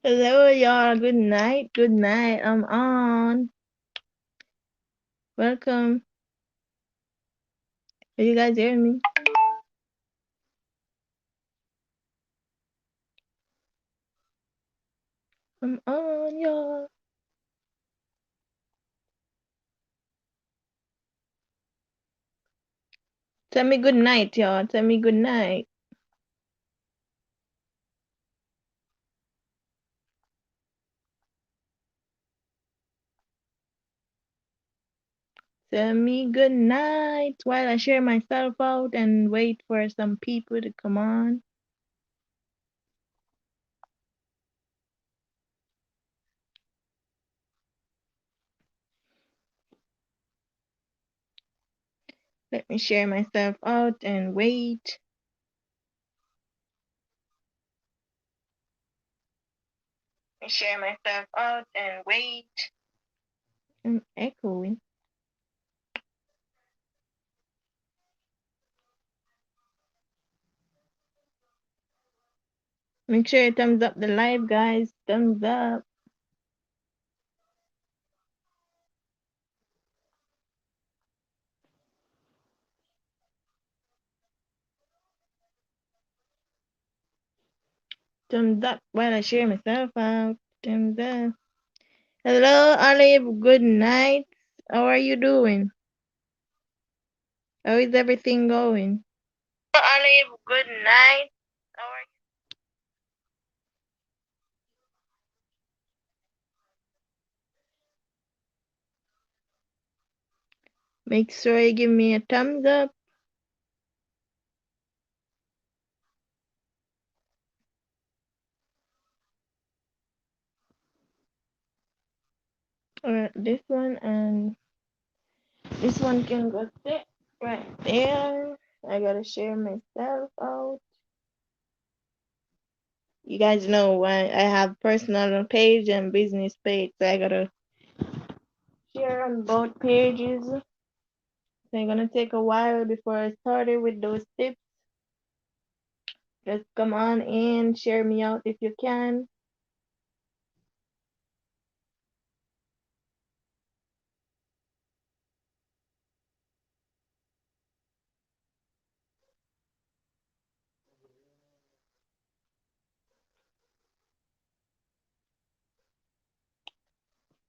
Hello, y'all. Good night. Good night. I'm on. Welcome. Are you guys hearing me? I'm on, y'all. Tell me good night, y'all. Tell me good night. Tell me good night while I share myself out and wait for some people to come on. Let me share myself out and wait. Let me share myself out and wait. I'm echoing. Make sure you thumbs up the live, guys. Thumbs up. Thumbs up while I share myself out. Thumbs up. Hello, Olive. Good night. How are you doing? How is everything going? Olive, good night. How are you? Make sure you give me a thumbs up. Or this one and this one can go sit right there. I gotta share myself out. You guys know I have personal page and business page, so I gotta share on both pages. So it's gonna take a while before I started with those tips. Just come on in, share me out if you can.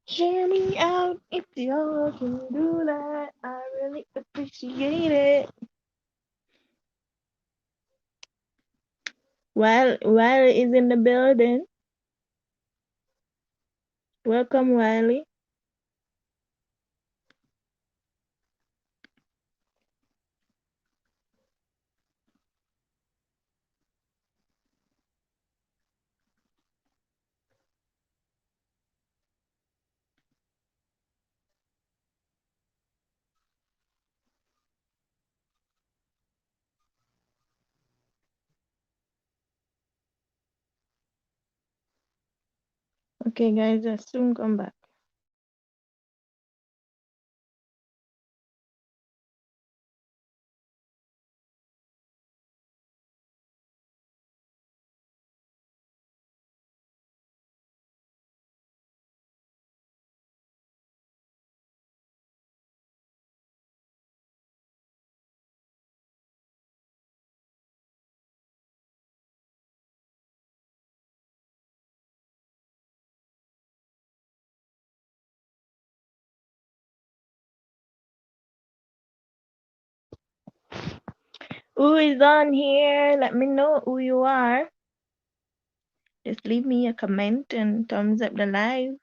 Share me out if y'all can do that. I really appreciate it. Wiley is in the building. Welcome, Wiley. Okay, guys, I'll soon come back. Who is on here? Let me know who you are. Just leave me a comment and thumbs up the live.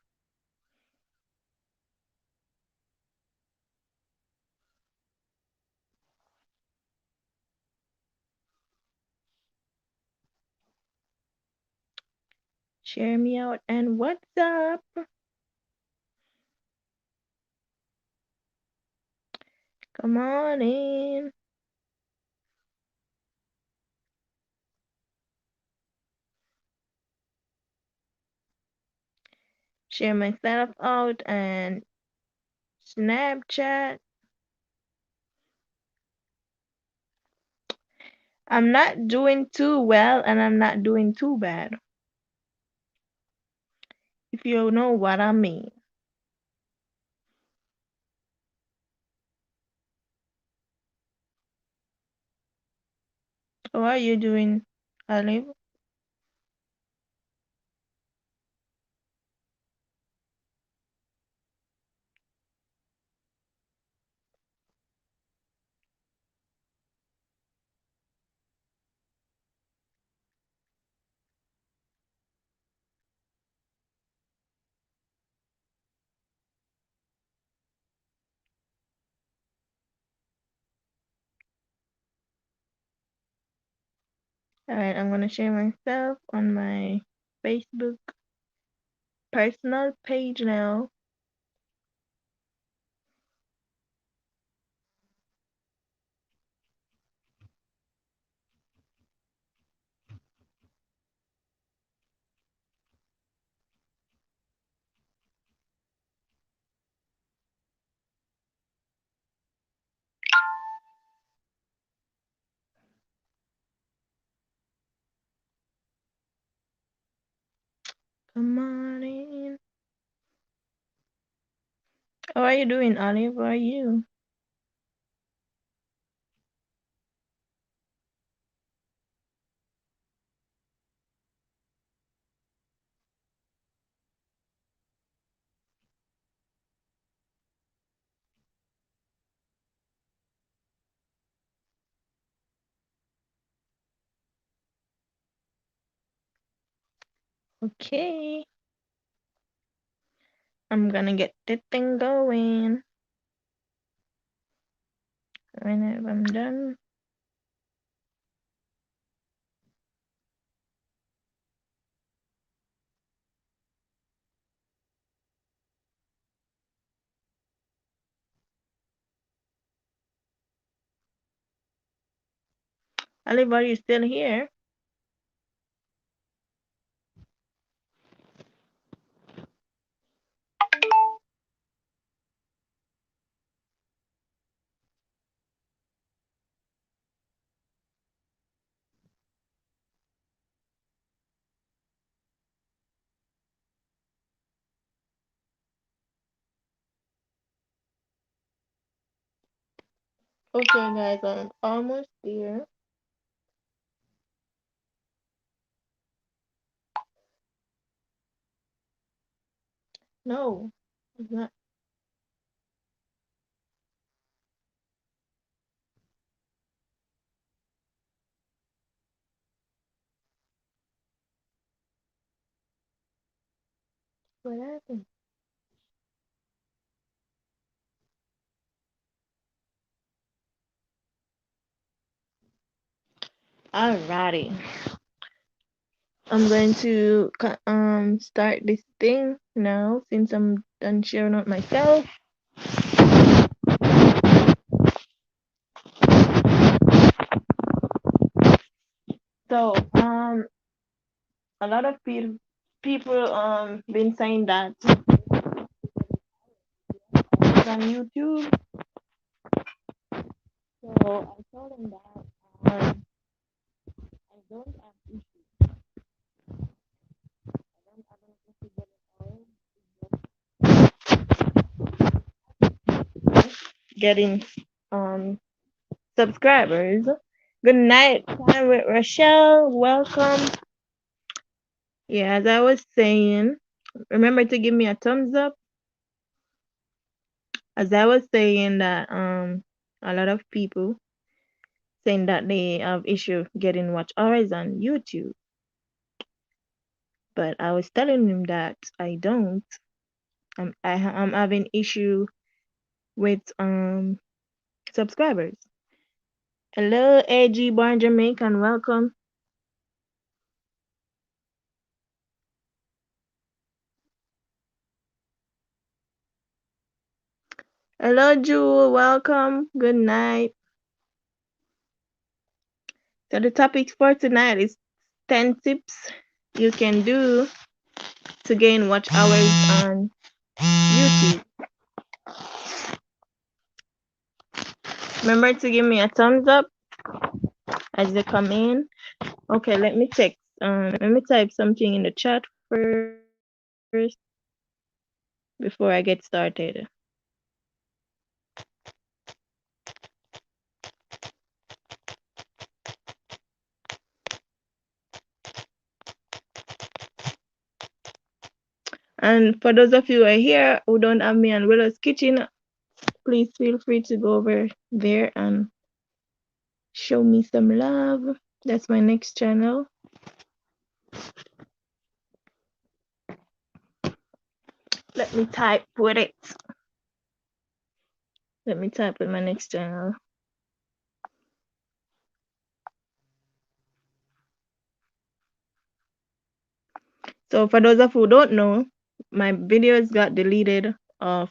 Share me out and what's up? Come on in. Share myself out and Snapchat. I'm not doing too well and I'm not doing too bad. if you know what I mean. How are you doing, Olive? Alright, I'm gonna share myself on my Facebook personal page now. Come on in. How are you doing, Olive? How are you? Okay, I'm gonna get the thing going. Whenever I'm done. Olive, are you still here? Okay, guys, I'm almost there. No, it's not. What happened? Alrighty. I'm going to start this thing now since I'm done sharing out myself. So a lot of people been saying that it's on YouTube. So I told them that I don't have issues. I don't have an issue getting subscribers. Good night, time with Rochelle. Welcome. Yeah, as I was saying, remember to give me a thumbs up. As I was saying that a lot of people saying that they have issue getting watch hours on YouTube, but I was telling them that I don't. I'm having issue with subscribers. Hello, AG Born Jamaican, welcome. Hello, Jewel, welcome. Good night. So the topic for tonight is 10 tips you can do to gain watch hours on YouTube. Remember to give me a thumbs up as they come in. Okay, let me type something in the chat first. first before I get started. And for those of you who are here who don't have me on Willow's Kitchen, please feel free to go over there and show me some love. That's my next channel. Let me type with it. Let me type with my next channel. So for those of you who don't know, my videos got deleted off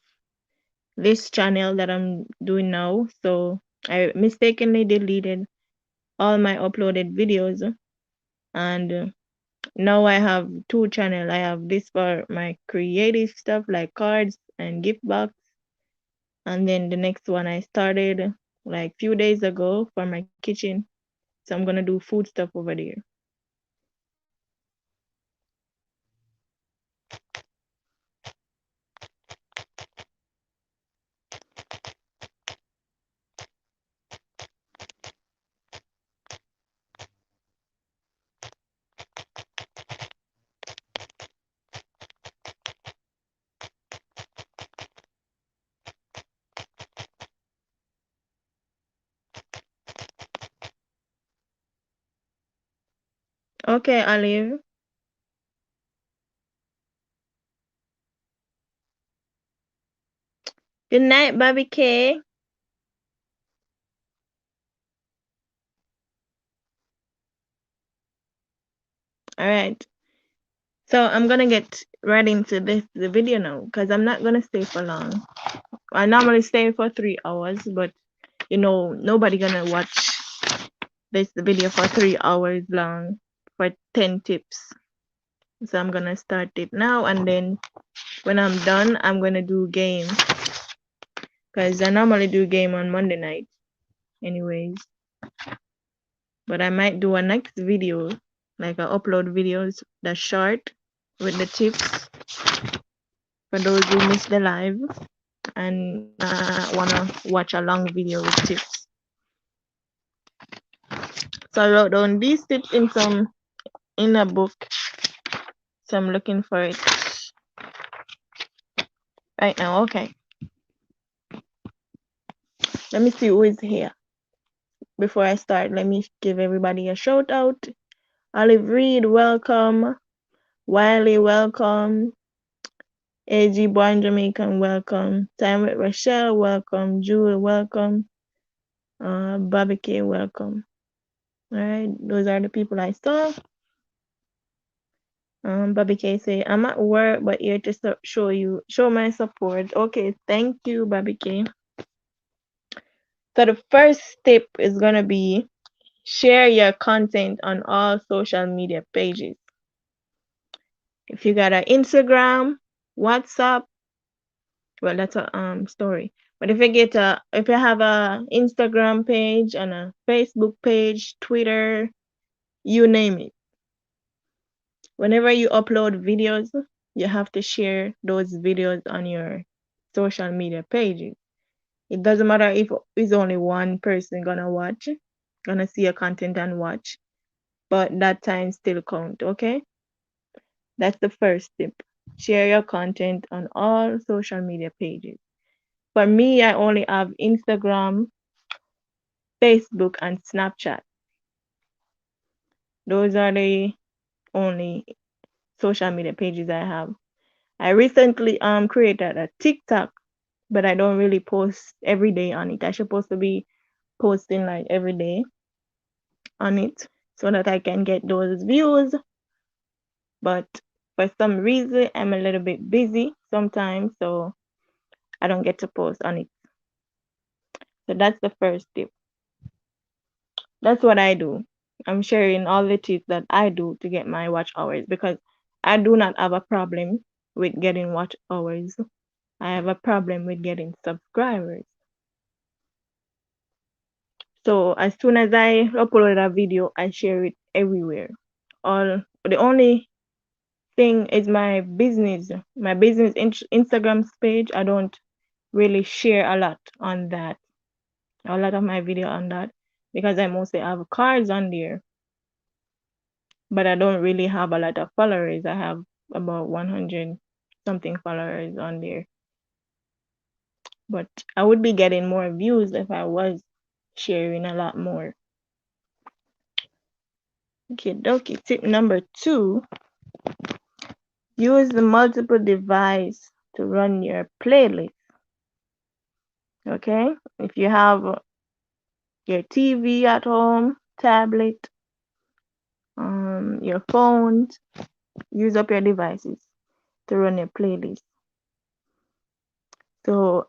this channel that I'm doing now. So I mistakenly deleted all my uploaded videos, and now I have two channels. I have this for my creative stuff like cards and gift box, and then the next one I started like few days ago for my kitchen. So I'm gonna do food stuff over there. Okay, Olive. Good night, Bobby K. All right. So I'm gonna get right into the video now because I'm not gonna stay for long. I normally stay for 3 hours, but nobody gonna watch this video for 3 hours long for 10 tips. So I'm gonna start it now, and then when I'm done, I'm gonna do game because I normally do game on Monday night, anyways. But I might do a next video, like I upload videos that's short with the tips for those who miss the live and wanna watch a long video with tips. So I wrote down these tips in a book. So I'm looking for it right now. Okay. Let me see who is here. Before I start, let me give everybody a shout out. Olive Reed, welcome. Wiley, welcome. AG Born Jamaican, welcome. Time with Rochelle, welcome. Jewel, welcome. Bobby K, welcome. All right, those are the people I saw. Bobby K say, I'm at work, but here to show my support. Okay, thank you, Bobby K. So the first tip is gonna be share your content on all social media pages. If you got an Instagram, WhatsApp, well, that's a story. But if you have a Instagram page and a Facebook page, Twitter, you name it. Whenever you upload videos, you have to share those videos on your social media pages. It doesn't matter if it's only one person gonna see your content and watch, but that time still count, okay? That's the first tip. Share your content on all social media pages. For me, I only have Instagram, Facebook, and Snapchat. Those are the only social media pages I have. I recently created a TikTok, but I don't really post every day on it. I supposed to be posting like every day on it so that I can get those views. But for some reason, I'm a little bit busy sometimes, so I don't get to post on it. So that's the first tip. That's what I do. I'm sharing all the tips that I do to get my watch hours because I do not have a problem with getting watch hours. I have a problem with getting subscribers. So as soon as I upload a video, I share it everywhere. All the only thing is my business Instagram page. I don't really share a lot on that, a lot of my video on that, because I mostly have cards on there, but I don't really have a lot of followers. I have about 100 something followers on there, but I would be getting more views if I was sharing a lot more. Okay, dokie. Tip number 2, use the multiple device to run your playlist. Okay, if you have your TV at home, tablet, your phones, use up your devices to run your playlist. So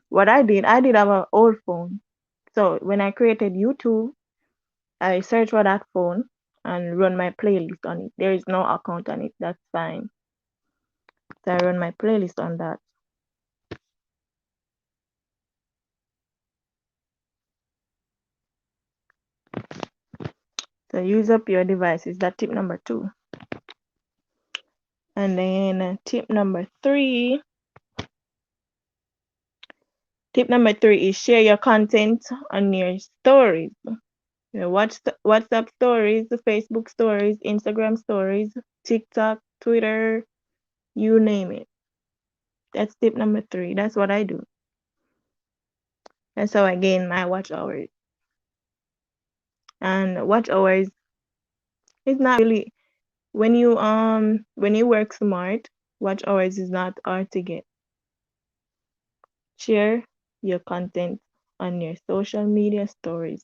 what I did have an old phone. So when I created YouTube, I search for that phone and run my playlist on it. There is no account on it. That's fine. So I run my playlist on that. So use up your devices. That's tip number 2. And then tip number 3 is share your content on your stories. You know, WhatsApp stories, Facebook stories, Instagram stories, TikTok, Twitter, you name it. That's tip number 3. That's what I do. That's how I gain my watch hours. And watch hours is not really, when you work smart, watch hours is not hard to get. Share your content on your social media stories.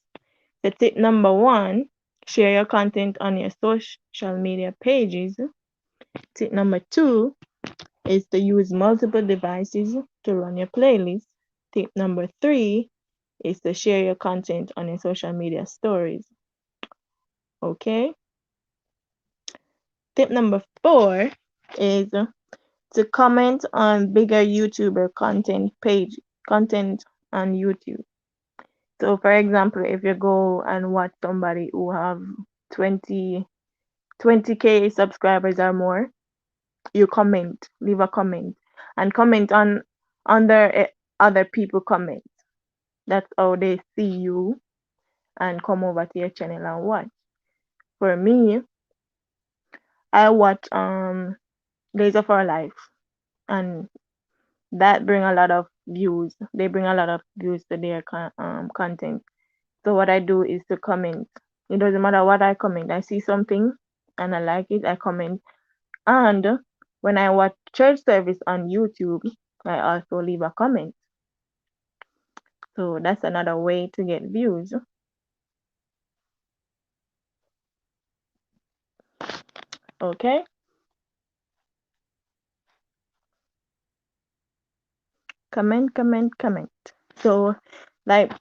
The tip number 1, share your content on your social media pages. Tip number 2 is to use multiple devices to run your playlist. Tip number 3 is to share your content on your social media stories. Okay? Tip number 4 is to comment on bigger YouTuber content on YouTube. So for example, if you go and watch somebody who have 20k subscribers or more, you leave a comment, and comment on under other people comment. That's how they see you and come over to your channel and watch. For me, I watch Days of Our Life, and that bring a lot of views. They bring a lot of views to their content. So what I do is to comment. It doesn't matter what I comment. I see something and I like it, I comment. And when I watch church service on YouTube, I also leave a comment. So that's another way to get views. Okay? Comment, comment, comment. So, like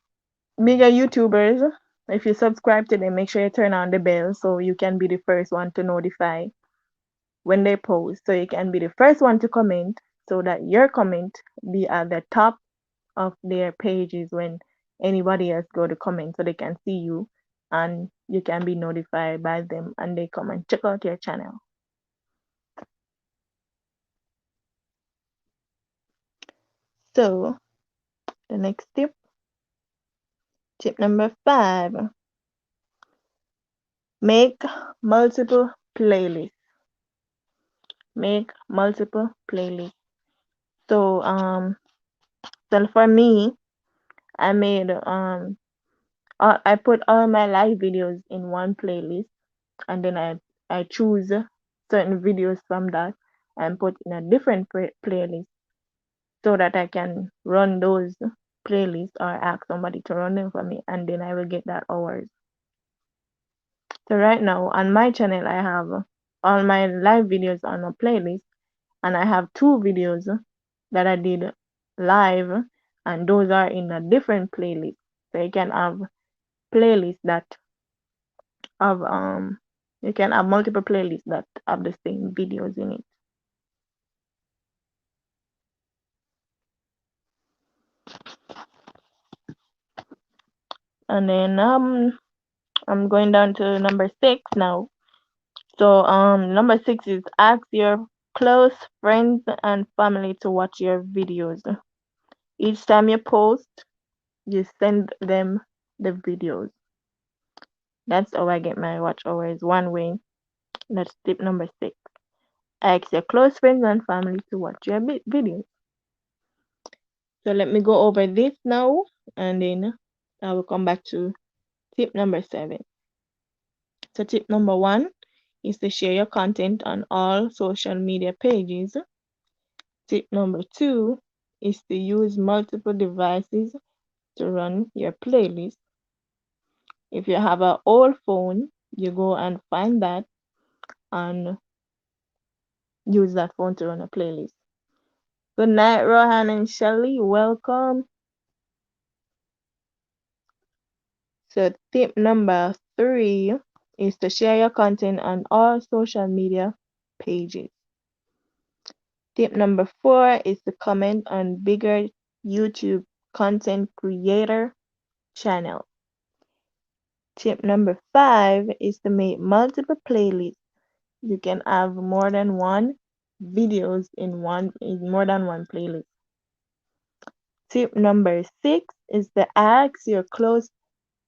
bigger YouTubers, if you subscribe to them, make sure you turn on the bell so you can be the first one to notify when they post. So you can be the first one to comment so that your comment be at the top of their pages when anybody else go to comment, so they can see you and you can be notified by them and they come and check out your channel. So the next tip number 5, make multiple playlists. Make multiple playlists. So so for me, I made I put all my live videos in one playlist, and then I choose certain videos from that and put in a different playlist, so that I can run those playlists or ask somebody to run them for me, and then I will get that hours. So right now on my channel, I have all my live videos on a playlist, and I have 2 videos that I did live, and those are in a different playlist. So you can have playlists that have you can have multiple playlists that have the same videos in it. And then I'm going down to number 6 now. So number 6 is ask your close friends and family to watch your videos. Each time you post, you send them the videos. That's how I get my watch hours one way. That's tip number 6. Ask your close friends and family to watch your videos. So let me go over this now, and then I will come back to tip number 7. So tip number 1 is to share your content on all social media pages. Tip number 2 is to use multiple devices to run your playlist. If you have an old phone, you go and find that and use that phone to run a playlist. Good night, Rohan and Shelly. Welcome. So tip number 3 is to share your content on all social media pages. Tip number 4 is to comment on bigger YouTube content creator channel. Tip number 5 is to make multiple playlists. You can have more than one videos in more than one playlist. Tip number 6 is to ask your close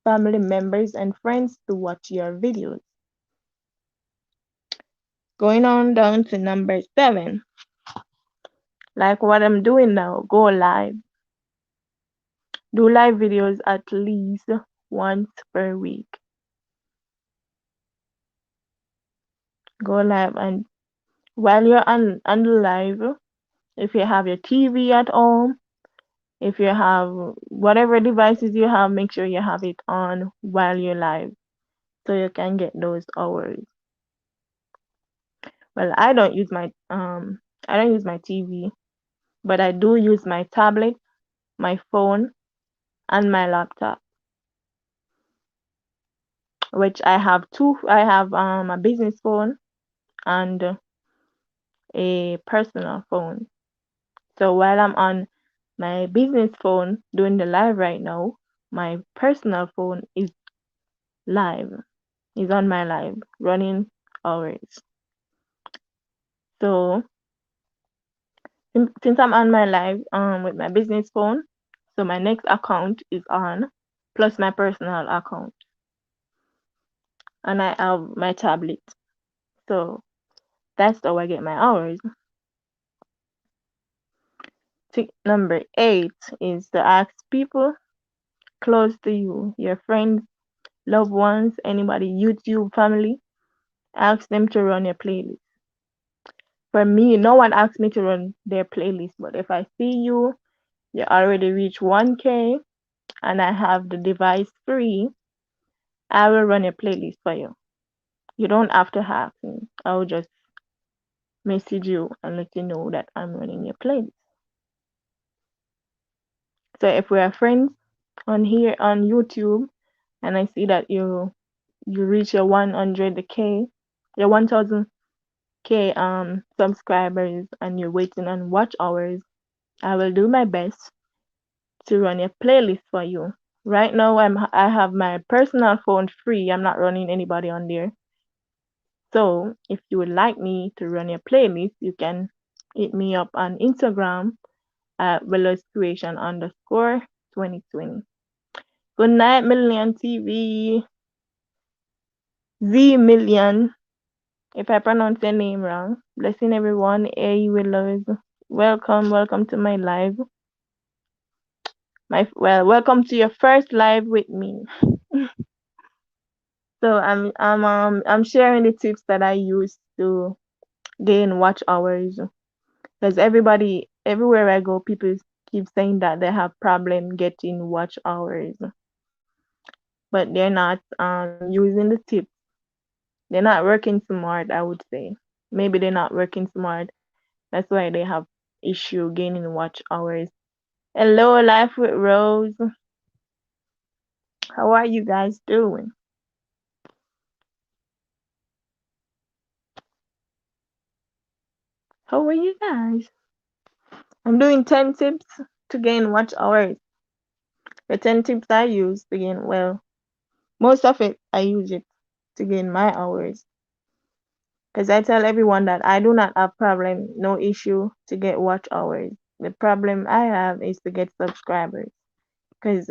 family members and friends to watch your videos. Going on down to number 7, like what I'm doing now, go live. Do live videos at least once per week. Go live, and while you're on the live, if you have your TV at home, if you have whatever devices you have, make sure you have it on while you're live so you can get those hours. Well, I don't use my TV, but I do use my tablet, my phone, and my laptop, which I have two. I have a business phone and a personal phone. So while I'm on my business phone doing the live right now, my personal phone live, is on my live, running hours. So since I'm on my live with my business phone, so my next account is on, plus my personal account, and I have my tablet. So that's how I get my hours. Tip number 8 is to ask people close to you, your friends, loved ones, anybody, YouTube family, ask them to run your playlist. For me, no one asks me to run their playlist, but if I see you already reach 1K and I have the device free, I will run your playlist for you. You don't have to ask me. I will just message you and let you know that I'm running your playlist. So if we are friends on here on YouTube and I see that you reach your 100K, your 1000K subscribers and you're waiting on watch hours, I will do my best to run your playlist for you. Right now I have my personal phone free. I'm not running anybody on there. So if you would like me to run your playlist, you can hit me up on Instagram at WillowsCreation_2020. Good night, Million TV. Z Million. If I pronounce your name wrong. Blessing everyone. Hey Willows. Welcome to my live. Welcome to your first live with me. So I'm sharing the tips that I use to gain watch hours. Because everywhere I go, people keep saying that they have problem getting watch hours, but they're not using the tips. They're not working smart, I would say. Maybe they're not working smart. That's why they have issue gaining watch hours. Hello, Life with Rose. How are you guys doing? How are you guys? I'm doing 10 tips to gain watch hours. The 10 tips I use to gain, well, most of it I use it to gain my hours. Because I tell everyone that I do not have problem, no issue to get watch hours. The problem I have is to get subscribers. Because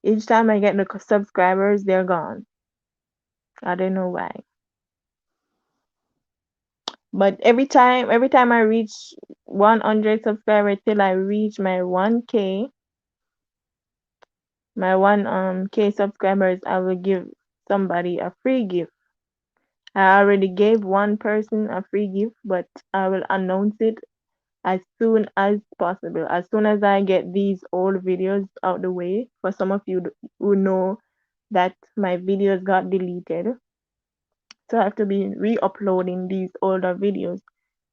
each time I get the subscribers, they're gone. I don't know why. But every time I reach 100 subscribers till I reach my 1K, my 1K subscribers, I will give somebody a free gift. I already gave one person a free gift, but I will announce it as soon as possible. As soon as I get these old videos out the way, for some of you who know that my videos got deleted, so I have to be re-uploading these older videos.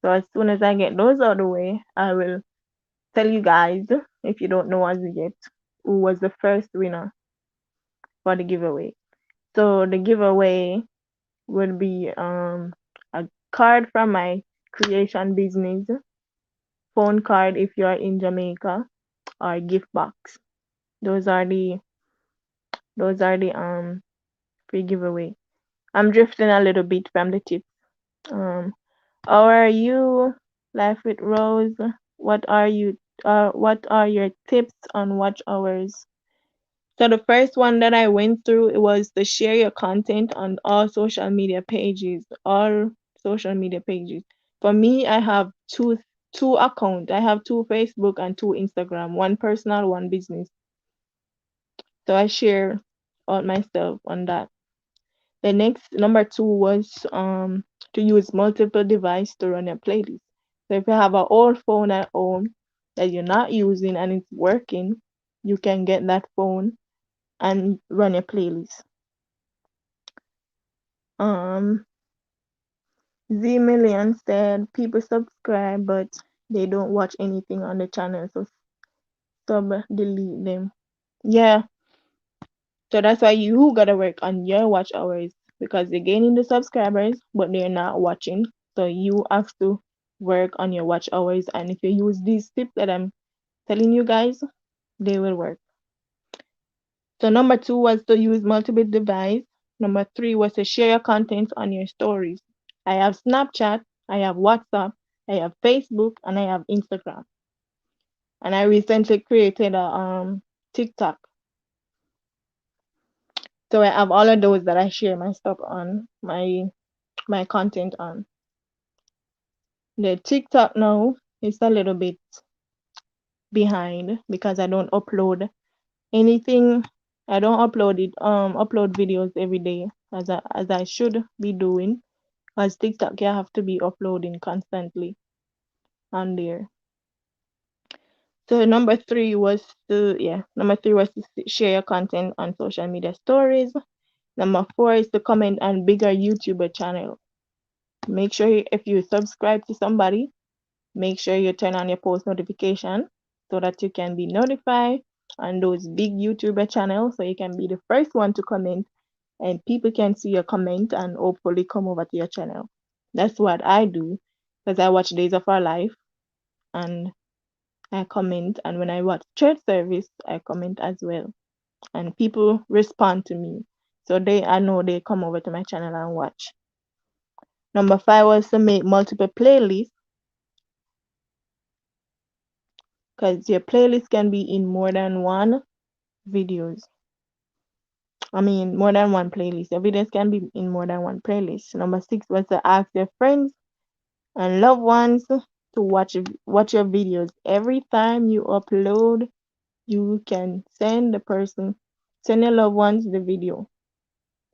So as soon as I get those out the way, I will tell you guys, if you don't know as yet, who was the first winner for the giveaway. So the giveaway would be a card from my creation business, phone card if you are in Jamaica, or gift box. Those are the free giveaway. I'm drifting a little bit from the tips. Um, how are you, Life with Rose? What are you? What are your tips on watch hours? So the first one that I went through, it was to share your content on all social media pages. All social media pages. For me, I have two accounts. I have two Facebook and two Instagram. One personal, one business. So I share all my stuff on that. The next number two was to use multiple devices to run your playlist. So if you have an old phone at home that you're not using and it's working, you can get that phone and run your playlist. Um, Z Million said people subscribe but they don't watch anything on the channel, so sub delete them. Yeah, so that's why you gotta work on your watch hours because they're gaining the subscribers but they're not watching. So you have to work on your watch hours, and if you use these tips that I'm telling you guys, they will work. So number two was to use multiple devices. Number three was to share your content on your stories. I have Snapchat, I have WhatsApp, I have Facebook, and I have Instagram. And I recently created a TikTok. So I have all of those that I share my stuff on, my content on. The TikTok now is a little bit behind because I don't upload anything. I don't upload videos every day as I should be doing. As TikTok, you have to be uploading constantly on there. So number three was to share your content on social media stories. Number four is to comment on bigger YouTuber channel. Make sure if you subscribe to somebody, make sure you turn on your post notification so that you can be notified on those big YouTuber channels, so you can be the first one to comment and people can see your comment and hopefully come over to your channel. That's what I do because I watch Days of Our Life and I comment, and when I watch church service, I comment as well. And people respond to me. So I know they come over to my channel and watch. Number five was to make multiple playlists because your playlist can be in more than one videos. I mean, more than one playlist. Your videos can be in more than one playlist. Number six was to ask your friends and loved ones to watch your videos. Every time you upload, you can send your loved ones the video.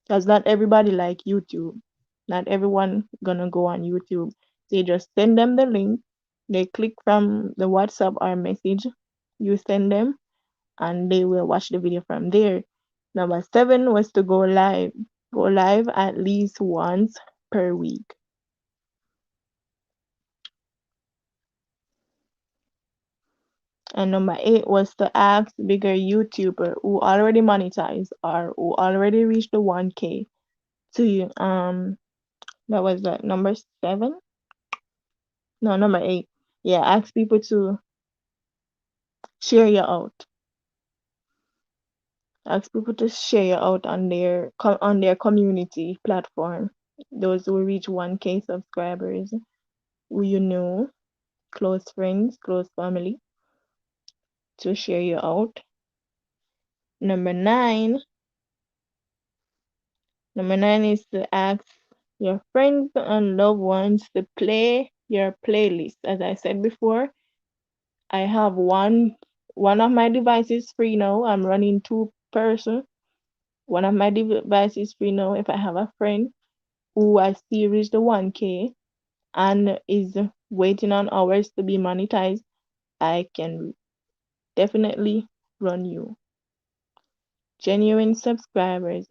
Because not everybody like YouTube. Not everyone gonna go on YouTube. They just send them the link. They click from the WhatsApp or message you send them, and they will watch the video from there. Number seven was to go live. Go live at least once per week. And number eight was to ask bigger YouTuber who already monetize or who already reached the 1K to that was number seven? No, number eight. Yeah, ask people to share you out. Ask people to share you out on their community platform. those who reach 1K subscribers, who you know, close friends, close family, to share you out. Number nine, number nine is to ask your friends and loved ones to play your playlist. As I said before, I have one of my devices free now. I'm running two person. One of my devices free now. If I have a friend who I see reach the 1K and is waiting on hours to be monetized, I can definitely run you. Genuine subscribers.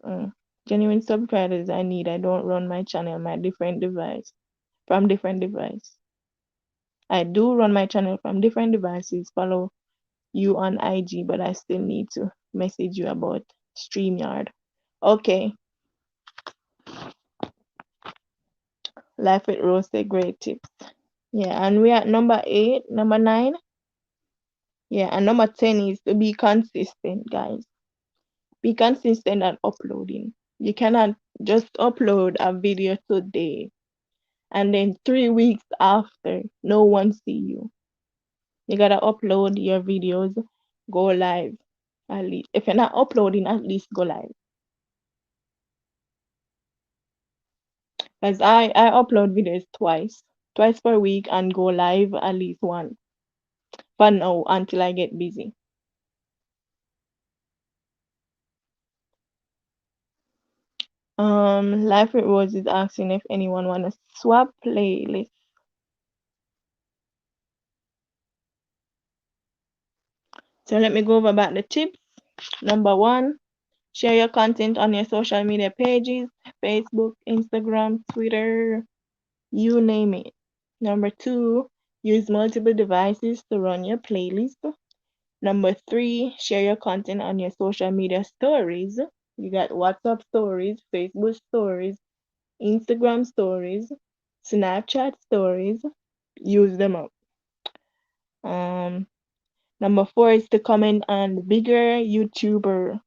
Genuine subscribers I need. I don't run my channel my different device from different device. I do run my channel from different devices, follow you on IG, but I still need to message you about StreamYard. Okay, Life with Roasted, great tips. Yeah, and we are at number 8, number 9. Yeah, and number 10 is to be consistent, guys. Be consistent at uploading. You cannot just upload a video today and then 3 weeks after, no one see you. You gotta upload your videos, go live. At least if you're not uploading, at least go live. Because I upload videos twice per week and go live at least once. For now, until I get busy. Life with Rose is asking if anyone wanna swap playlist. So let me go over about the tips. Number 1, share your content on your social media pages, Facebook, Instagram, Twitter, you name it. Number 2, use multiple devices to run your playlist. Number 3, share your content on your social media stories. You got WhatsApp stories, Facebook stories, Instagram stories, Snapchat stories. Use them up. Um, Number 4 is to comment on bigger YouTuber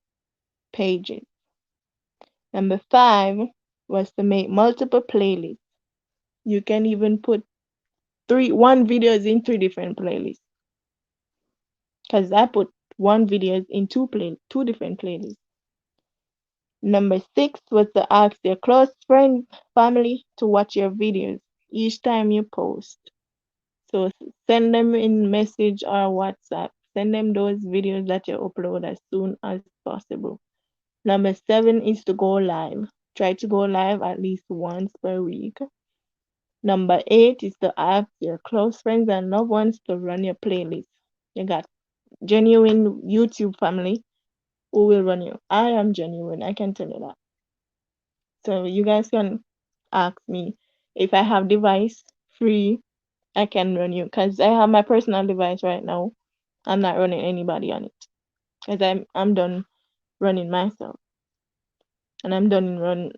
pages. Number 5 was to make multiple playlists. You can even put one videos in 3 different playlists. Because I put one videos in two different playlists. Number 6 was to ask your close friends, family to watch your videos each time you post. So send them in message or WhatsApp. Send them those videos that you upload as soon as possible. Number 7 is to go live. Try to go live at least once per week. Number 8 is to ask your close friends and loved ones to run your playlist. You got genuine YouTube family who will run you. I am genuine, I can tell you that. So you guys can ask me if I have device free, I can run you because I have my personal device right now. I'm not running anybody on it because I'm done running myself and I'm done run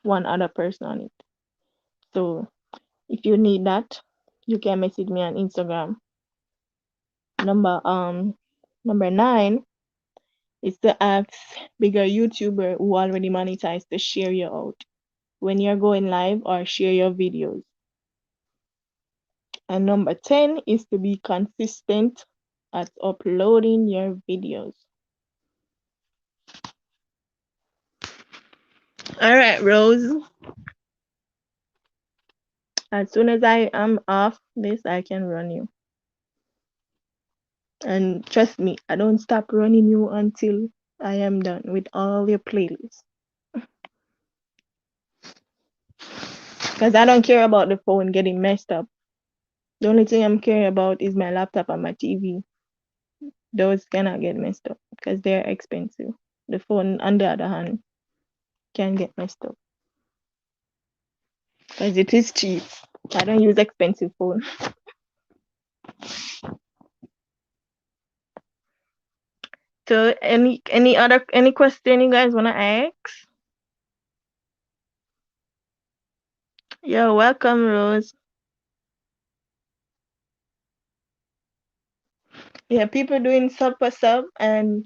one other person on it. So if you need that, you can message me on Instagram. Number number 9 is to ask bigger YouTuber who already monetized to share you out when you're going live or share your videos. And number 10 is to be consistent at uploading your videos. All right, Rose. As soon as I am off this, I can run you. And trust me, I don't stop running you until I am done with all your playlists. Because I don't care about the phone getting messed up. The only thing I'm caring about is my laptop and my TV. Those cannot get messed up because they're expensive. The phone, on the other hand, can get messed up because it is cheap. I don't use expensive phone. So any question you guys wanna ask? You're welcome, Rose. Yeah, people doing sub for sub and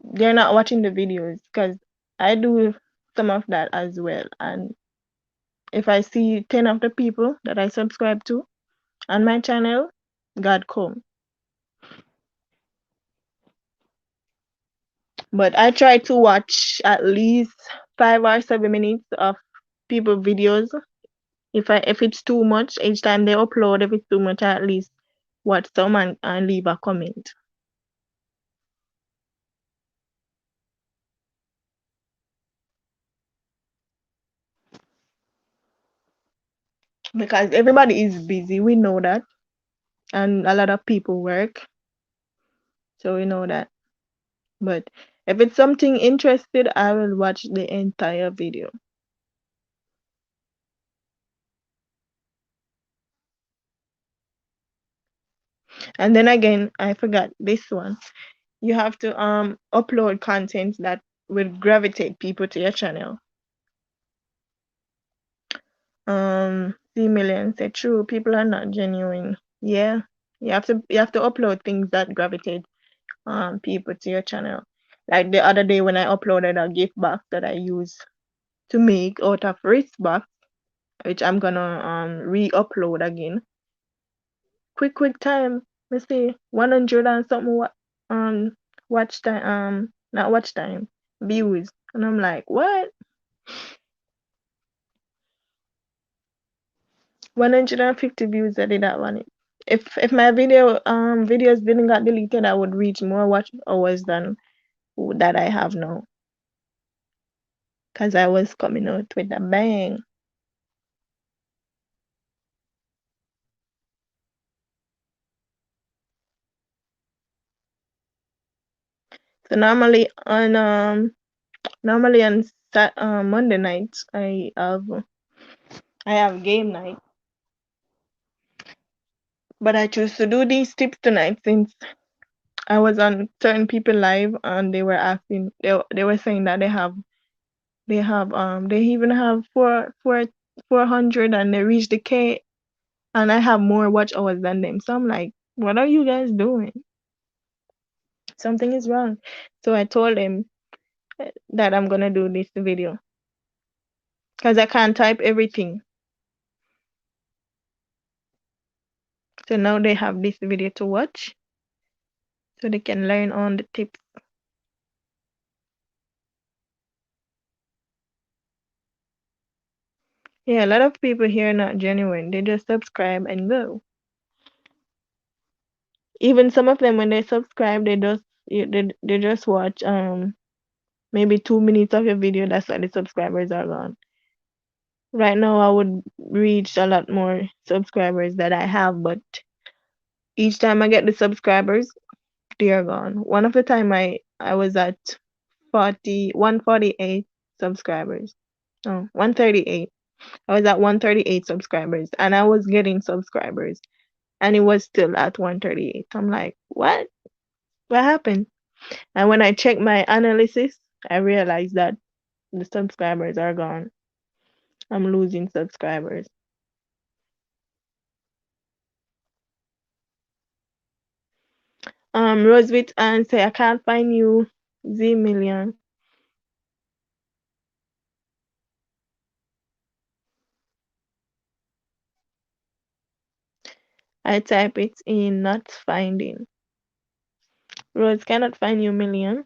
they're not watching the videos because I do some of that as well. And if I see 10 of the people that I subscribe to on my channel, God come. But I try to watch at least 5 or 7 minutes of people videos. If it's too much, each time they upload, if it's too much, I at least watch some and leave a comment. Because everybody is busy, we know that. And a lot of people work, so we know that. But if it's something interested, I will watch the entire video. And then again, I forgot this one. You have to upload content that will gravitate people to your channel. 3 million say true, people are not genuine. Yeah. You have to upload things that gravitate people to your channel. Like the other day when I uploaded a gift box that I use to make out of wrist box, which I'm gonna re-upload again. Quick time. Let's see, 100 and something watch time, not watch time, views. And I'm like, what? 150 views. I did that one. If my videos didn't got deleted, I would reach more watch hours than that I have now. Cause I was coming out with a bang. So normally on Monday nights I have game night, but I choose to do these tips tonight since I was on certain people live and they were asking, they were saying that they even have 400 and they reached the K, and I have more watch hours than them. So I'm like, what are you guys doing? Something is wrong. So I told him that I'm gonna do this video because I can't type everything. So now they have this video to watch so they can learn on the tips. Yeah, a lot of people here are not genuine. They just subscribe and go. Even some of them when they subscribe, they just watch maybe 2 minutes of your video. That's why the subscribers are gone. Right now I would reach a lot more subscribers that I have, but each time I get the subscribers, they are gone. One of the time I was at 148 subscribers. Oh, 138. I was at 138 subscribers and I was getting subscribers and it was still at 138. I'm like, what? What happened? And when I checked my analysis, I realized that the subscribers are gone. I'm losing subscribers. Rosewit and say I can't find you, Z Million. I type it in, not finding. Rose cannot find you, Million.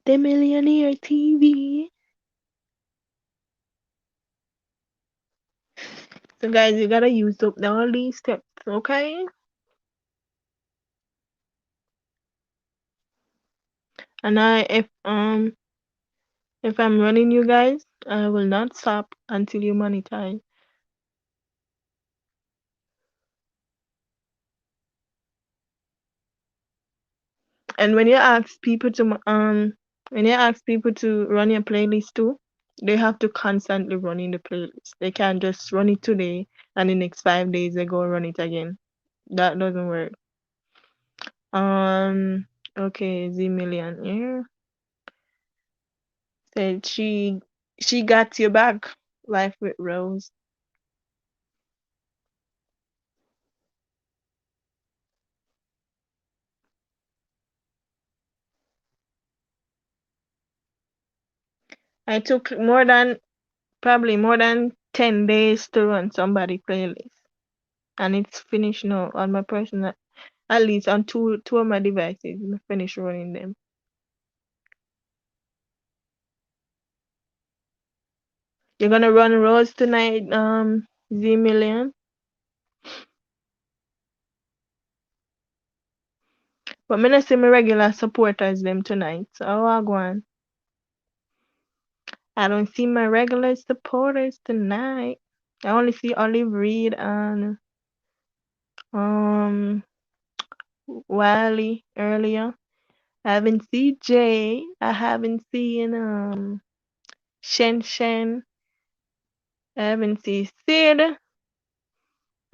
The Millionaire TV. So guys, you gotta use up all these steps, okay? And if I'm running you guys, I will not stop until you monetize. And when you ask people to run your playlist too, they have to constantly run in the playlist. They can't just run it today and the next 5 days they go run it again. That doesn't work. Okay, Z Millionaire said she got your back. Life with Rose. I took probably more than 10 days to run somebody playlist, and it's finished now on my personal, at least on two of my devices. I finished running them. You're gonna run Rose tonight, Z Million. But me not see my regular supporters them tonight. So how I go on? I don't see my regular supporters tonight. I only see Olive Reed and um Wiley earlier. I haven't seen Jay. I haven't seen Shen Shen. I haven't seen Sid. I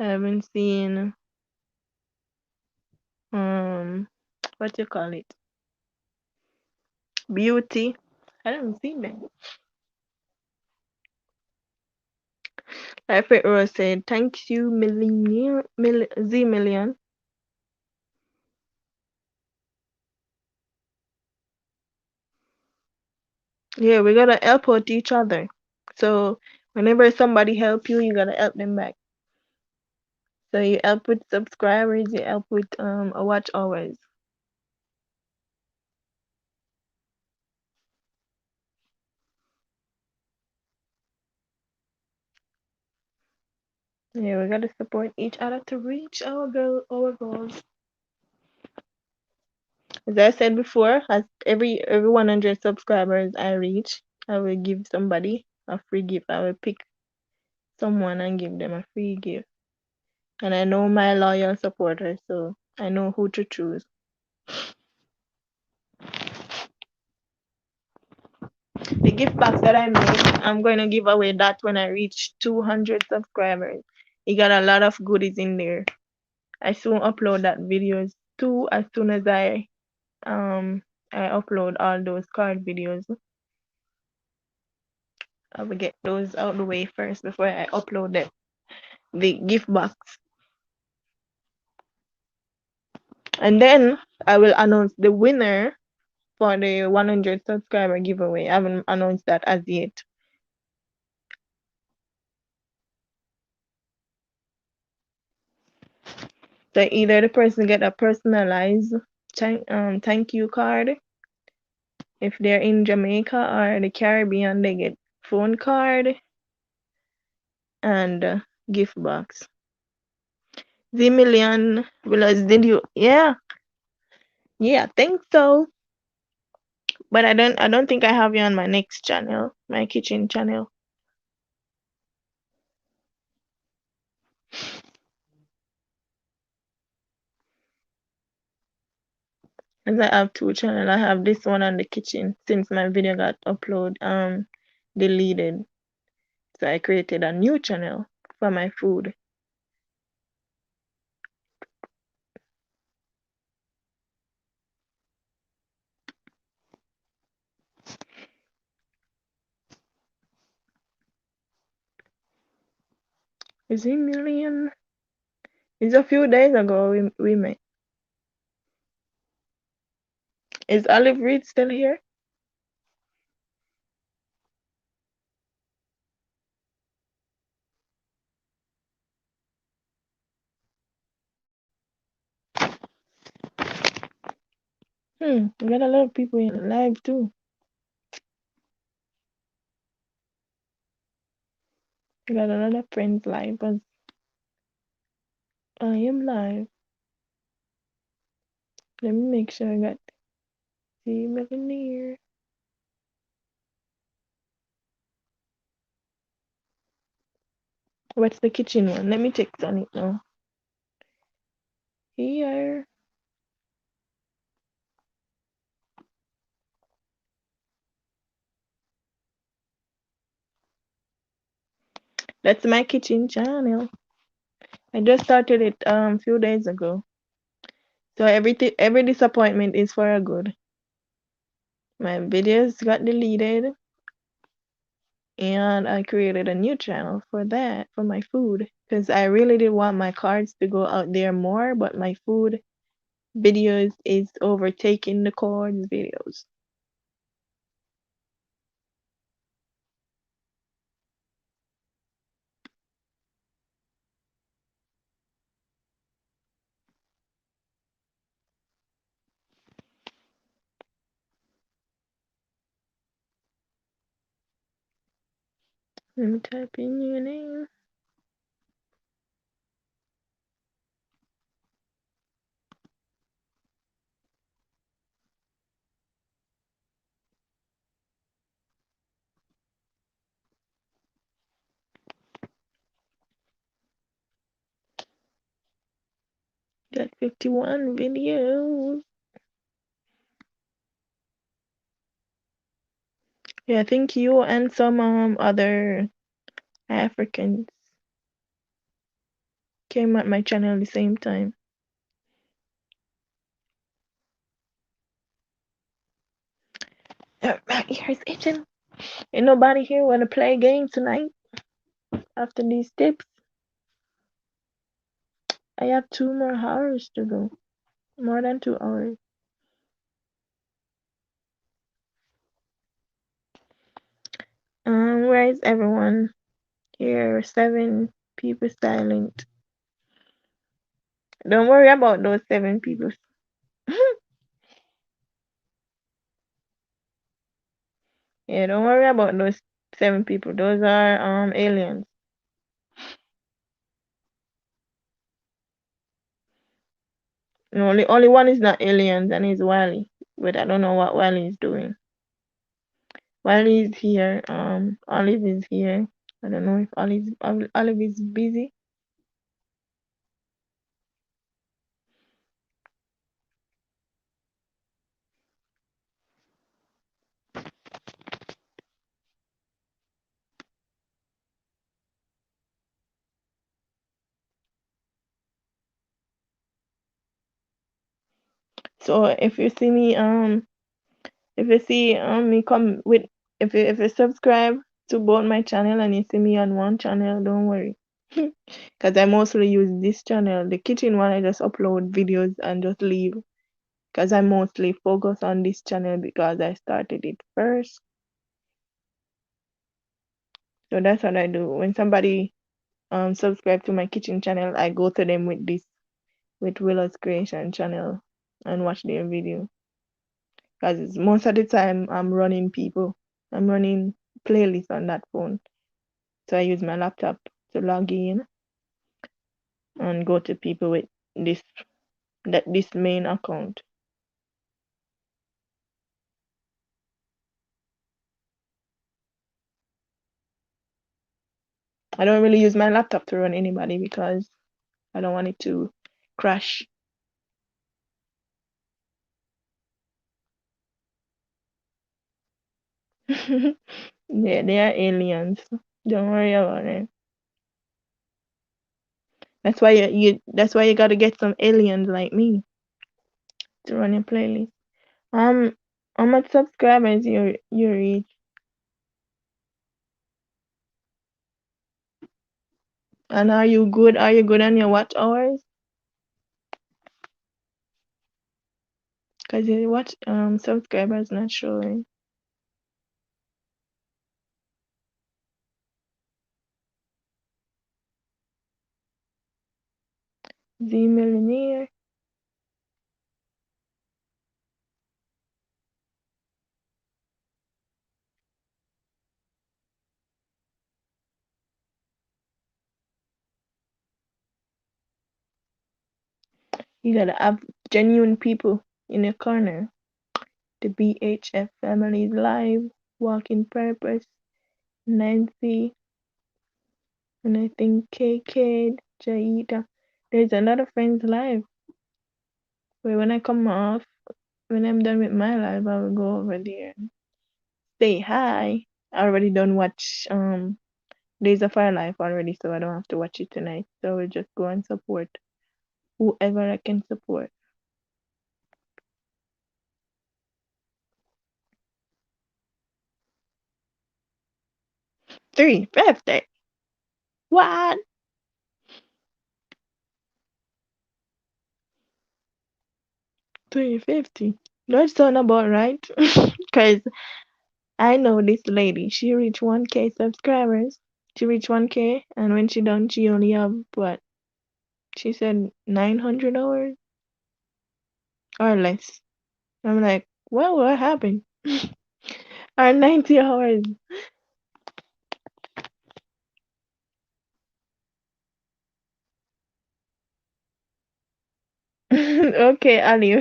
haven't seen um what you call it? Beauty. I haven't seen them. I think Rose said, thank you, Z Million. Yeah, we gotta help out each other. So whenever somebody help you, you gotta help them back. So you help with subscribers, you help with watch hours. Yeah, we gotta support each other to reach our goals. As I said before, as every 100 subscribers I reach, I will give somebody a free gift. I will pick someone and give them a free gift. And I know my loyal supporters, so I know who to choose. The gift box that I made, I'm going to give away that when I reach 200 subscribers. You got a lot of goodies in there. I soon upload that videos too. As soon as I upload all those card videos, I will get those out the way first before I upload the gift box. And then I will announce the winner for the 100 subscriber giveaway. I haven't announced that as yet. So either the person get a personalized thank you card. If they're in Jamaica or the Caribbean, they get phone card and gift box. The million Willows, did you? Yeah, I think so. But I don't think I have you on my next channel, my kitchen channel. As I have two channels. I have this one and the kitchen since my video got deleted. So I created a new channel for my food. Is it million? It's a few days ago we met. Is Olive Reed still here? We got a lot of people in live too. We got a lot of friends live, but I am live. Let me make sure I got the millionaire. What's the kitchen one? Let me check on it now. Here. That's my kitchen channel. I just started it few days ago. So every disappointment is for a good. My videos got deleted and I created a new channel for that, for my food. Because I really did want my cards to go out there more, but my food videos is overtaking the cards videos. Let me type in your name. Got 51 videos. Yeah, I think you and some other Africans came at my channel at the same time. My ears itching. Ain't nobody here wanna play a game tonight after these tips. I have 2 more hours to go. More than 2 hours. Where is everyone? Here, 7 people silent. Don't worry about those 7 people. Yeah, don't worry about those 7 people. Those are aliens. No, only one is not aliens and is Wally. But I don't know what Wally is doing. Wally is here. Olive is here. I don't know if Olive is busy. So if you see me come with if you subscribe to both my channel and you see me on one channel, don't worry. Because I mostly use this channel. The kitchen one I just upload videos and just leave. Because I mostly focus on this channel because I started it first. So that's what I do. When somebody subscribe to my kitchen channel, I go to them with Willow's Creation channel and watch their video. Because most of the time I'm running playlists on that phone. So I use my laptop to log in and go to people with this this main account. I don't really use my laptop to run anybody because I don't want it to crash. Yeah, they are aliens. Don't worry about it. That's why you gotta get some aliens like me to run your playlist. How much subscribers you reach? And are you good? Are you good on your watch hours? Cause your watch subscribers not showing. Z Millionaire. You gotta have genuine people in your corner. The BHF family is live. Walking Purpose, Nancy, and I think KK, Jaida. There's a lot of friends live. Where when I come off, when I'm done with my live, I will go over there and say hi. I already done watch Days of Our Life already, so I don't have to watch it tonight. So we'll just go and support whoever I can support. 350. What? 350. That sound about right. Cause I know this lady. She reached 1K subscribers. She reached 1K, and when she done, she only have what? She said 900 hours or less. I'm like, well, what happened? Or 90 hours. okay, Ali.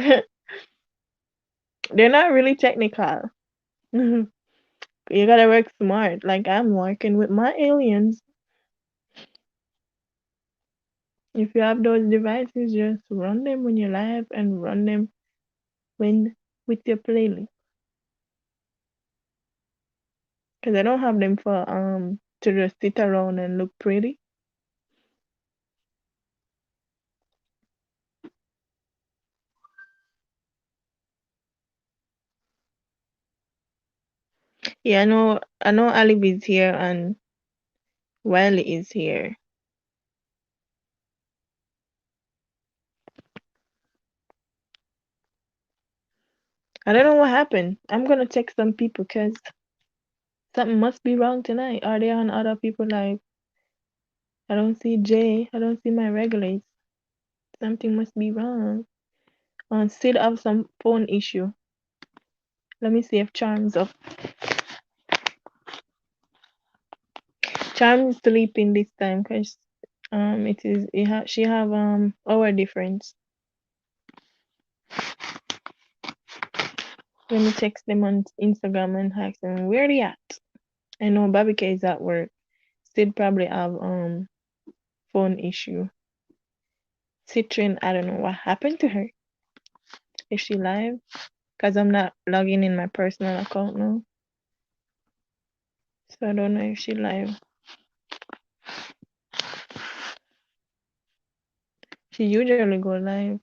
They're not really technical. You gotta work smart. Like I'm working with my aliens. If you have those devices, just run them when you're live and run them when with your playlist. Cause I don't have them for to just sit around and look pretty. Yeah, I know Alib is here and Wiley is here. I don't know what happened. I'm gonna text some people because something must be wrong tonight. Are they on other people live? I don't see Jay. I don't see my regulars. Something must be wrong. Still have some phone issue. Let me see if Charm's up. Charm is sleeping this time because she have hour difference. Let me text them on Instagram and ask them where they at. I know Bobby K is at work. Still probably have phone issue. Citrin, I don't know what happened to her. Is she live? Because I'm not logging in my personal account now. So I don't know if she live. She usually go live.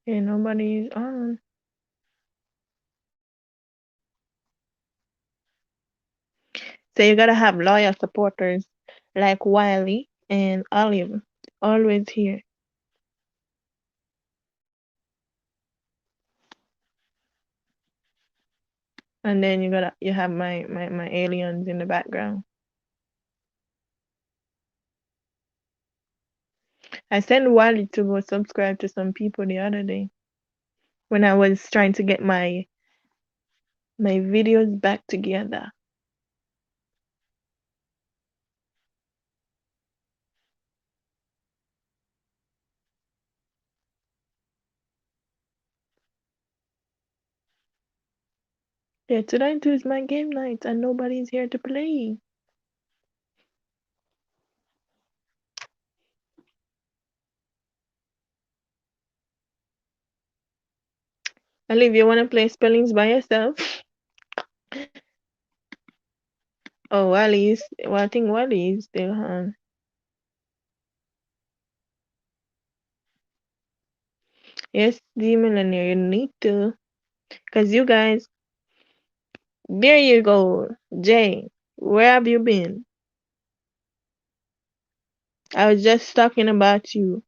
And nobody is on. So you gotta have loyal supporters like Wiley and Olive. Always here. And then you have my aliens in the background. I sent Wiley to go subscribe to some people the other day when I was trying to get my videos back together. Yeah, tonight is my game night and nobody's here to play. Olive, you wanna play spellings by yourself? Oh, I think Wally is still on. Yes, the millionaire, you need to. Because you guys, there you go. Jay, where have you been? I was just talking about you.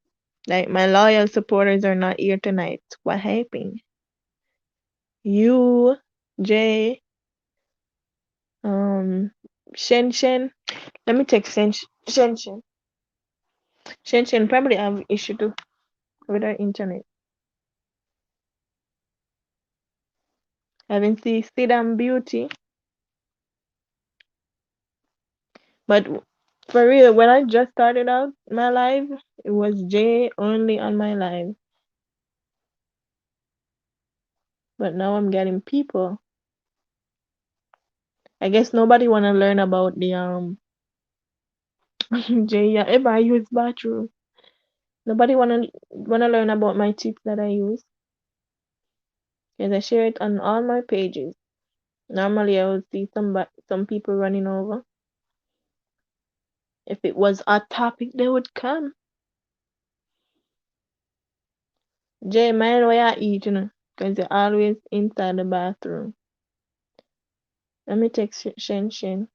Like, my loyal supporters are not here tonight. What happened? You, Jay, um, Shen Shen. Let me text Shen Shen. Shen Shen probably have issue too with her internet. I haven't seen Sidam Beauty. But for real, when I just started out my live, it was Jay only on my live. But now I'm getting people. I guess nobody wanna learn about the Jay. Yeah, if I use bathroom, nobody wanna learn about my tips that I use. Cause I share it on all my pages. Normally, I would see some people running over. If it was a topic, they would come. Jay, mind where you eat, cause you're always inside the bathroom. Let me text Shen Shen.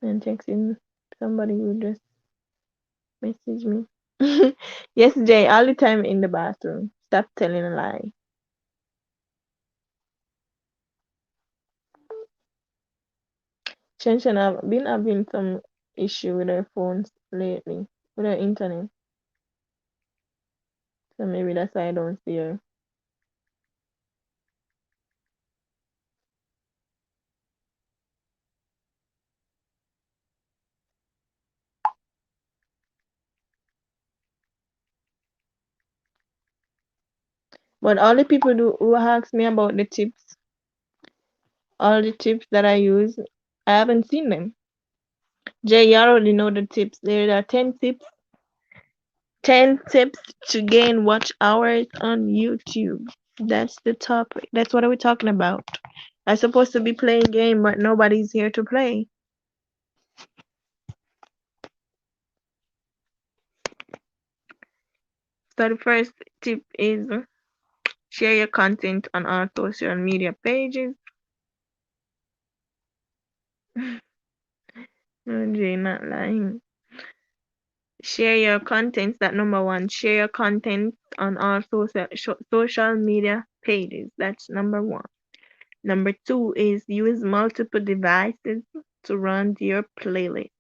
And texting somebody who just messaged me. Yes, Jay, all the time in the bathroom. Stop telling a lie. Shen have been having some issue with her phones lately, with her internet. So maybe that's why I don't see her. But all the people who ask me about the tips, all the tips that I use, I haven't seen them. Jay, you already know the tips. There are 10 tips. 10 tips to gain watch hours on YouTube. That's the topic. That's what we're talking about. I'm supposed to be playing game, but nobody's here to play. So the first tip is share your content on our social media pages. No, Jay, not lying. Share your content. That number one. Share your content on our social media pages. That's number one. Number two is use multiple devices to run your playlist.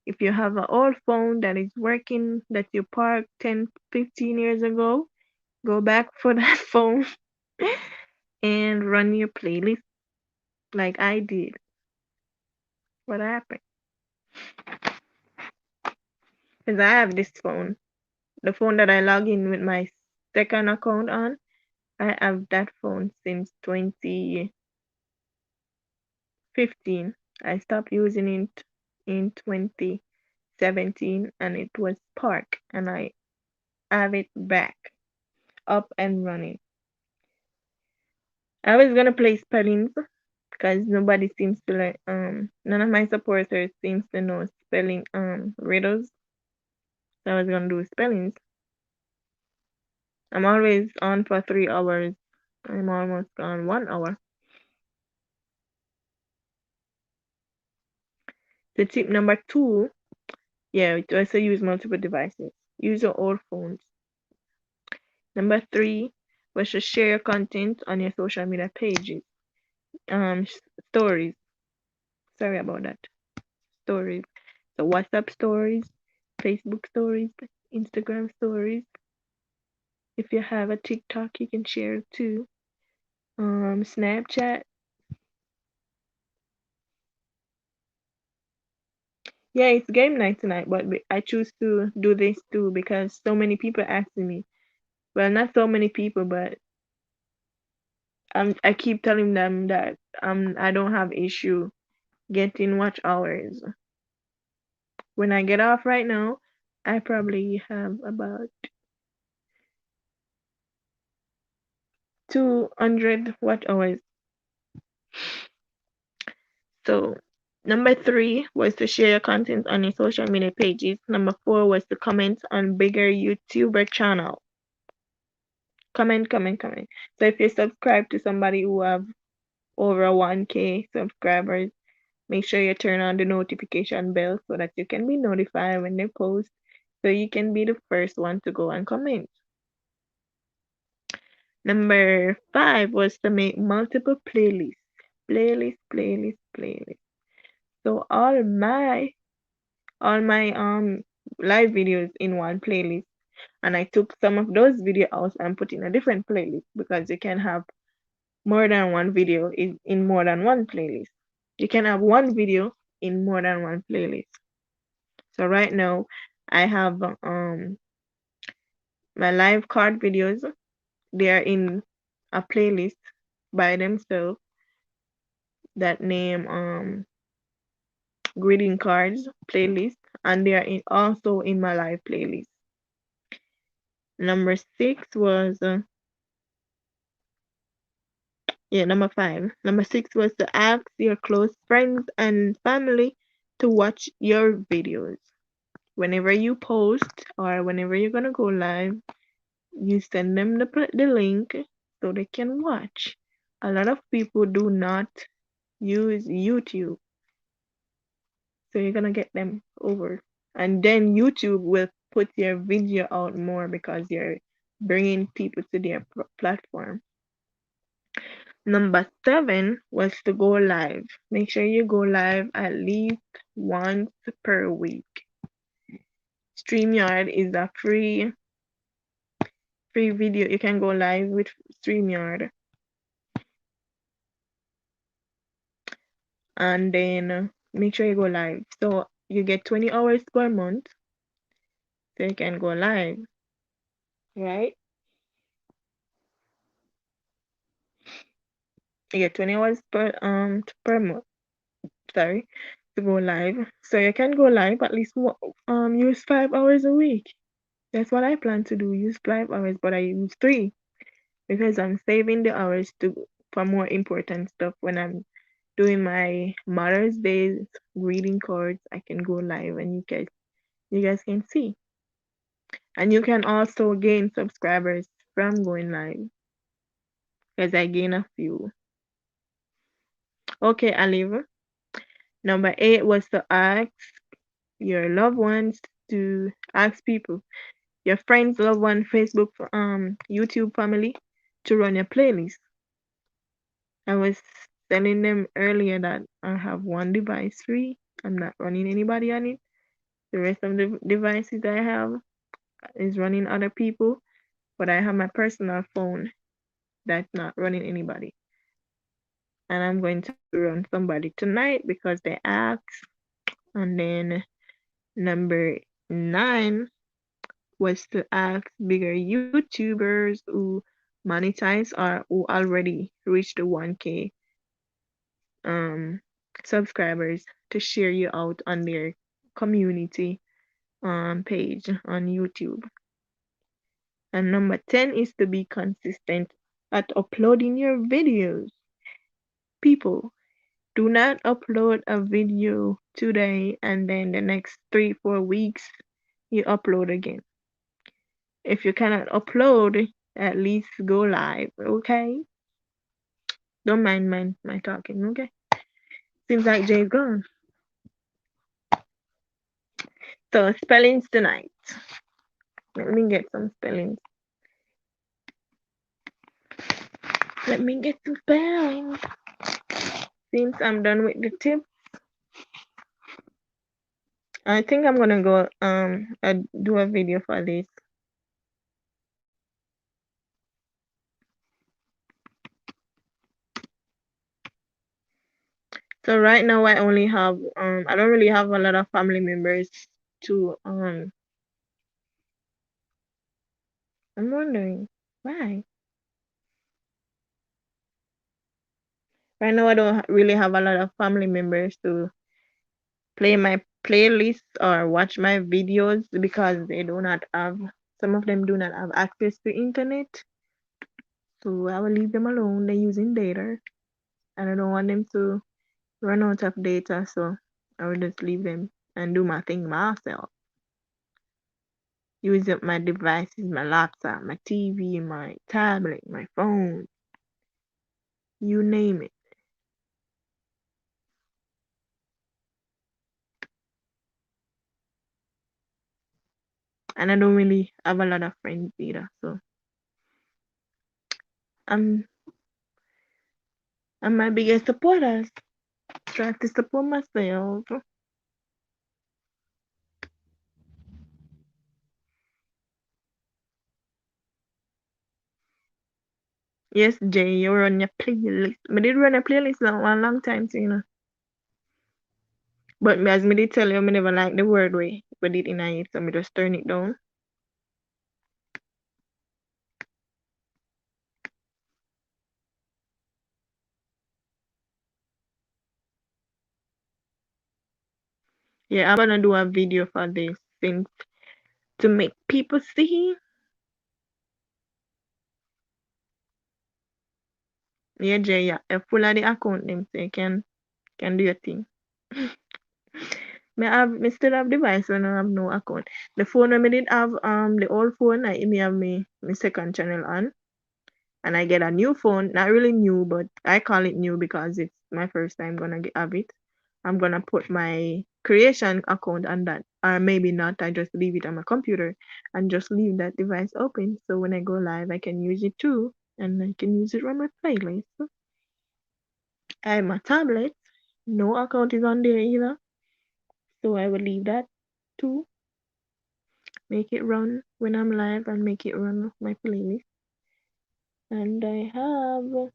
If you have an old phone that is working that you parked 10, 15 years ago, go back for that phone and run your playlist like I did. What happened? Because I have this phone, the phone that I log in with my second account on. I have that phone since 2015. I stopped using it in 2017 and it was parked and I have it back up and running. I was gonna play spellings because nobody seems to like none of my supporters seems to know spelling riddles. So I was gonna do spellings. I'm always on for 3 hours. I'm almost on 1 hour. The tip number two, yeah, it also use multiple devices. Use your old phones. Number three was to share your content on your social media pages. Stories. Sorry about that. Stories. So WhatsApp stories, Facebook stories, Instagram stories. If you have a TikTok, you can share it too. Snapchat. Yeah, it's game night tonight, but I choose to do this too because so many people asking me. Well, not so many people, but I keep telling them that I don't have issue getting watch hours. When I get off right now, I probably have about 200 watch hours. So number three was to share your content on your social media pages. Number four was to comment on bigger YouTuber channel. Comment, comment, comment. So if you subscribe to somebody who have over 1K subscribers, make sure you turn on the notification bell so that you can be notified when they post. So you can be the first one to go and comment. Number five was to make multiple playlists. Playlist. So all my live videos in one playlist. And I took some of those videos and put in a different playlist because you can have more than one video in more than one playlist. You can have one video in more than one playlist. So right now I have my live card videos. They are in a playlist by themselves that name greeting cards playlist, and they are also in my live playlist. Number six was number five. Number six was to ask your close friends and family to watch your videos. Whenever you post or whenever you're gonna go live, you send them the link so they can watch. A lot of people do not use YouTube, so you're gonna get them over. And then YouTube will put your video out more because you're bringing people to their platform. Number 7 was to go live. Make sure you go live at least once per week. StreamYard is a free video. You can go live with StreamYard. And then make sure you go live. So you get 20 hours per month. So you can go live. Right? You get 20 hours per month. Sorry, to go live. So you can go live at least use 5 hours a week. That's what I plan to do. Use 5 hours, but I use 3 because I'm saving the hours to for more important stuff. When I'm doing my Mother's Day greeting cards, I can go live and you guys can see. And you can also gain subscribers from going live because I gain a few. Okay, Aliva. Number 8 was to ask your loved ones to ask people, your friends, loved one, Facebook, YouTube family to run your playlist. I was telling them earlier that I have one device free. I'm not running anybody on it. The rest of the devices I have is running other people, but I have my personal phone that's not running anybody. And I'm going to run somebody tonight because they asked. And then number 9 was to ask bigger YouTubers who monetize or who already reached the 1K um subscribers to share you out on their community page on YouTube. And number 10 is to be consistent at uploading your videos. People, do not upload a video today and then the next 3-4 weeks you upload again. If you cannot upload, at least go live, okay? Don't mind my talking, okay? Seems like Jay's gone. So spellings tonight. Let me get some spellings. Let me get some spellings. Since I'm done with the tip, I think I'm gonna go do a video for this. So right now I only have I don't really have a lot of family members to I'm wondering why. Right now I don't really have a lot of family members to play my playlist or watch my videos because they do not have some of them do not have access to internet. So I will leave them alone. They're using data and I don't want them to run out of data, so I will just leave them and do my thing myself. Use up my devices, my laptop, my TV, my tablet, my phone, you name it. And I don't really have a lot of friends either, so I'm my biggest supporters. Try to support myself. Yes, Jay, you run your playlist. I did run a playlist for a long time, so, But as me did tell you, I never like the word way, but it in it, so me just turn it down. Yeah, I'm gonna do a video for this thing to make people see. Yeah, Jay, yeah, full of the account them, so you can do your thing. Me still have device when I have no account. The phone when me did have the old phone, I me have me second channel on. And I get a new phone, not really new, but I call it new because it's my first time gonna have it. I'm gonna put my creation account on that, or maybe not. I just leave it on my computer and just leave that device open. So when I go live, I can use it too, and I can use it on my playlist. I have my tablet. No account is on there either. So I will leave that too. Make it run when I'm live and make it run my playlist. And I have,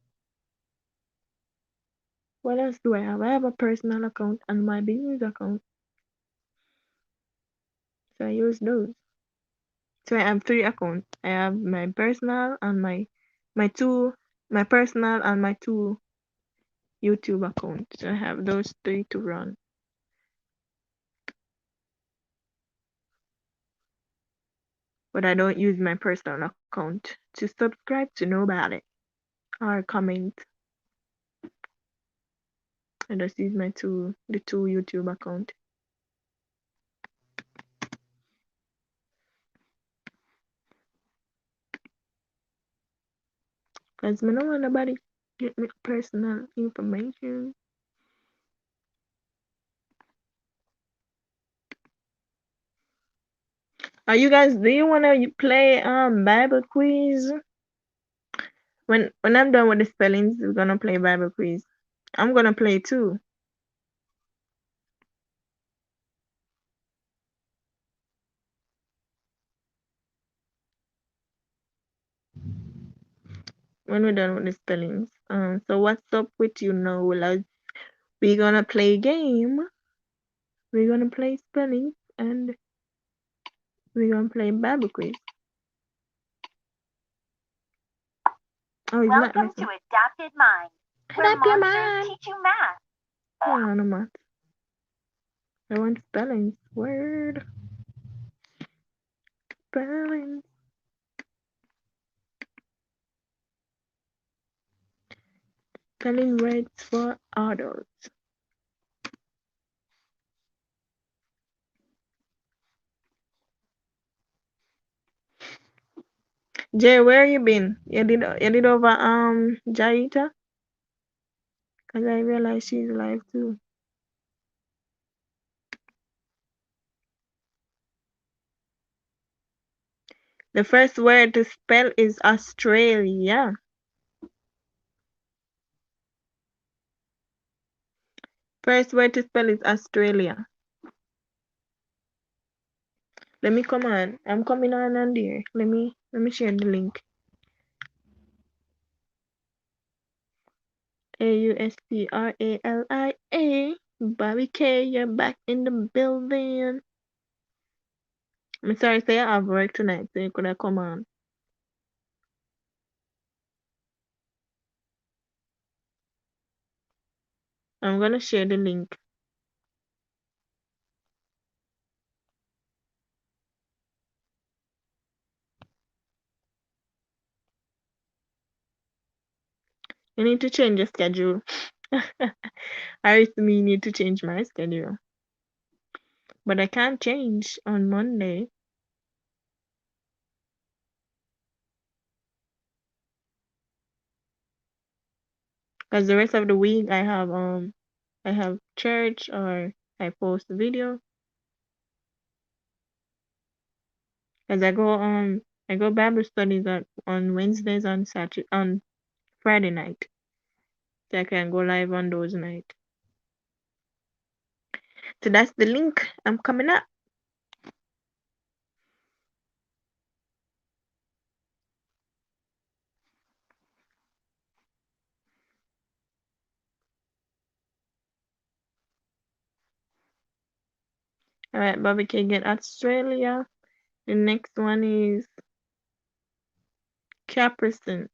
what else do I have? I have a personal account and my business account. So I use those. So I have 3 accounts. I have my personal and my two my personal and my 2 YouTube accounts. So I have those 3 to run. But I don't use my personal account to subscribe to nobody or comment. I just use the 2 YouTube account. Cause I don't want nobody get me personal information. Are you guys? Do you wanna play Bible quiz? When I'm done with the spellings, we're gonna play Bible quiz. I'm gonna play too. When we're done with the spellings. So what's up with you now, lads? We're gonna play game. We're gonna play spellings and we're gonna play Bible quiz. Oh, it's not Welcome to Adapted Mind, where monsters teach you math. I don't know math. I want spellings. Word. Spellings. Spelling words for adults. Jay, where you been? You did over Jaita? Cause I realize she's live too. The first word to spell is Australia. First word to spell is Australia. Let me come on. I'm coming on and there. Let me share the link. Australia. Bobby K, you're back in the building. I'm sorry, say I have work tonight, so you could have come on. I'm gonna share the link. You need to change your schedule. I me need to change my schedule. But I can't change on Monday. Because the rest of the week I have church or I post a video. Because I go Bible studies on Wednesdays on Friday night. So I can go live on those nights. So that's the link. I'm coming up. Alright, Bobby can get Australia. The next one is Capricorn.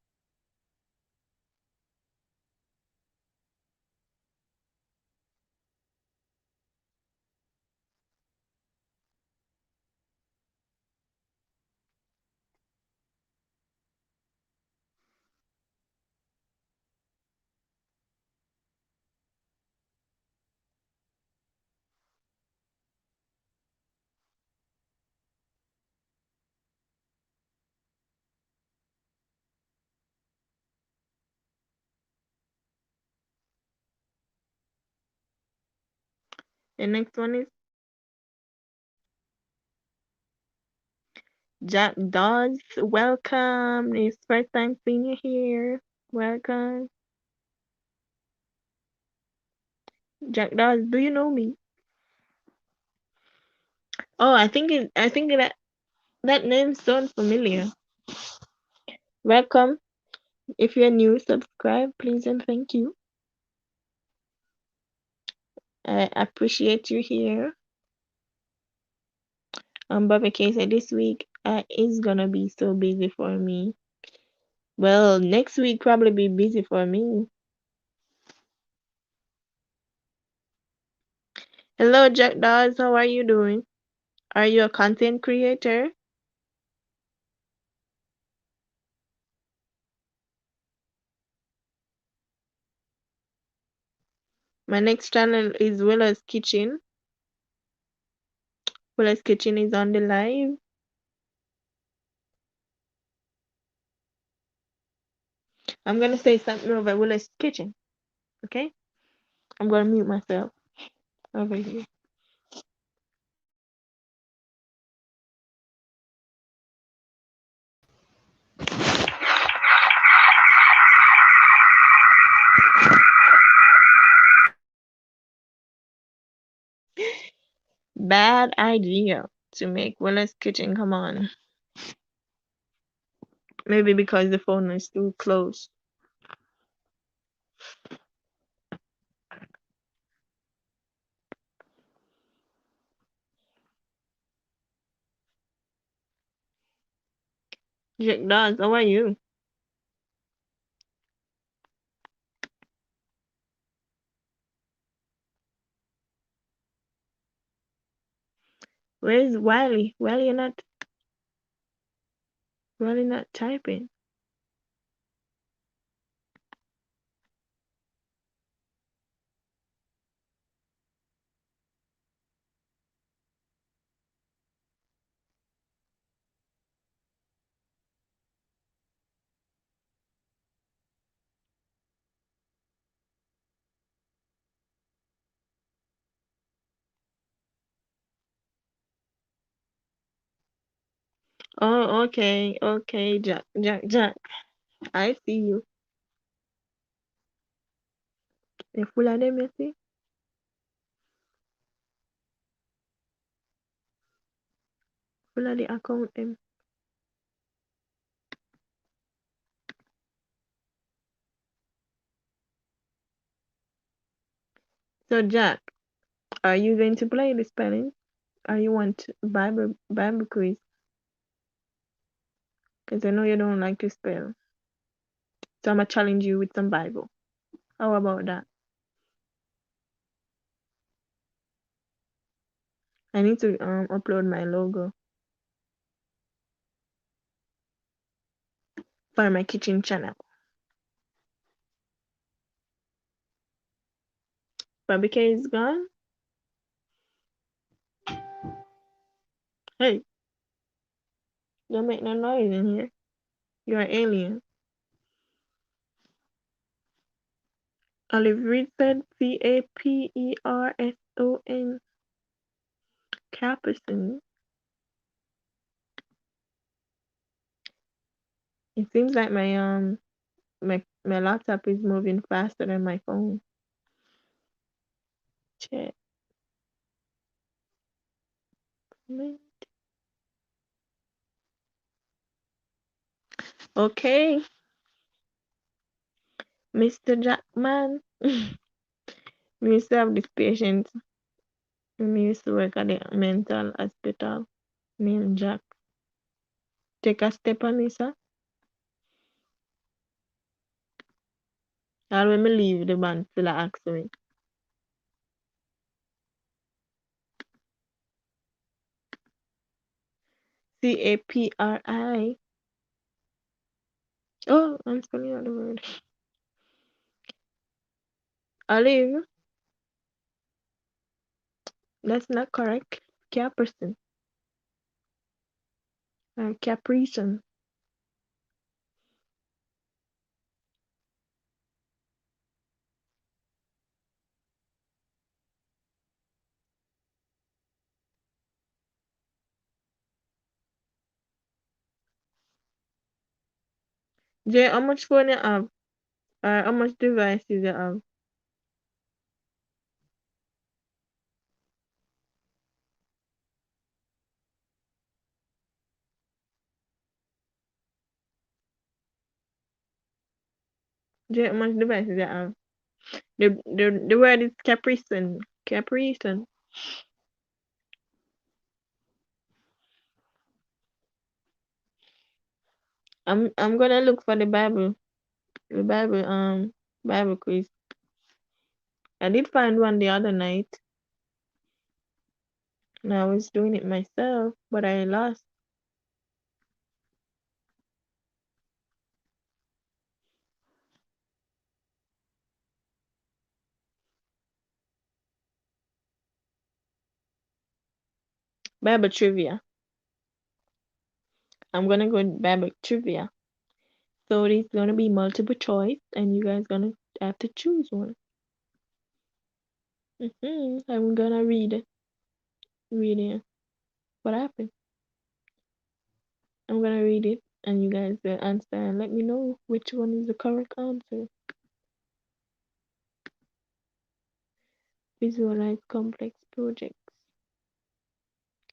The next one is Jack Dodds. Welcome. It's first time seeing you here. Welcome. Jack Dawes, do you know me? Oh, I think that name sounds familiar. Welcome. If you're new, subscribe, please and thank you. I appreciate you here. Bobby K said this week is gonna be so busy for me. Well, next week probably be busy for me. Hello, Jack Dawes. How are you doing? Are you a content creator? My next channel is Willa's Kitchen. Willa's Kitchen is on the live. I'm gonna say something over Willa's Kitchen. Okay? I'm gonna mute myself over here. Bad idea to make Willa's Kitchen come on. Maybe because the phone is too close. Jack Dawes, how are you? Where's Wiley? Wiley not typing. Oh, okay, Jack. I see you. The full of them, you see? Full of the account them. So Jack, are you going to play the spelling? Or you want Bible quiz? Because I know you don't like to spell. So I'm gonna challenge you with some Bible. How about that? I need to upload my logo for my kitchen channel. Barbecue is gone. Hey, don't make no noise in here. You're an alien. Olive Reed said Caperson. Caperson. It seems like my laptop is moving faster than my phone. Check. Okay, Mr. Jackman. Me used to have this patient when me used to work at the mental hospital named Jack. Take a step on me, sir. Or when me leave the band, still ask me. Capri. Oh, I'm spelling out the word. Olive, that's not correct. Caperson. Caprison. Jay, how much phone you have? Or how much devices you have? How much devices I have? The word is capricin. Capricin. I'm gonna look for the Bible. The Bible quiz. I did find one the other night. And I was doing it myself, but I lost. Bible trivia. I'm gonna go with Bible trivia. So it's gonna be multiple choice, and you guys gonna have to choose one. I'm gonna read it. What happened? I'm gonna read it, and you guys will answer and let me know which one is the correct answer. Visualize complex projects.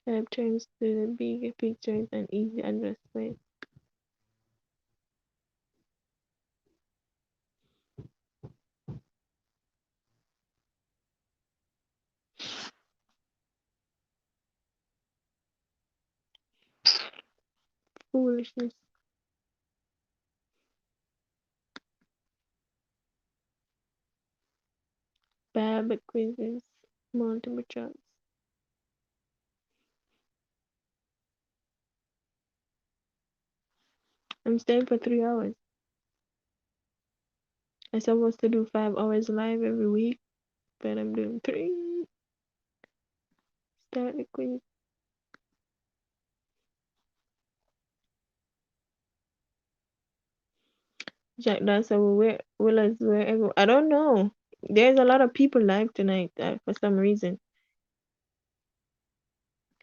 Help turns to the bigger pictures and easy adjustment. Foolishness. Bad quizzes. Multiple choice. I'm staying for 3 hours. I'm supposed to do 5 hours live every week, but I'm doing 3. Start the quiz. Jack Dawson, where will us wherever. I don't know. There's a lot of people live tonight for some reason.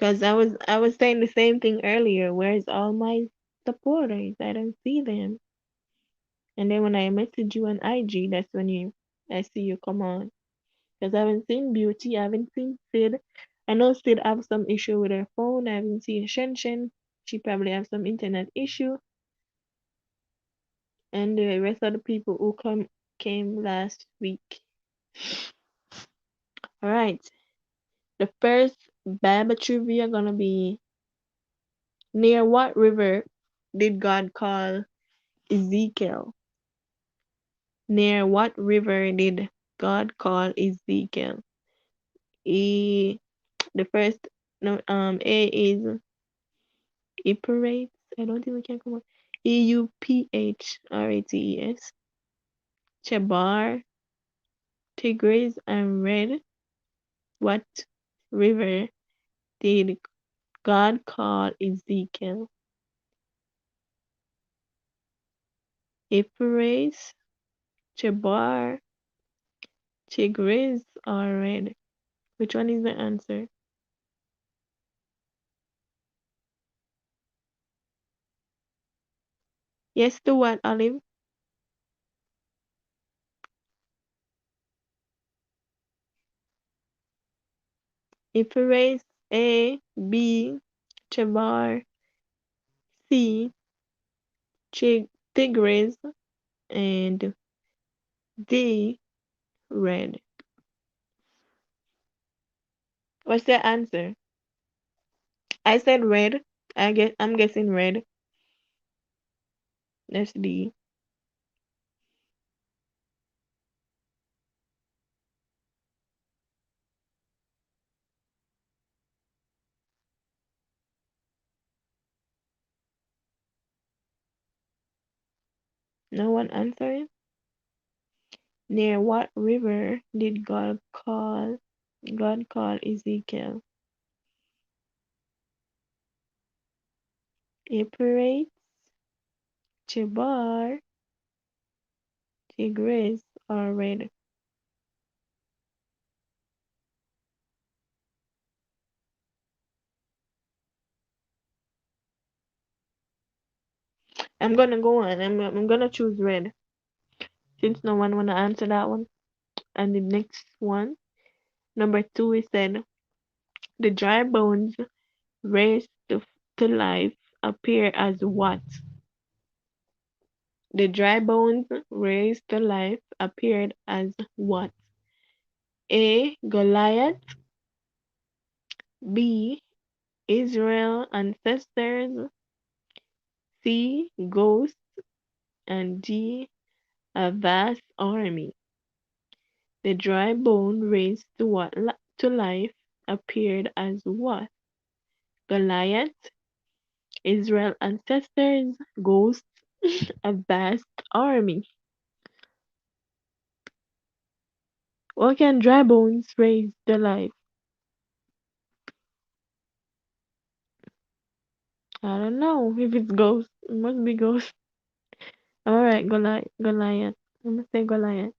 Cause I was saying the same thing earlier. Where's all my supporters? I don't see them. And then when I message you on IG, that's when I see you come on. Cause I haven't seen Beauty, I haven't seen Sid. I know Sid have some issue with her phone. I haven't seen Shen Shen. She probably have some internet issue. And the rest of the people who came last week. All right. The first Bible trivia gonna be, near what river did God call Ezekiel? Near what river did God call Ezekiel? E the first no A is Euphrates. I don't think we can come on. Euphrates. Chebar, Tigris, and Red. What river did God call Ezekiel? Euphrates, Chebar, Tigris, or Red? Which one is the answer? Yes to what, Olive? Euphrates, A, B, Chebar, C, Tigris, and D, Red. What's the answer? I said red. I'm guessing red. That's D. No one answering? Near what river did God call Ezekiel? Euphrates, Chebar, Tigris, or Red? I'm gonna go on. I'm gonna choose red since no one wanna answer that one. And the next one, number 2, is said the dry bones raised to life appear as what? The dry bones raised to life appeared as what? A. Goliath. B. Israel ancestors. C. Ghosts. And D. A vast army. The dry bone raised to life appeared as what? Goliath, Israel ancestors, ghosts, a vast army. What can dry bones raise to life? I don't know if it's ghost. It must be ghost. Alright, Goliath. I'm gonna say Goliath.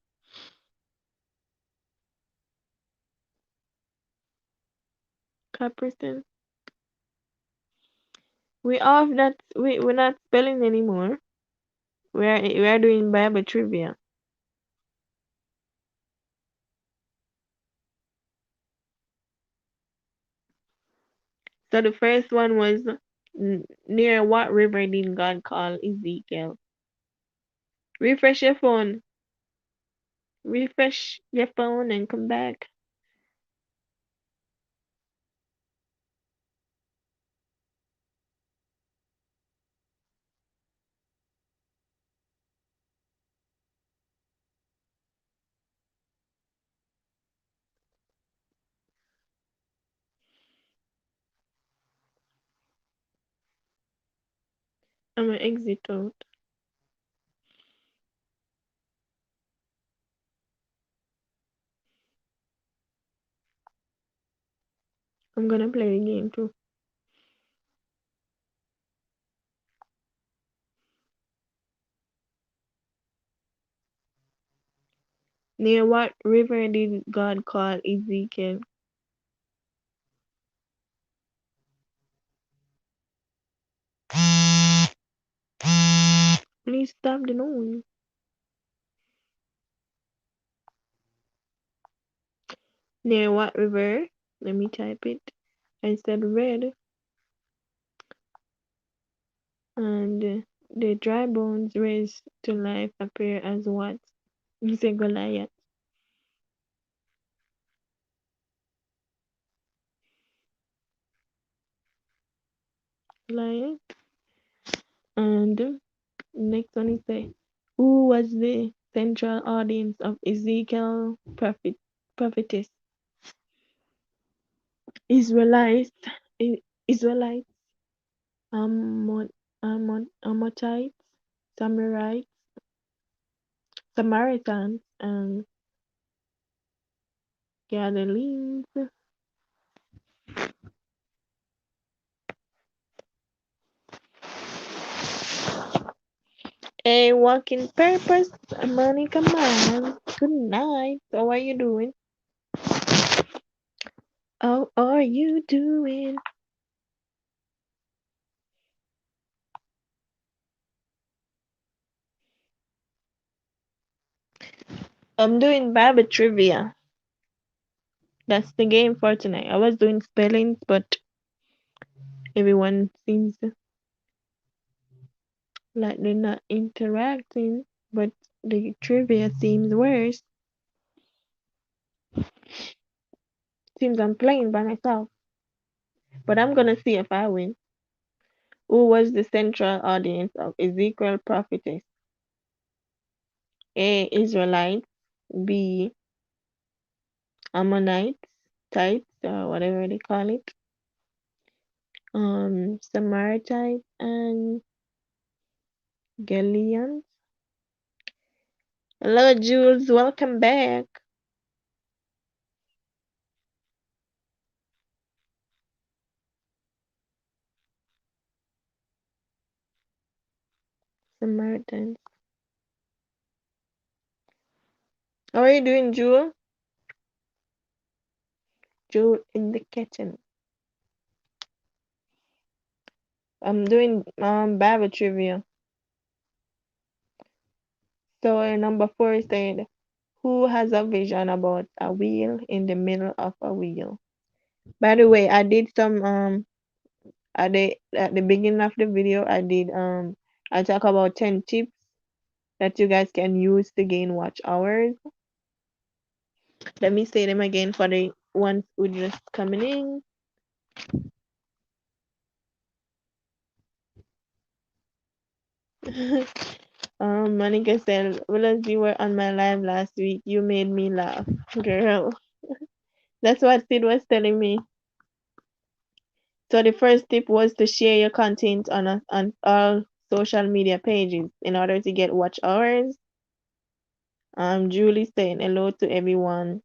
Capricorn. We off that we're not spelling anymore. We're doing Bible trivia. So the first one was near what river did God call Ezekiel? Refresh your phone. Refresh your phone and come back. I'm gonna exit out. I'm gonna play the game too. Near what river did God call Ezekiel? Please stop the noise. Near what river? Let me type it. I said red, and the dry bones raised to life appear as what? You say Goliath. Goliath. And next one is say, who was the central audience of Ezekiel prophetess? Israelites, Israelites, Ammonites, Samarites, Samaritans, and Galileans. A walking purpose, Monica Man. Good night. How are you doing? How are you doing? I'm doing Bible trivia. That's the game for tonight. I was doing spellings, but everyone seems like they're not interacting. But the trivia seems worse. Seems I'm playing by myself. But I'm gonna see if I win. Who was the central audience of Ezekiel prophetess? A. Israelites. B. Ammonites, Tites, or whatever they call it. Samaritans and Galileans. Hello, Jules. Welcome back. Samaritans. How are you doing, Jewel? Jewel in the kitchen. I'm doing Bible trivia. So number 4 said, who has a vision about a wheel in the middle of a wheel? By the way, I did some at the beginning of the video I talk about 10 tips that you guys can use to gain watch hours. Let me say them again for the ones who just coming in. Monica said, well, as you were on my live last week, you made me laugh. Girl, that's what Sid was telling me. So the first tip was to share your content on all social media pages in order to get watch hours. Julie saying hello to everyone.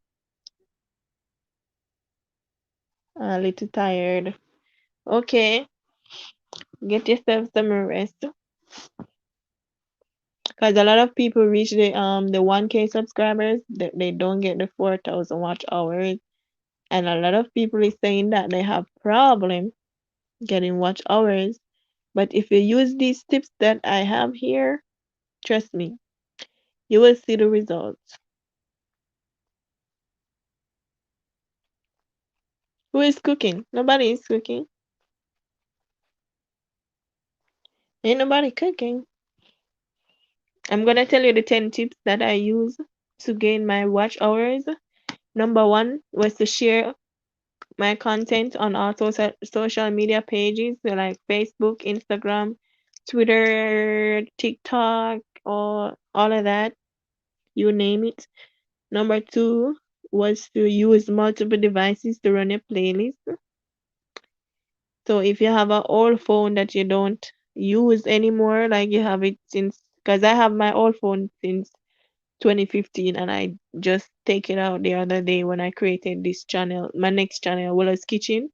A little tired. Okay, get yourself some rest. Cause a lot of people reach the 1K subscribers, they don't get the 4,000 watch hours, and a lot of people is saying that they have problem getting watch hours. But if you use these tips that I have here, trust me, you will see the results. Who is cooking? Nobody is cooking. Ain't nobody cooking. I'm gonna tell you the 10 tips that I use to gain my watch hours. Number one was to share my content on all social media pages, so like Facebook, Instagram, Twitter, TikTok, or all of that, you name it. Number two was to use multiple devices to run a playlist. So if you have an old phone that you don't use anymore, like you have it since, because I have my old phone since 2015, and I just take it out the other day when I created this channel, my next channel, Willow's Kitchen,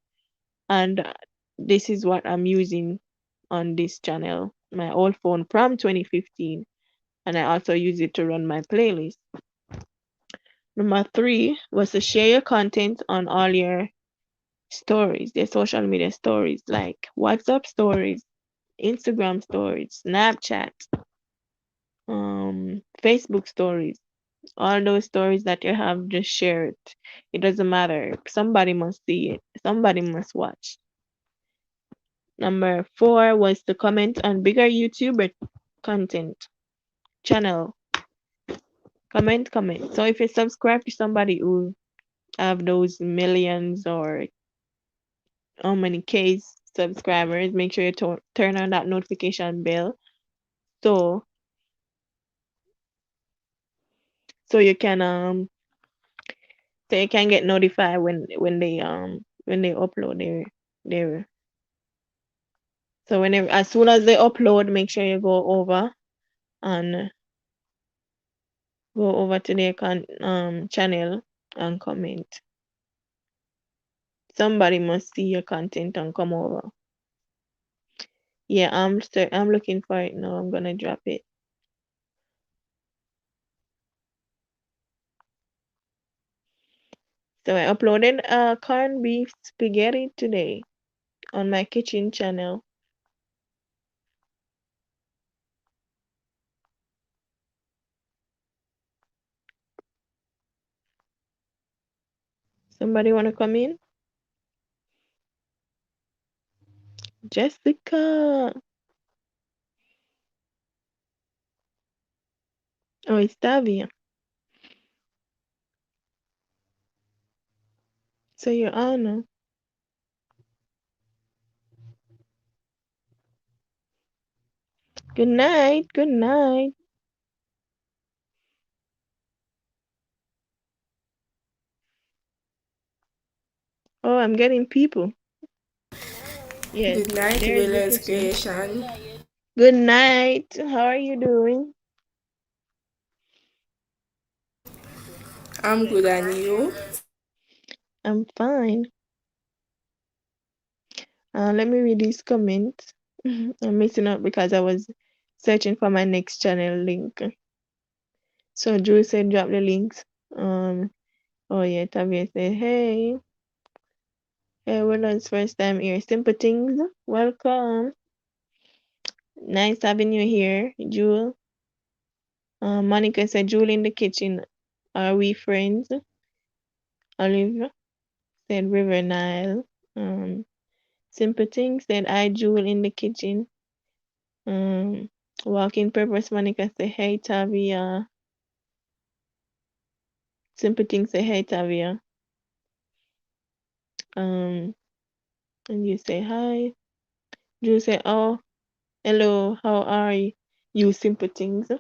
and this is what I'm using on this channel, my old phone from 2015, and I also use it to run my playlist. Number three was to share your content on all your stories, their social media stories, like WhatsApp stories, Instagram stories, Snapchat, Facebook stories, all those stories that you have, just share it. It doesn't matter. Somebody must see it. Somebody must watch. Number four was to comment on bigger YouTuber content channel. Comment. So if you subscribe to somebody who have those millions or how many K's subscribers, make sure you turn on that notification bell so so you can get notified when they upload their so whenever as soon as they upload, make sure you and go over to their channel and comment. Somebody must see your content and come over. Yeah, I'm looking for it now. I'm gonna drop it. So I uploaded corned beef spaghetti today on my kitchen channel. Somebody wanna come in? Jessica. Oh, it's Tavia. So you're Anna. Good night. Good night. Oh, I'm getting people. Yes, Good night, there's the Willer's kitchen. Creation. Good night. How are you doing? I'm good and you? I'm fine. Let me read these comments. I'm missing out because I was searching for my next channel link. So Drew said drop the links. Um, oh yeah, Tavia said, hey, Willard's first time here. Simple things. Welcome. Nice having you here, Jewel. Monica said, Jewel in the kitchen. Are we friends? Olive said, River Nile. Um, Simple things said, I Jewel in the kitchen. Um, Walking Purpose Monica say hey Tavia. Sympathy say hey Tavia. Um, and you say hi. You say oh hello, how are you sympathies?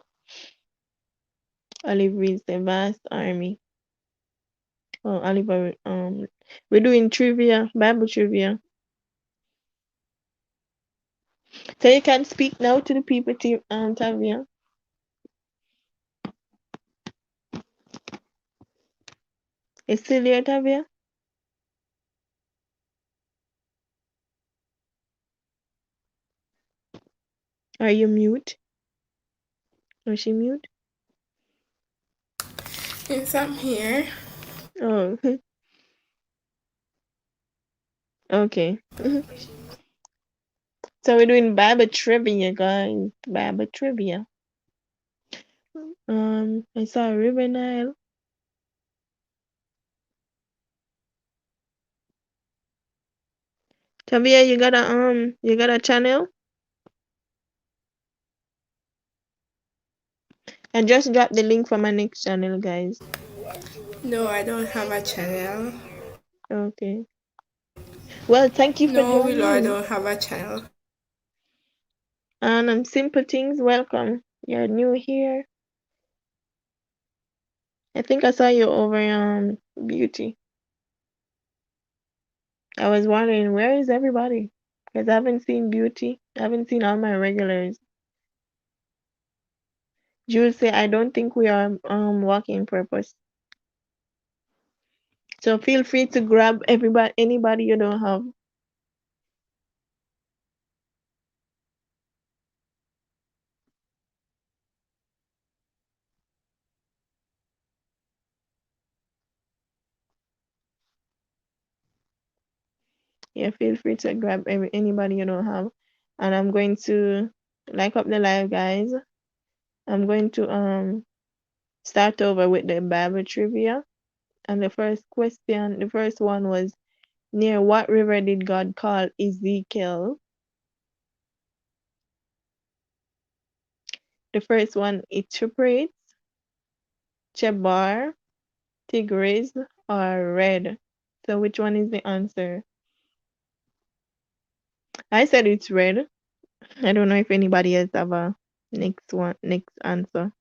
Olive reads the vast army. Oh, Oliver, we're doing trivia, Bible trivia. So you can speak now to the people, Tavia. Is still there, Tavia? Are you mute? Or she mute? Yes, I'm here. Oh, okay. So we're doing Bible trivia, guys. Bible trivia. I saw River Nile. Tavia, you got a channel? And just drop the link for my next channel, guys. No, I don't have a channel. Okay. Well, thank you for No, Willow, I joining. don't have a channel. And Simple Things, welcome. You're new here. I think I saw you over Beauty. I was wondering where is everybody? Because I haven't seen Beauty. I haven't seen all my regulars. Jules say I don't think we are walking purpose. So feel free to grab anybody you don't have. Yeah, feel free to grab anybody you don't have. And I'm going to like up the live, guys. I'm going to start over with the Bible trivia. And the first one was, near what river did God call Ezekiel? The first one, Euphrates, Chebar, Tigris, or Red. So which one is the answer? I said it's red. I don't know if anybody else have a next answer.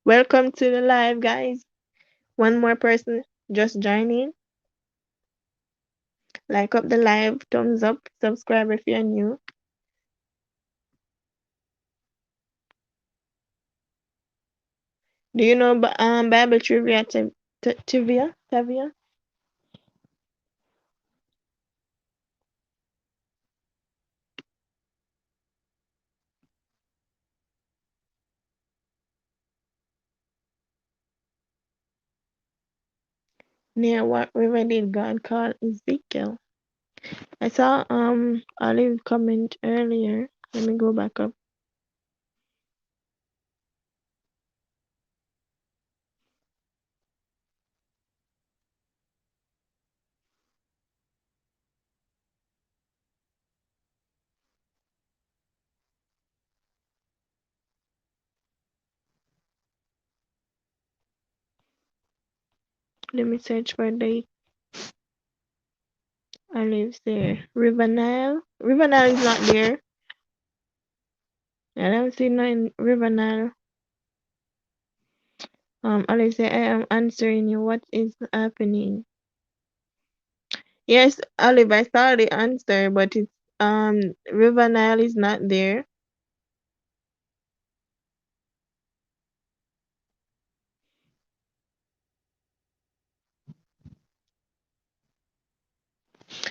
Welcome to the live, guys. One more person just joining. Like up the live, thumbs up, subscribe if you're new. Do you know Bible trivia, Tavia? Near what river did God call Ezekiel? I saw Olive comment earlier. Let me go back up. Let me search for date. Olive there. River Nile. River Nile is not there. I don't see no in River Nile. Olive say I am answering you. What is happening? Yes, Olive, I saw the answer, but it's River Nile is not there.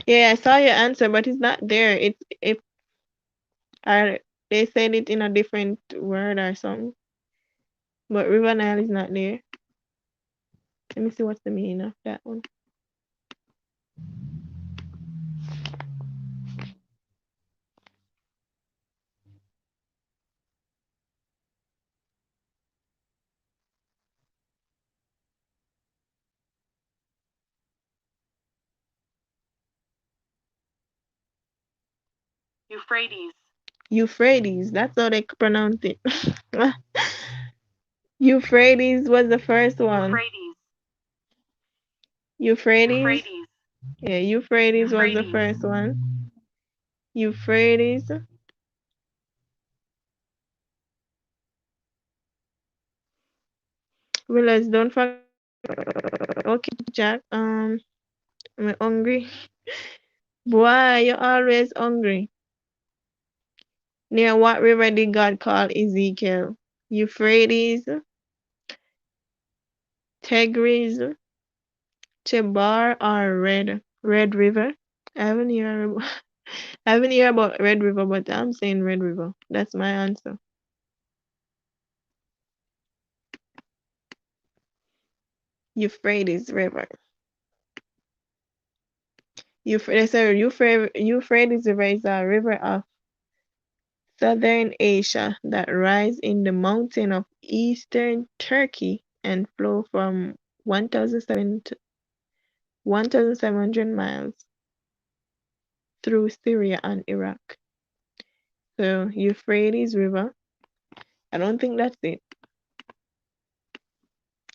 Yeah, I saw your answer, but it's not there. It I they said it in a different word or something. But River Nile is not there. Let me see what's the meaning of that one. Euphrates. Euphrates. That's how they pronounce it. Euphrates was the first one. Euphrates. Euphrates. Euphrates. Yeah, Euphrates was the Euphrates. first one. Euphrates. Willis, don't forget. Okay, Jack. I'm hungry. Boy, you're always hungry. Near what river did God call Ezekiel? Euphrates, Tigris, Chebar, or Red River? I haven't heard I haven't heard about Red River, but I'm saying Red River. That's my answer. Euphrates River. Euphrates River is a river of southern Asia that rise in the mountain of eastern Turkey and flow from 1,700 miles through Syria and Iraq. So Euphrates River. I don't think that's it.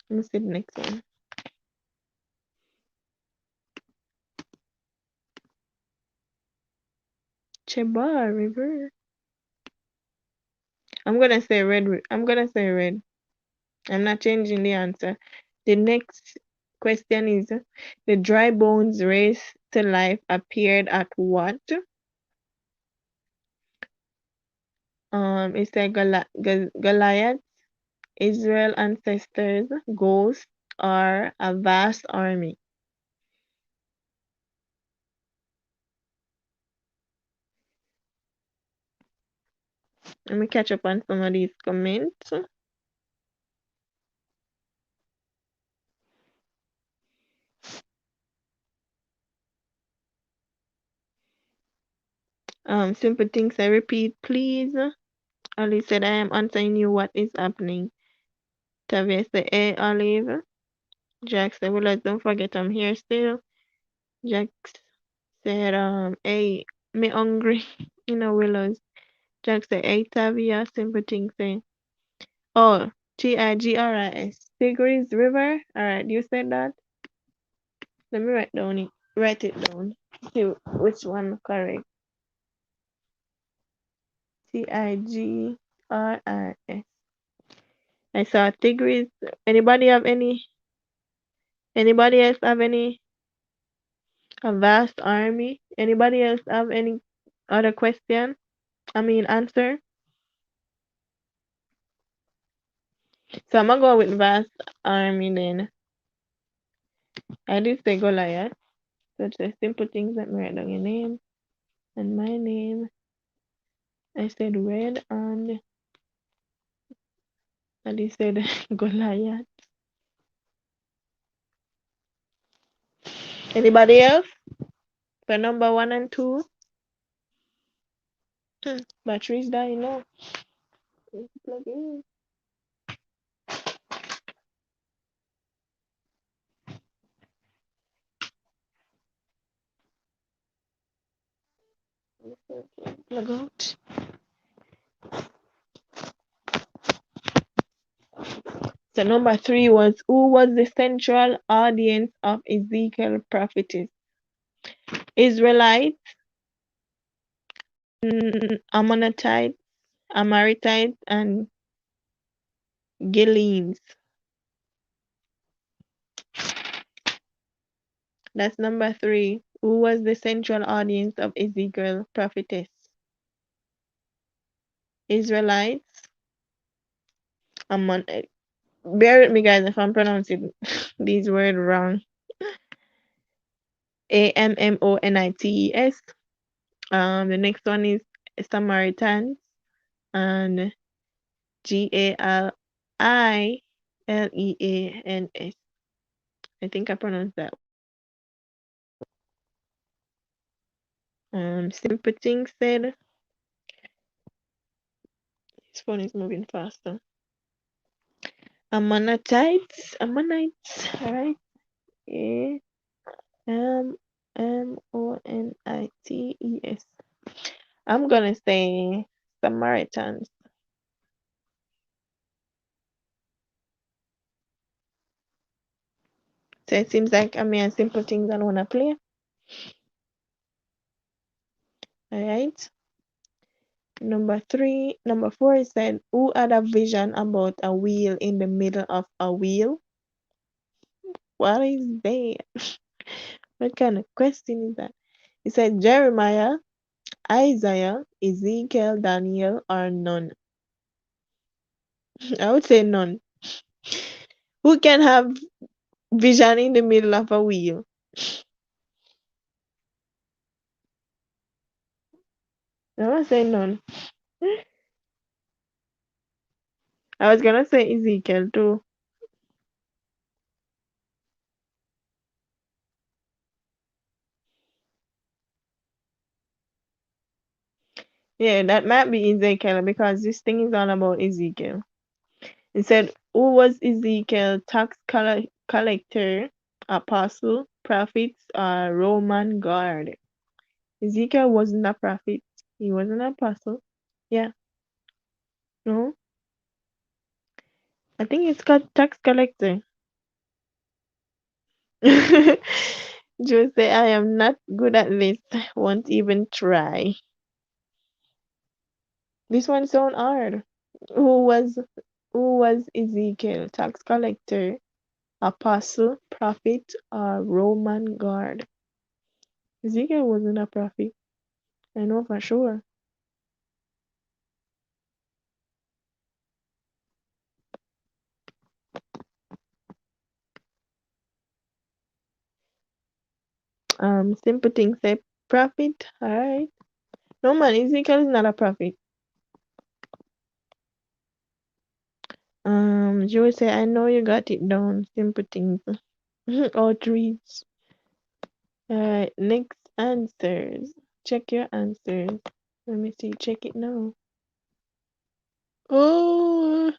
Let me see the next one. Chebar River. I'm gonna say red. I'm gonna say red. I'm not changing the answer. The next question is the dry bones raised to life appeared at what? It's a Goliath, Israel ancestors, ghosts, or a vast army. Let me catch up on some of these comments. Simple things I repeat, please. Ali said, I am answering you what is happening. Tavia said, hey, Olive. Jack said, well, don't forget I'm here still. Jack said, hey, me hungry. Willows. Jack said, hey, Tavia. Simple things say, oh, Tigris. Tigris River. All right, you said that? Let me write it down. See which one correct. Tigris. I saw Tigris. Anybody have any? Anybody else have any? A vast army. Anybody else have any other question? I mean answer. So I'm gonna go with vast army then. I did say Goliath. So the simple things that me write down your name and my name. I said red and I did said Goliath. Anybody else? For number 1 and 2? Batteries dying now. Plug in. Plug out. So number 3 was who was the central audience of Ezekiel prophecies? Israelites, Ammonites, Amorites, and Gileans. That's number 3. Who was the central audience of Ezekiel prophetess? Israelites, Ammon. Bear with me, guys, if I'm pronouncing these words wrong. Ammonites. The next one is Samaritans and Galileans. I think I pronounced that. Simple thing said. This phone is moving faster. Ammonites. All right. Ammonites. I'm gonna say Samaritans. So it seems like I mean simple things I wanna play. Alright. Number four is said, who had a vision about a wheel in the middle of a wheel? What is that? What kind of question is that? It said Jeremiah, Isaiah, Ezekiel, Daniel, or none. I would say none. Who can have vision in the middle of a wheel? I would say none. I was gonna say Ezekiel too. Yeah, that might be Ezekiel because this thing is all about Ezekiel. It said, who was Ezekiel? Collector, apostle, prophet, Roman guard. Ezekiel wasn't a prophet. He was an apostle. Yeah, no. I think it's called tax collector. Just say I am not good at this. Won't even try. This one sound hard. Who was who was Ezekiel? Tax collector, apostle, prophet, or Roman guard? Ezekiel wasn't a prophet. I know for sure. Simple things say prophet. Alright. No man, Ezekiel is not a prophet. Joe say I know you got it down. Simple things. All trees. Alright, next answers. Check your answers. Let me see. Check it now. Oh,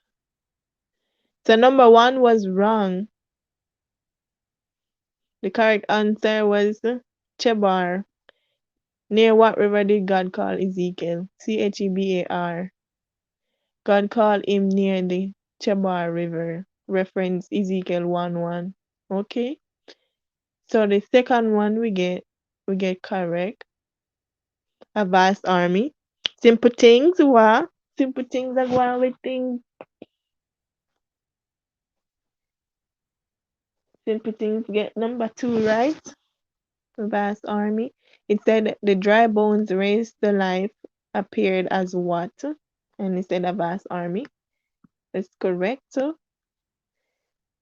so number one was wrong. The correct answer was Chebar. Near what river did God call Ezekiel? Chebar. God called him near the Chebar River. Reference Ezekiel 1:1. Okay. So the second one we get correct. A vast army. Simple things, what? Simple things are going with things. Simple things get number two right. A vast army. It said the dry bones raised to life appeared as what? And it said a vast army. That's correct.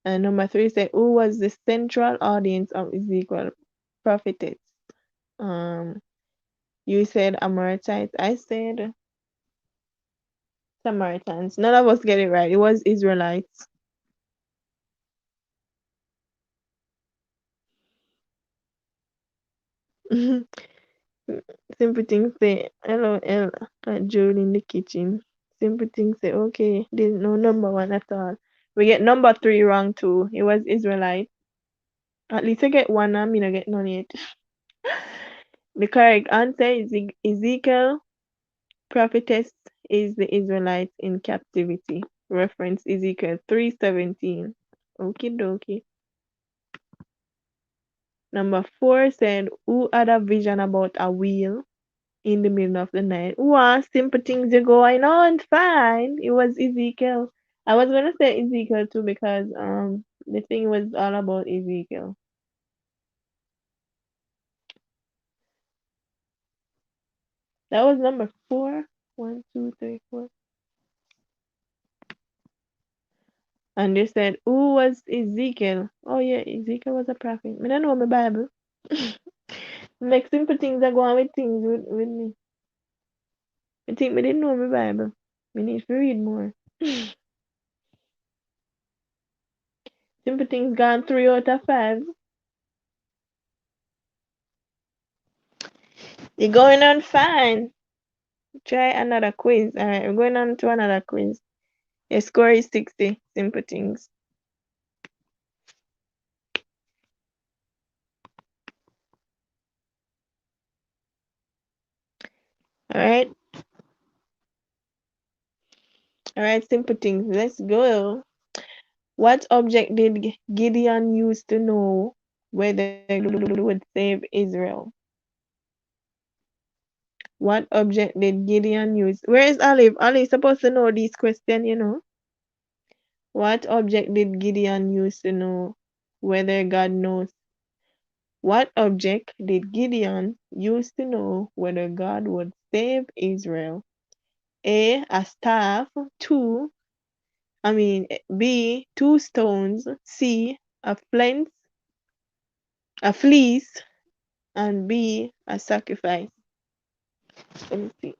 And number three said, who was the central audience of Ezekiel prophetess? Um, you said Amorites. I said Samaritans. None of us get it right. It was Israelites. Simple things say LOL at Jude in the kitchen. Simple things say okay. There's no number one at all. We get number three wrong too. It was Israelite. At least I get one. I mean I get none yet. The correct answer is Ezekiel. Prophetess is the Israelites in captivity. Reference Ezekiel 3:17. Okie dokie. Number four said, who had a vision about a wheel in the middle of the night? Wow, simple things are going on fine. It was Ezekiel. I was gonna say Ezekiel too because the thing was all about Ezekiel. That was number four. One, two, three, four. And they said, who was Ezekiel? Oh yeah, Ezekiel was a prophet. I don't know my Bible. Like simple things are going with things with me. I think me didn't know my Bible. We need to read more. Simple things gone 3 out of 5. You're going on fine. Try another quiz. Alright, we're going on to another quiz. Your score is 60. Simple things. All right. All right, simple things. Let's go. What object did Gideon use to know whether God would save Israel? What object did Gideon use? Where is Olive? Olive supposed to know this question, you know. What object did Gideon use to know whether God knows? What object did Gideon use to know whether God would save Israel? A staff. B, two stones. C, a flint, a fleece, and B, a sacrifice. Let me see.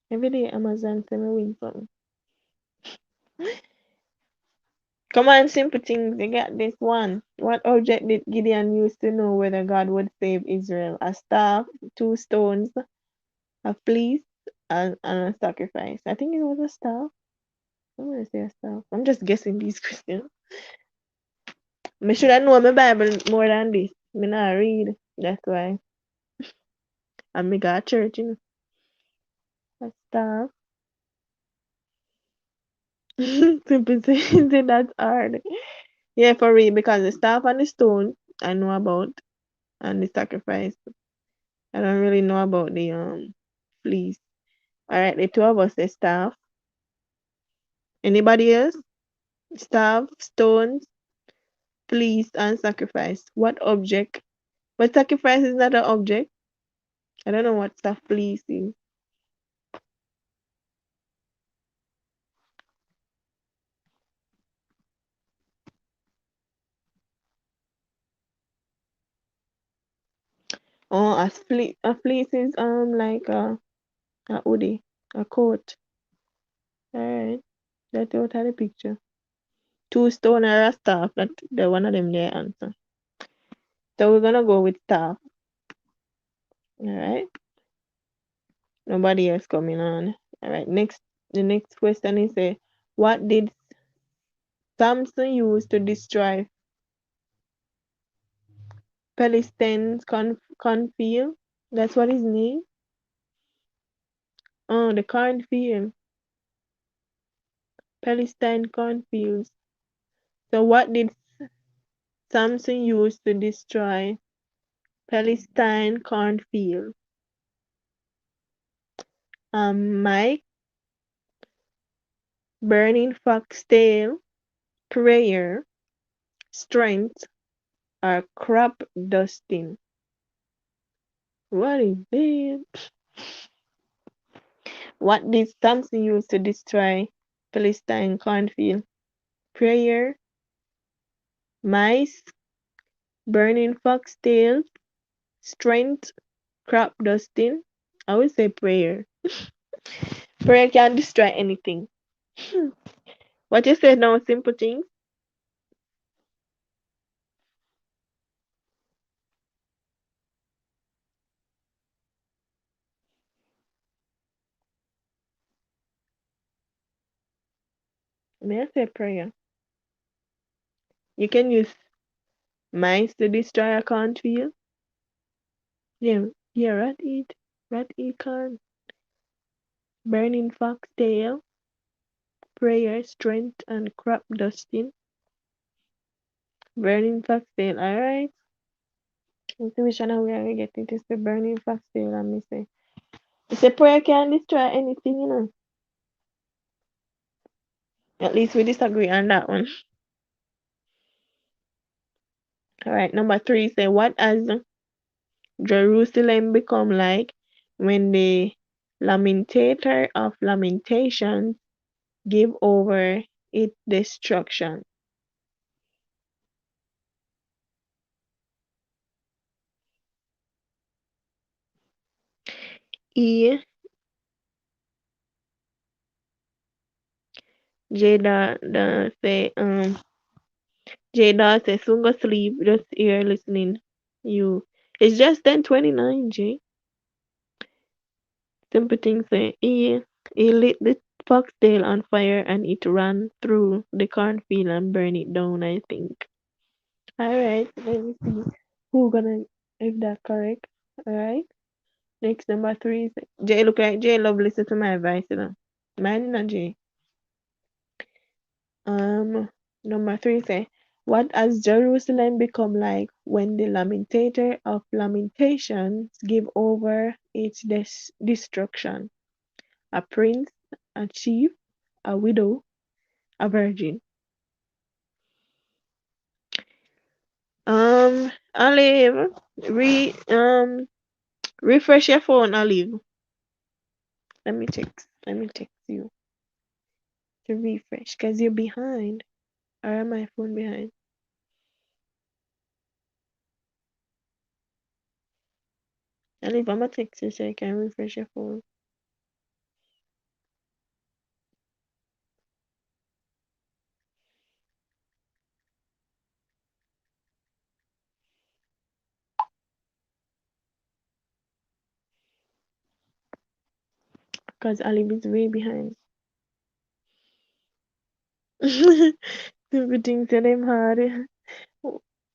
Every day Amazon send me win something. Come on, simple things. You got this one. What object did Gideon use to know whether God would save Israel? A staff, two stones, a fleece, and a sacrifice. I think it was a staff. I'm gonna say a staff. I'm just guessing these questions. I should have known my Bible more than this. Me not read. That's why. And me got church, you know. A staff. Simple things, that's hard. Yeah, for real, because the staff and the stone I know about, and the sacrifice. I don't really know about the fleece. All right, the two of us say staff. Anybody else? Staff, stones, fleece, and sacrifice. What object? But sacrifice is not an object. I don't know what staff fleece is. Oh, a fleece is like a hoodie, a coat. All right, that's out of the picture. Two stone or a staff. That the one of them there answer. So we're gonna go with staff. All right. Nobody else coming on. All right. The next question is what did Samson use to destroy Palestine's cornfield? That's what his name. Oh, the cornfield. Palestine cornfields. So what did Samson use to destroy Palestine cornfield? Mike, burning foxtail, prayer, strength, or crop dusting. What is it? What did Samson use to destroy Philistine cornfield? Prayer, mice, burning foxtails, strength, crop dusting. I would say prayer. Prayer can destroy anything. What you said now, simple things. May I say prayer? You can use mice to destroy a cornfield. Yeah, yeah, rat eat corn. Burning foxtail, prayer, strength, and crop dusting. Burning foxtail, alright. Let's see which one we are getting. It is the burning foxtail, and me say. It's a prayer can destroy anything, you know. At least we disagree on that one. Alright, number 3 say, what has Jerusalem become like when the lamentator of lamentations give over its destruction? E. Jada say Jada say soon go sleep, just here listening. You it's just 10:29, J. Simple thing say he lit the foxtail on fire and it ran through the cornfield and burned it down, I think. All right, let me see who gonna if that correct. All right. Next number three is Jay. Look like Jay love listen to my advice, you know. Mine not Jay. Number three say, what has Jerusalem become like when the lamentator of lamentations give over its destruction? A prince, a chief, a widow, a virgin. Olive, refresh your phone, Olive. Let me text you to refresh, cause you're behind. Or am my phone behind? Olive, I'ma text you so you can refresh your phone. Cause Olive is way behind. Everything to them hard.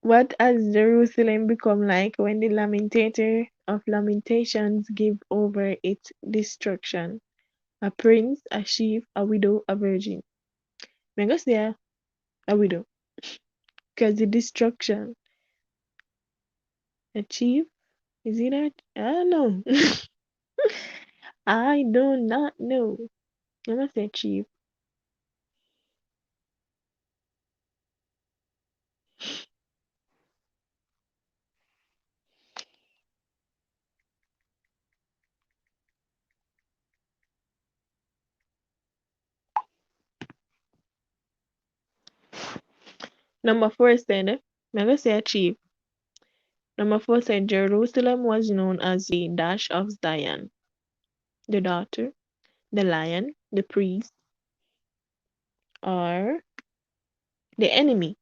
What has Jerusalem become like when the lamentator of lamentations give over its destruction? A prince, a chief, a widow, a virgin. I'm gonna say a widow. Because the destruction. A chief? Is it that? I don't know. I do not know. I'm gonna say chief. Number four said, I'm gonna say a chief. Number four said Jerusalem was known as the dash of Zion, the daughter, the lion, the priest, or the enemy,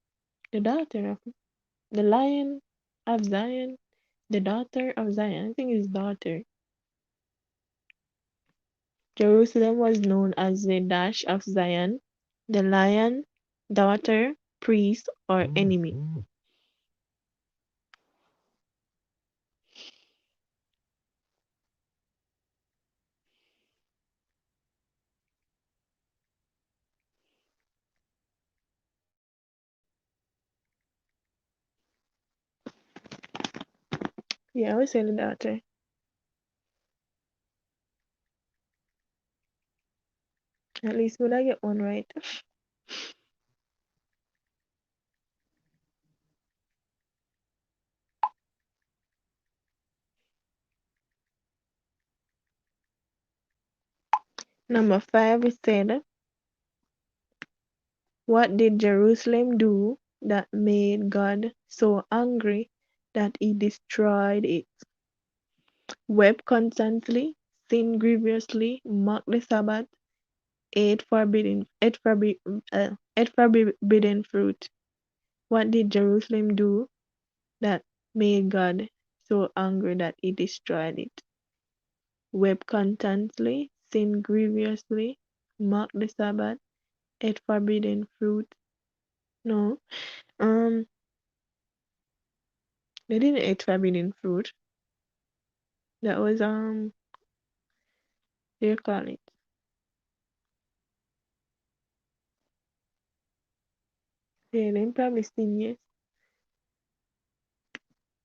the daughter of the lion of Zion, the daughter of Zion. I think it's daughter. Jerusalem was known as the dash of Zion, the lion, daughter, priest, or enemy. Yeah, I would say the daughter. At least would I get one right? Number five, we said, what did Jerusalem do that made God so angry that he destroyed it? Wept constantly, sinned grievously, mocked the Sabbath, ate forbidden fruit. What did Jerusalem do that made God so angry that he destroyed it? Wept constantly, sinned grievously, mocked the Sabbath, ate forbidden fruit. No, um, they didn't eat forbidden fruit. That was they call it. Yeah, they probably sin, yes.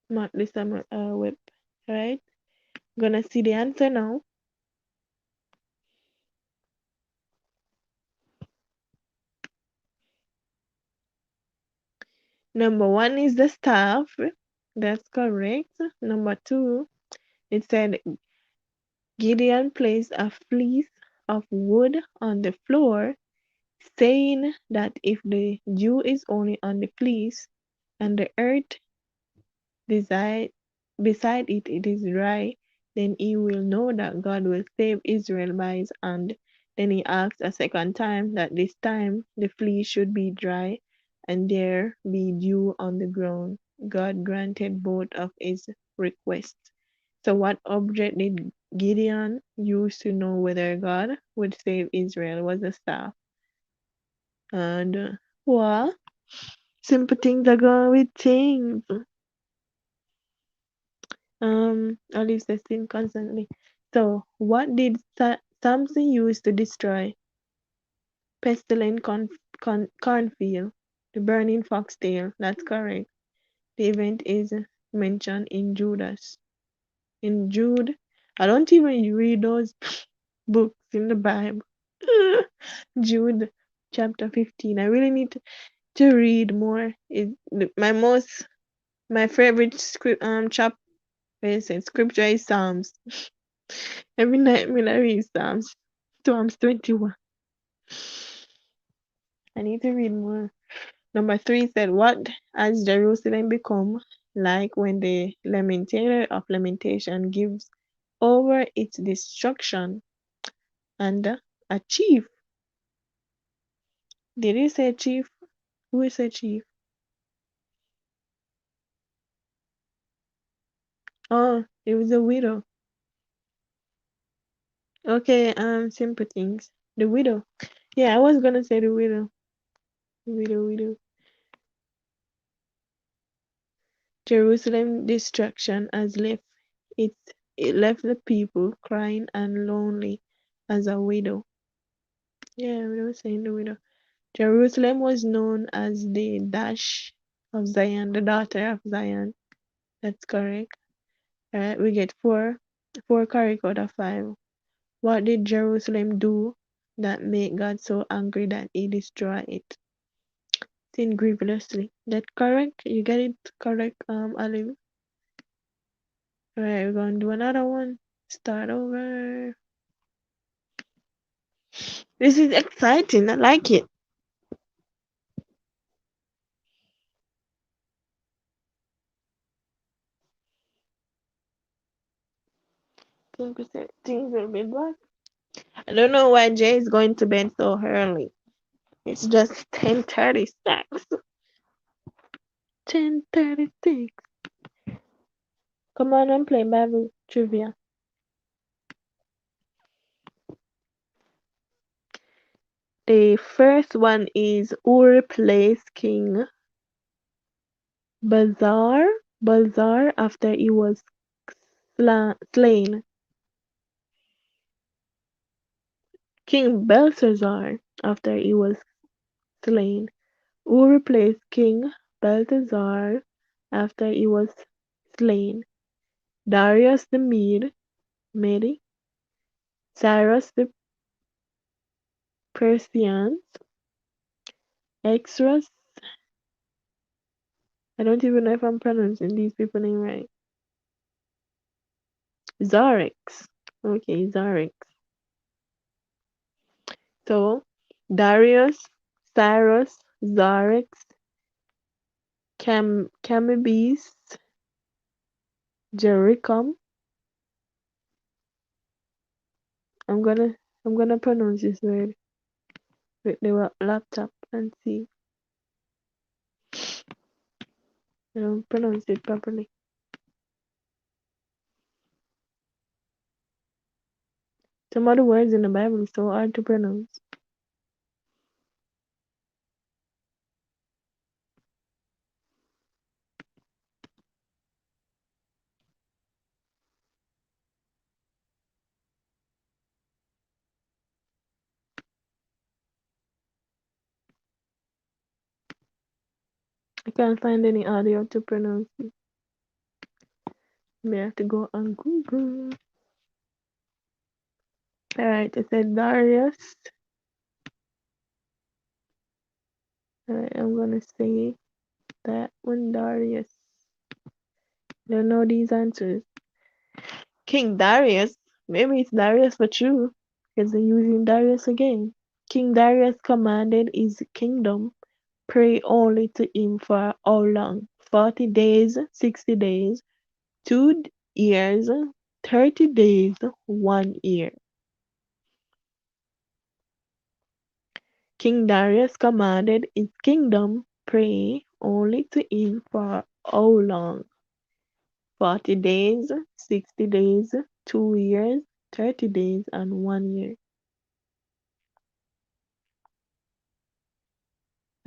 Mock the Sabbath, whip. Right? Gonna see the answer now. Number one is the staff. That's correct. Number two, it said Gideon placed a fleece of wood on the floor, saying that if the dew is only on the fleece and the earth beside, beside it is dry, then he will know that God will save Israel by his hand. Then he asked a second time that this time the fleece should be dry and there be dew on the ground. God granted both of his requests. So, what object did Gideon use to know whether God would save Israel? Was the staff. And what? Simple things are going with things. Olive says sin constantly. So, what did Samson use to destroy pestilent cornfield? The burning foxtail. That's correct. The event is mentioned in Judas. In Jude, I don't even read those books in the Bible. Jude chapter 15. I really need to read more. My favorite scripture is Psalms. Every night when I read Psalms 21. I need to read more. Number 3 said, what has Jerusalem become like when the lamentator of lamentation gives over its destruction and a chief? Did he say chief? Who is a chief? Oh, it was a widow. Okay, simple things. The widow. Yeah, I was gonna say the widow. Widow. Jerusalem destruction has it it left the people crying and lonely as a widow. Yeah, we were saying the widow. Jerusalem was known as the dash of Zion, the daughter of Zion. That's correct. Alright, we get four correct out of 5. What did Jerusalem do that made God so angry that he destroyed it? Sin grievously. That correct? You get it correct, Olive. Alright, we're gonna do another one. Start over. This is exciting. I like it. People say things will be black. I don't know why Jay is going to bed so early. It's just 10:36. 10:36. Come on and play Bible trivia. The first one is who replaced King Bazaar after he was slain. King Belshazzar after he was slain. Who replaced King Balthazar after he was slain? Darius the Mede, Cyrus the Persians, Exodus. I don't even know if I'm pronouncing these people name right. Zarex. Okay, Zarex. So Darius, Cyrus, Zarex, Cambyses, Jericom. I'm gonna pronounce this word with the laptop and see. I don't pronounce it properly. Some of the words in the Bible are so hard to pronounce. I can't find any audio to pronounce it. May have to go on Google. Alright, it said Darius. Alright, I'm gonna say that one Darius. Don't know these answers. King Darius. Maybe it's Darius for true. Because they're using Darius again. King Darius commanded his kingdom pray only to him for how long? 40 days, 60 days, 2 years, 30 days, 1 year. King Darius commanded his kingdom pray only to him for how long? 40 days, 60 days, 2 years, 30 days, and 1 year.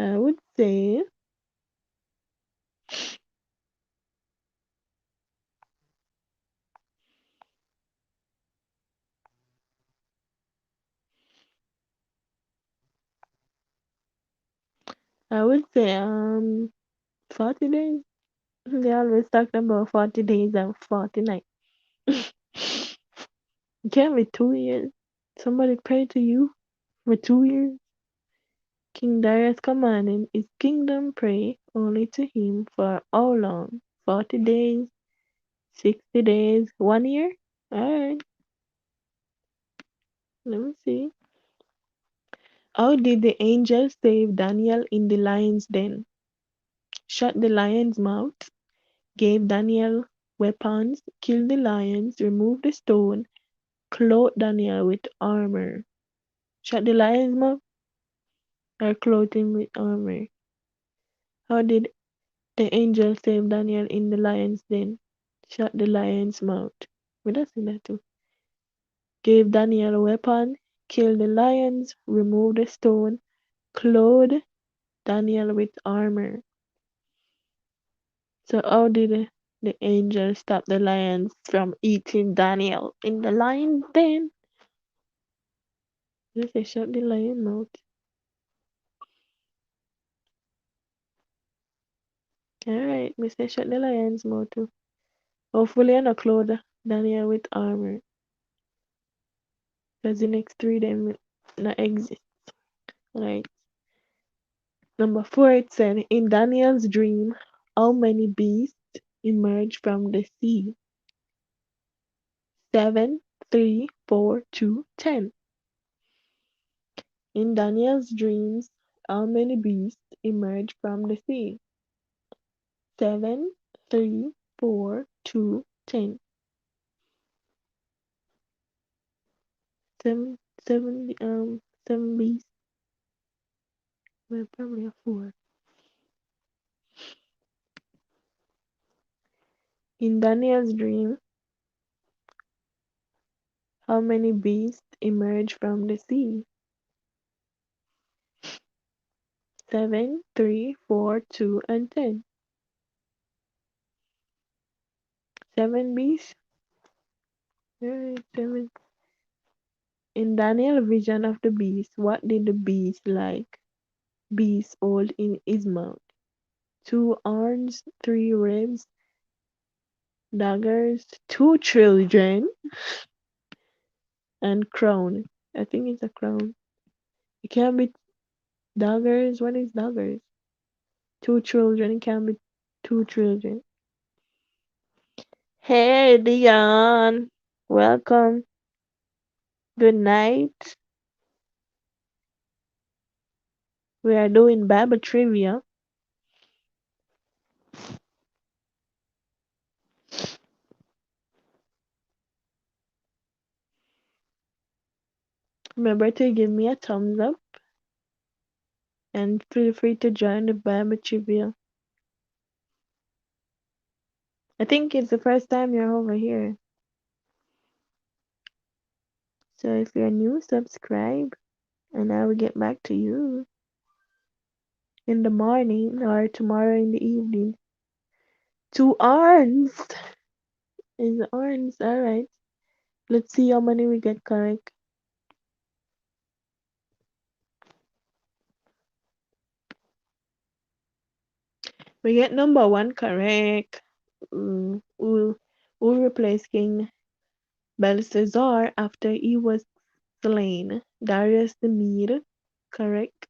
I would say I would say 40 days. They always talk about 40 days and 40 nights. It can't be 2 years. Somebody pray to you for 2 years. King Darius commanded his kingdom pray only to him for how long? 40 days, 60 days, 1 year? Alright, let me see. How did the angel save Daniel in the lion's den? Shut the lion's mouth, gave Daniel weapons, killed the lions, removed the stone, clothed Daniel with armor. Shut the lion's mouth or clothed him with armor? How did the angel save Daniel in the lion's den? Shut the lion's mouth. We don't see that too. Gave Daniel a weapon, killed the lions, removed the stone, clothed Daniel with armor. So how did the angel stop the lions from eating Daniel in the lion's den? They say shut the lion mouth. Alright, we say shut the lion's mouth too. Hopefully I not clothe Daniel with armor. Because the next three them will not exist. Right. Number 4 it said in Daniel's dream, how many beasts emerged from the sea? 7, 3, 4, 2, 10. In Daniel's dreams, how many beasts emerged from the sea? 7, 3, 4, 2, 10. 7, 7, 7 beasts. Well, probably a 4. In Daniel's dream, how many beasts emerged from the sea? 7, 3, 4, 2, and 10. 7 beasts. Alright, 7. In Daniel's vision of the beast, what did the beast hold in his mouth? 2 horns, 3 ribs, daggers, 2 children, and crown. I think it's a crown. It can't be daggers. What is daggers? 2 children. It can't be 2 children. Hey, Dion. Welcome. Good night. We are doing Bible trivia. Remember to give me a thumbs up and feel free to join the Bible trivia. I think it's the first time you're over here. So if you're new, subscribe and I will get back to you in the morning or tomorrow in the evening. 2 arms is arms. Alright. Let's see how many we get correct. We get number 1 correct. Who replaced King Belshazzar after he was slain? Darius the Mede. Correct.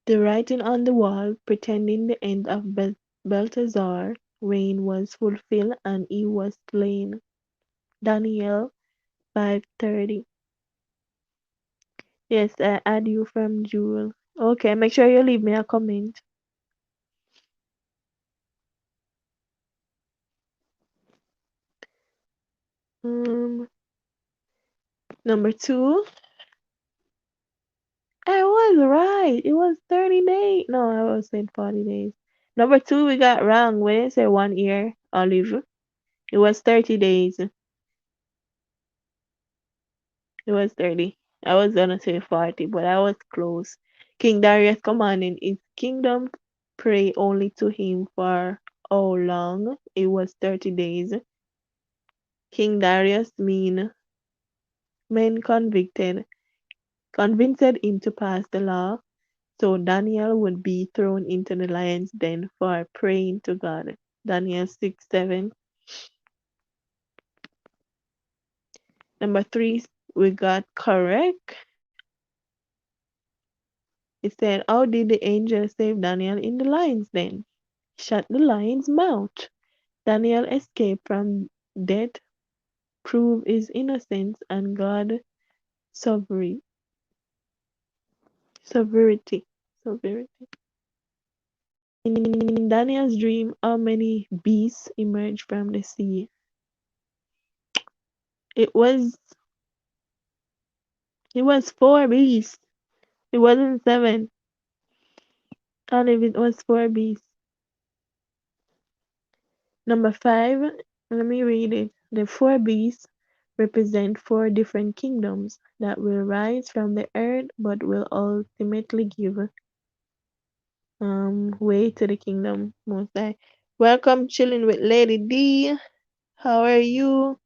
The writing on the wall pretending the end of Belteshazzar's reign was fulfilled and he was slain. Daniel 5:30. Yes, I add you from Jewel. Okay, make sure you leave me a comment. Number 2. I was right. It was 30 days. No, I was saying 40 days. Number 2, we got wrong. We didn't say 1 year, Olive. It was 30 days. It was 30. I was gonna say 40, but I was close. King Darius commanded his kingdom pray only to him for how long? It was 30 days. King Darius mean men convinced him to pass the law. So Daniel would be thrown into the lion's den for praying to God. Daniel 6:7. Number three, we got correct. It said, how did the angel save Daniel in the lion's den? Shut the lion's mouth. Daniel escaped from death, proved his innocence and God's sovereignty. Sovereignty. Sovereignty. In Daniel's dream, how many beasts emerged from the sea? It was it was four beasts. It wasn't seven. Only if it was four beasts. Number five, let me read it. The four beasts represent four different kingdoms that will rise from the earth but will ultimately give way to the kingdom most high. Welcome, chilling with Lady D. How are you?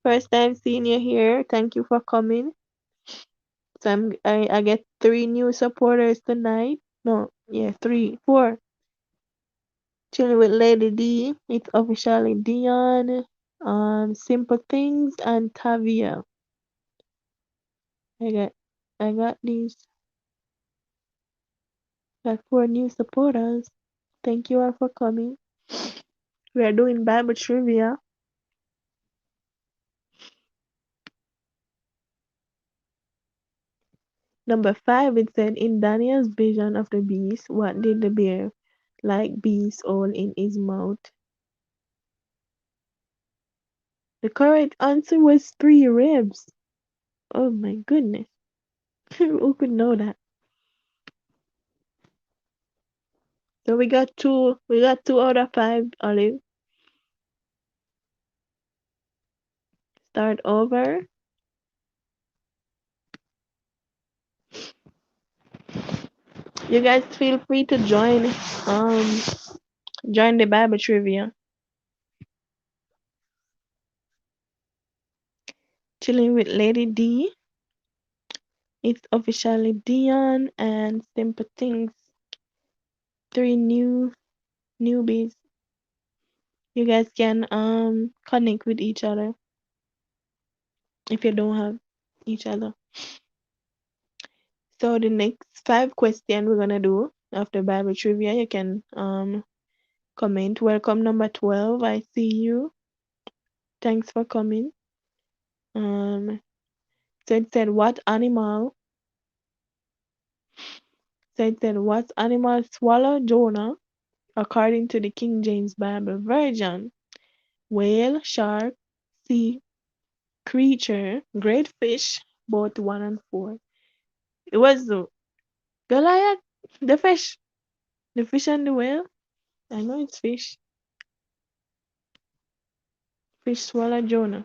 First time seeing you here. Thank you for coming. So I get three new supporters tonight. No, yeah, three, four. Chilling with Lady D. It's officially Dion, Simple Things, and Tavia. I got I got these. Got four new supporters. Thank you all for coming. We are doing Bible trivia. Number five, it said in Daniel's vision of the beast, what did the bear like beast all in his mouth? The correct answer was three ribs. Oh my goodness. Who could know that? So we got two out of five, Olive. Start over. You guys feel free to um join the Bible trivia. Chilling with Lady D. It's officially Dion and Simple Things. Three newbies. You guys can connect with each other if you don't have each other. So the next five questions we're gonna do after Bible trivia, you can comment. Welcome number 12. I see you. Thanks for coming. Um so it said what animal swallowed Jonah according to the King James Bible version? Whale, shark, sea creature, great fish, both 1 and 4. It was the Goliath, the fish. The fish and the whale. I know it's fish. Fish swallow Jonah.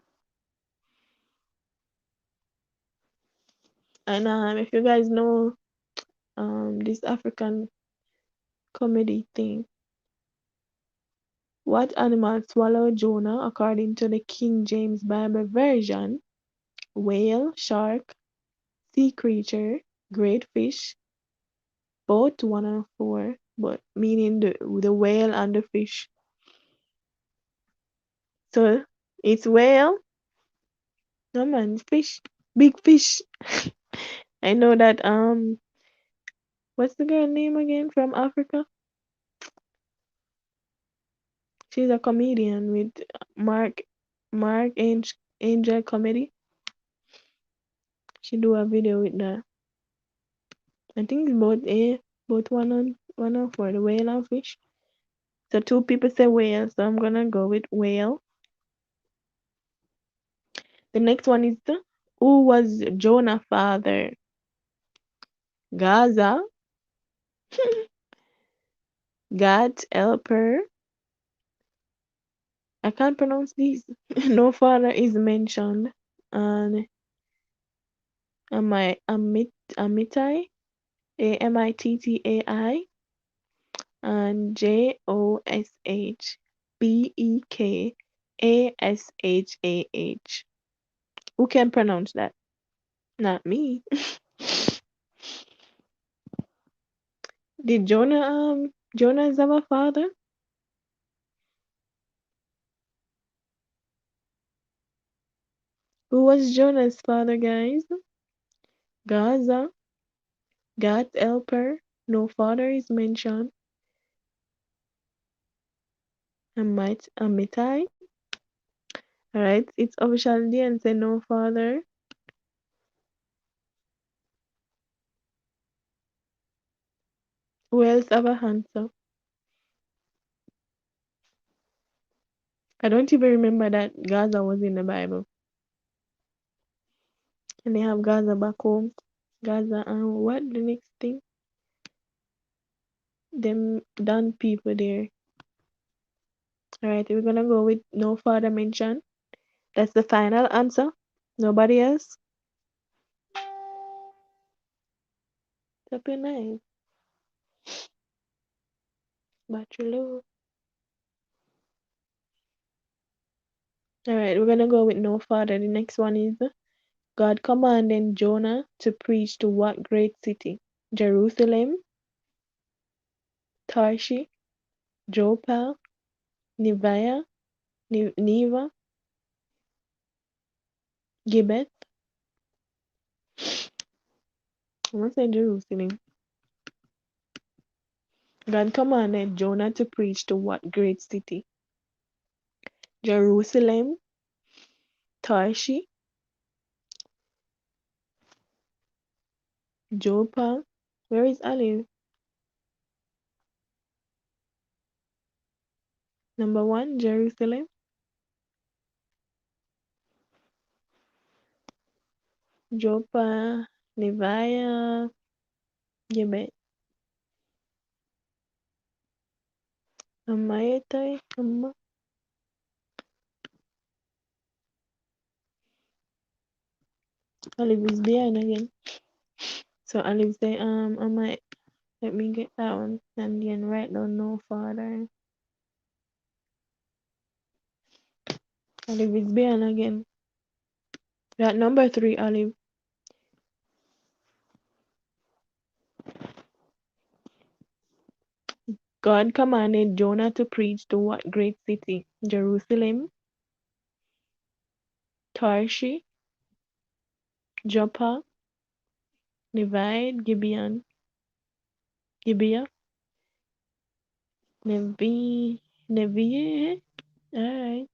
And if you guys know this African comedy thing, what animal swallowed Jonah according to the King James Bible version? Whale, shark, sea creature, great fish, both 1 and 4, but meaning the whale and the fish. So it's whale. No man, fish. Big fish. I know that what's the girl name again from Africa? She's a comedian with Mark Angel Comedy. She do a video with that. I think it's both 1 and 4, the whale and fish. So two people say whale, so I'm gonna go with whale. The next one is who was Jonah father? Gaza, God helper. I can't pronounce these. No father is mentioned. And Amittai, Amittai, and Joshbekashah. Who can pronounce that? Not me. Did Jonah have a father? Who was Jonah's father, guys? Gaza, God's helper. No father is mentioned. Amittai. Alright, it's official day and say no father. Who else have a answer? I don't even remember that Gaza was in the Bible. And they have Gaza back home. Gaza and what the next thing? Them done people there. Alright, we're gonna go with no father mention. That's the final answer. Nobody else? Tap your nice. Battery low. Alright, we're gonna go with no father. The next one is God commanded Jonah to preach to what great city? Jerusalem, Tarshish, Joppa, Neviah, Neva, Gibbeth. I'm gonna say Jerusalem. God commanded Jonah to preach to what great city? Jerusalem, Tarshish, Joppa. Where is Olive? Number one, Jerusalem, Joppa, Neviah, Gibbeth. Amayatai, Olive is behind again. So Olive say, let me get that one and then write down no father. Olive is behind again. That number three, Olive. God commanded Jonah to preach to what great city? Jerusalem, Tarshish, Joppa, Neviah, Gibeah, Neviah. Alright.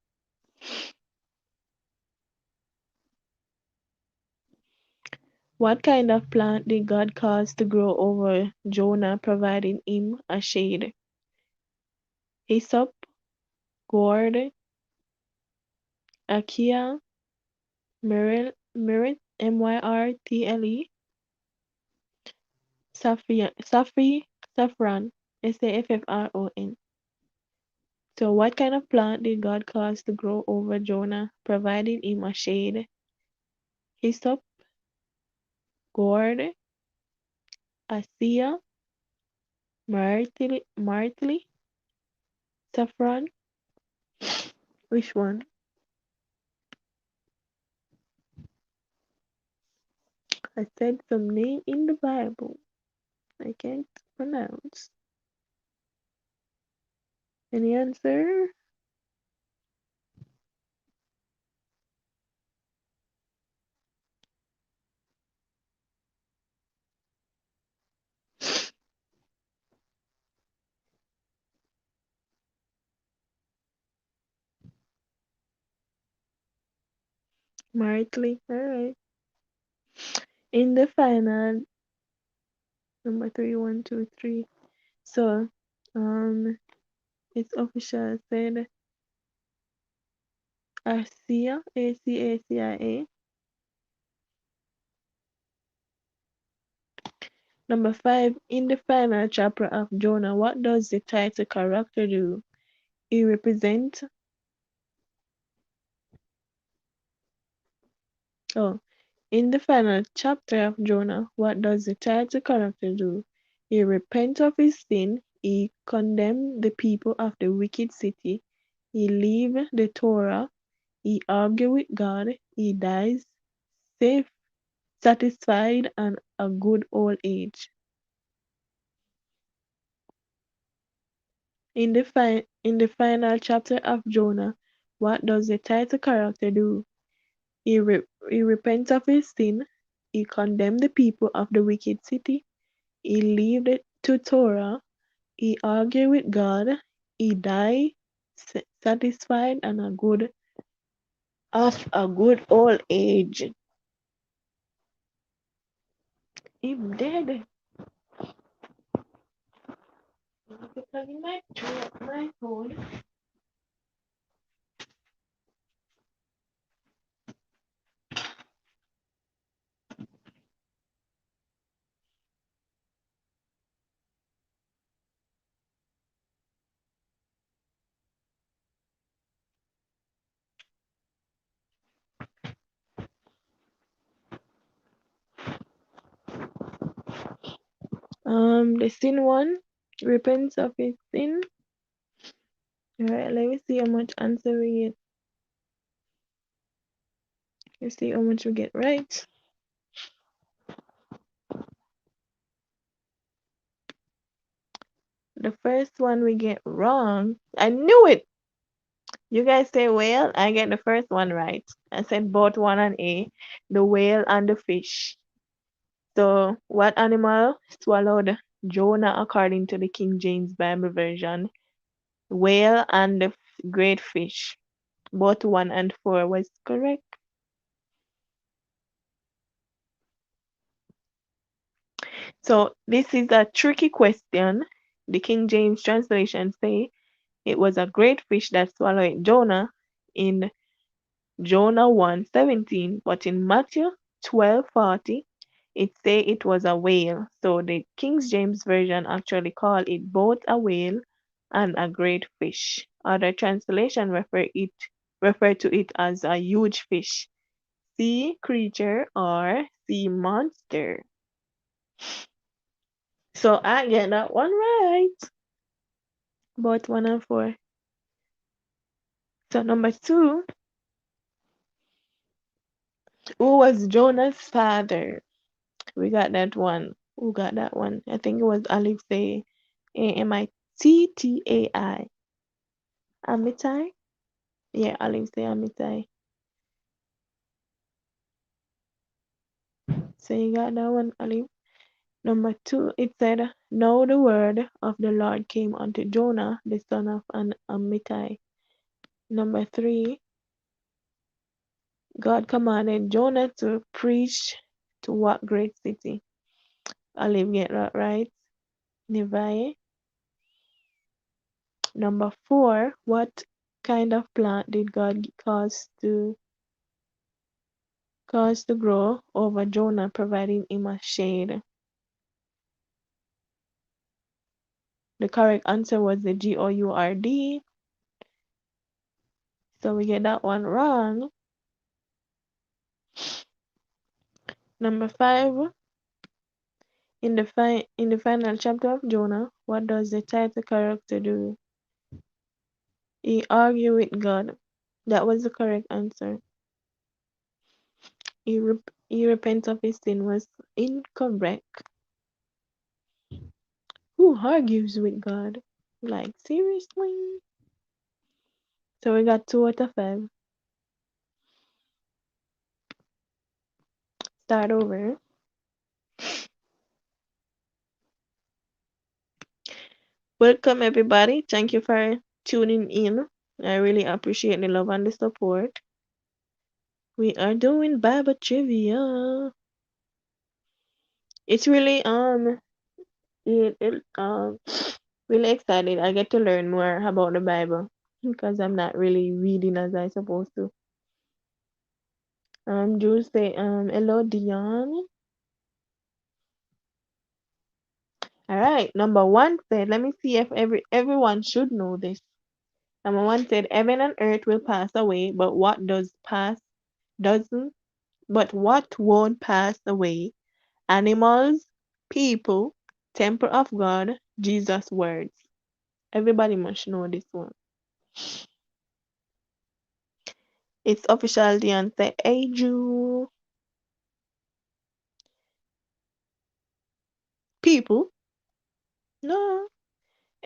What kind of plant did God cause to grow over Jonah, providing him a shade? Hyssop, gourd, acacia, myrtle, myrtle, saffron, saffron. So what kind of plant did God cause to grow over Jonah, providing him a shade? Hyssop, gourd, acacia, myrtle, saffron. Which one? I said some name in the Bible. I can't pronounce. Any answer? Myrtle. Alright. In the final, number three, 1, 2, 3. So, it's official said Acia, Acacia. Number 5, in the final chapter of Jonah, what does the title character do? He represents, oh, in the final chapter of Jonah, what does the title character do? He repents of his sin, he condemns the people of the wicked city, he leaves the Torah, he argues with God, he dies safe, satisfied, and a good old age. In the final chapter of Jonah, what does the title character do? He repents of his sin, he condemns the people of the wicked city, he lived it to Torah, he argued with God, he died satisfied and a good old age. He dead. I need to plug in my phone. The sin one repents of his sin. Alright, let me see how much answer we get. Let's see how much we get right. The first one we get wrong. I knew it. You guys say whale. I get the first one right. I said both one and A, the whale and the fish. So, what animal swallowed Jonah according to the King James Bible version? Whale and the great fish. Both 1 and 4 was correct. So, this is a tricky question. The King James translation say it was a great fish that swallowed Jonah in Jonah 1:17, but in Matthew 12:40 it say it was a whale. So the King James version actually call it both a whale and a great fish. Other translation refer to it as a huge fish, sea creature or sea monster. So I get that one right. Both 1 and 4. So number 2, who was Jonah's father? We got that one. Who got that one? I think it was Alexei. Amittai. Amittai? Yeah, Alexei Amittai. So you got that one, Ali. Number 2, it said, now the word of the Lord came unto Jonah, the son of an Amittai. Number 3, God commanded Jonah to preach to what great city? Ali, get that right. Nevi. Number 4, what kind of plant did God cause to grow over Jonah, providing him a shade? The correct answer was the Gourd. So we get that one wrong. Number 5, in the final chapter of Jonah, what does the title character do? He argued with God. That was the correct answer. He repents of his sin was incorrect. Who argues with God? Like, seriously? So we got 2 out of 5. Start over. Welcome, everybody. Thank you for tuning in. I really appreciate the love and the support. We are doing Bible trivia. It's really really excited. I get to learn more about the Bible because I'm not really reading as I supposed to. Jules say hello Dion. All right, number 1 said, let me see if everyone should know this. Number 1 said, heaven and earth will pass away, but doesn't but what won't pass away? Animals, people, temple of God, Jesus' words. Everybody must know this one. It's official. The answer. Hey, Jew. People. No.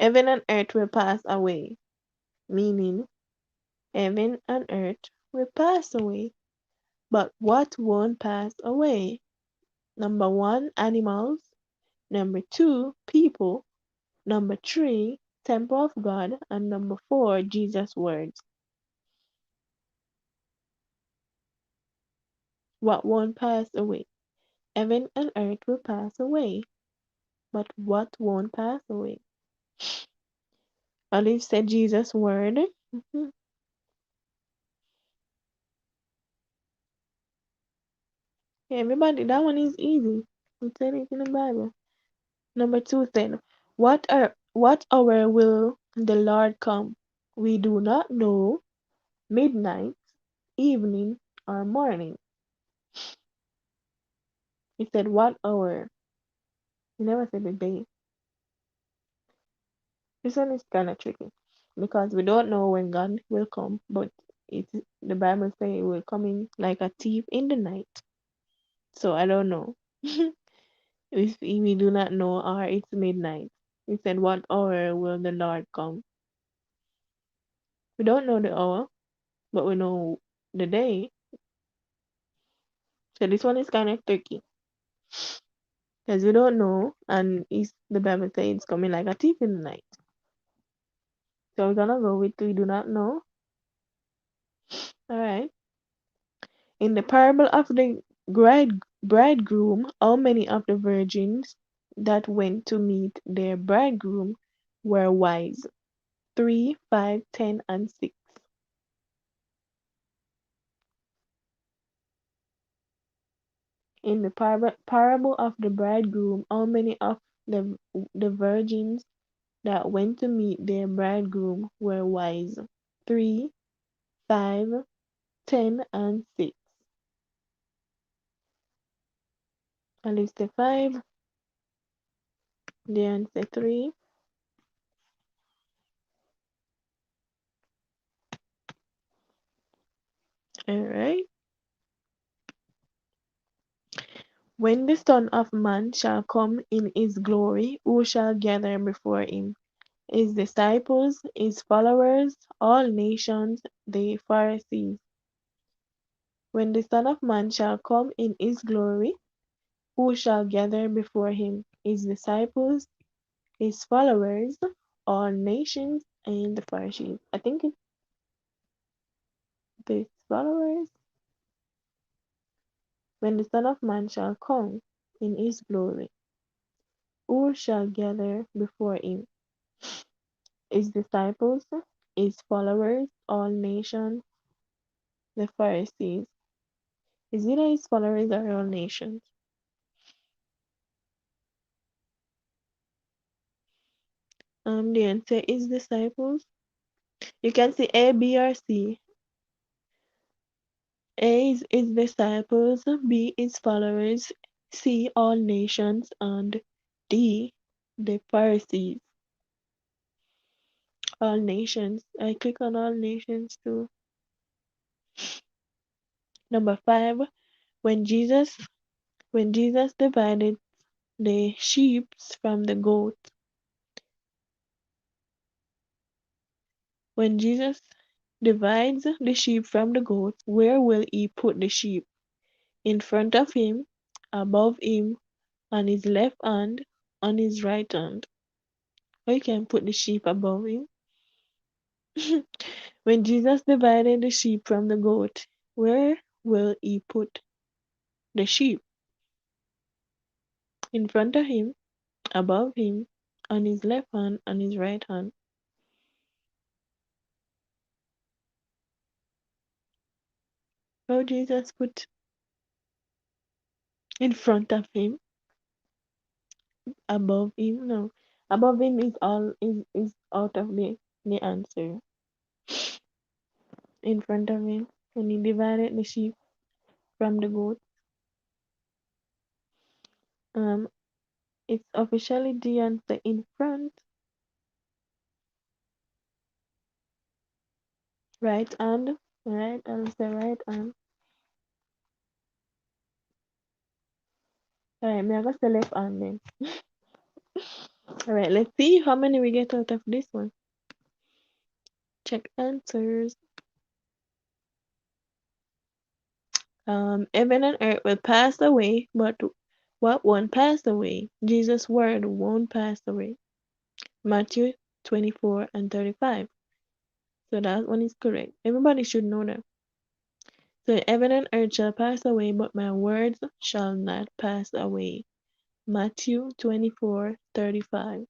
Heaven and earth will pass away, meaning heaven and earth will pass away. But what won't pass away? Number one, animals. Number two, people. Number three, temple of God. And number four, Jesus' words. What won't pass away? Heaven and earth will pass away. But what won't pass away? Olive said Jesus' word. Mhm. Yeah, everybody, that one is easy. It said it in the Bible. Number two said, what hour will the Lord come? We do not know. Midnight, evening, or morning. He said what hour? He never said the day. This one is kind of tricky because we don't know when God will come, but it the Bible says it will come in like a thief in the night. So I don't know. If we do not know, or it's midnight. He said, what hour will the Lord come? We don't know the hour, but we know the day. So this one is kind of tricky because we don't know, and the Bible says it's coming like a thief in the night. So we're gonna go with we do not know. All right. In the parable of the bridegroom, how many of the virgins that went to meet their bridegroom were wise? 3, 5, 10, and 6. In the parable of the bridegroom, how many of the virgins that went to meet their bridegroom were wise? 3, 5, 10, and 6. I list the 5, the answer 3. All right. When the Son of Man shall come in his glory, who shall gather before him? His disciples, his followers, all nations, the Pharisees. When the Son of Man shall come in his glory, who shall gather before him? His disciples, his followers, all nations, and the Pharisees. I think it's the followers. When the Son of Man shall come in his glory, who shall gather before him? His disciples, his followers, all nations, the Pharisees. Is either his followers or all nations? The answer is disciples. You can see A, B, or C. A is his disciples, B is followers, C all nations, and D the Pharisees. All nations. I click on all nations too. Number 5. When Jesus when Jesus divided the sheep from the goat. When Jesus divides the sheep from the goats, where will he put the sheep? In front of him, above him, on his left hand, on his right hand. Or you can put the sheep above him. When Jesus divided the sheep from the goat, where will he put the sheep? In front of him, above him, on his left hand, on his right hand. So Jesus put in front of him, above him. No, above him is out of the answer. In front of him, when he divided the sheep from the goat. Um, it's officially the answer in front. Right hand. Right answer, right hand. Alright, me I go say left hand then. All right, let's see how many we get out of this one. Check answers. Heaven and earth will pass away, but what won't pass away? Jesus' word won't pass away. Matthew 24 and 35. So that one is correct. Everybody should know that. So heaven and earth shall pass away, but my words shall not pass away. Matthew 24:35.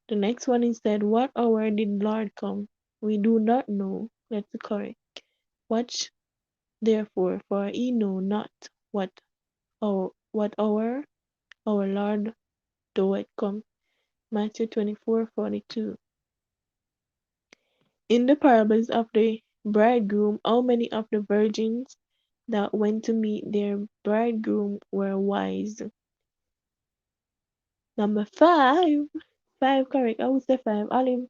The next one is said, what hour did Lord come? We do not know. That's correct. Watch therefore, for ye know not what hour our Lord doeth come. Matthew 24:42. In the parables of the bridegroom, how many of the virgins that went to meet their bridegroom were wise? Number five. Five, correct. I would say five. Olive.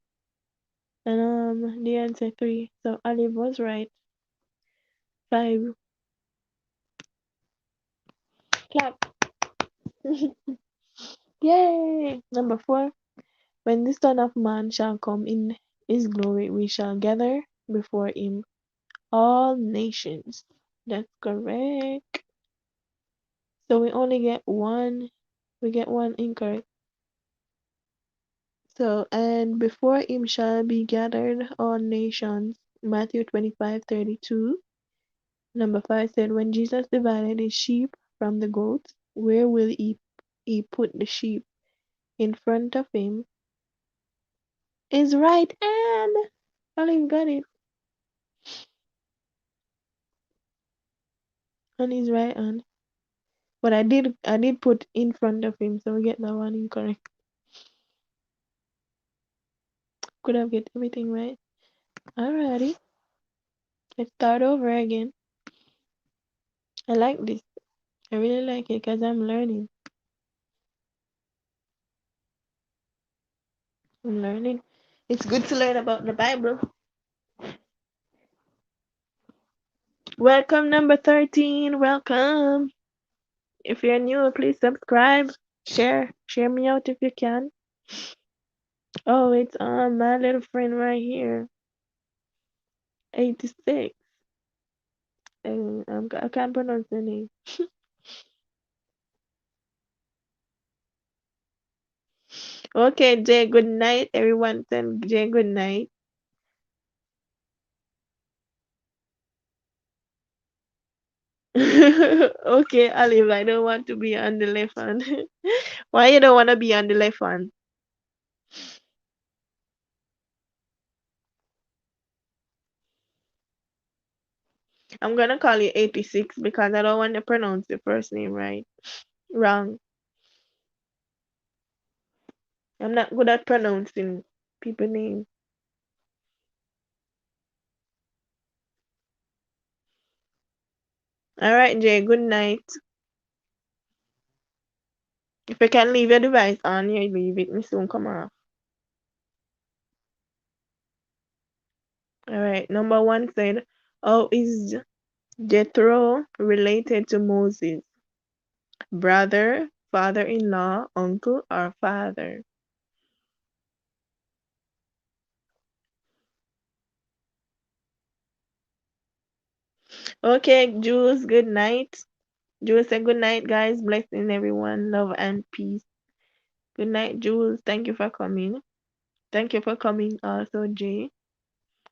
And the answer three. So Olive was right. Five. Clap. Yay! Number four. When the Son of Man shall come in his glory, we shall gather before him all nations. That's correct. So we only get one. We get one incorrect. So, and before him shall be gathered all nations. Matthew 25:32. Number five said, when Jesus divided his sheep from the goats, where will he put the sheep? In front of him. His right hand. Olive got it. On his right hand. But I did put in front of him, so we get that one incorrect. Could have get everything right. Alrighty. Let's start over again. I like this. I really like it because I'm learning. I'm learning. It's good to learn about the Bible. Welcome, number 13. Welcome. If you're new, please subscribe. Share. Share me out if you can. Oh, it's on my little friend right here. 86. I can't pronounce the name. Okay, Jay, good night. Everyone send Jay good night. Okay, Olive, I don't want to be on the left hand. Why you don't want to be on the left hand? I'm gonna call you 86 because I don't want to pronounce the first name wrong. I'm not good at pronouncing people names. All right, Jay, good night. If you can leave your device on, you leave it. Me soon come off. All right, number one said, "How is Jethro related to Moses? Brother, father-in-law, uncle, or father?" Okay, Jules, good night. Jules said good night, guys. Blessing everyone. Love and peace. Good night, Jules. Thank you for coming. Thank you for coming also, Jay.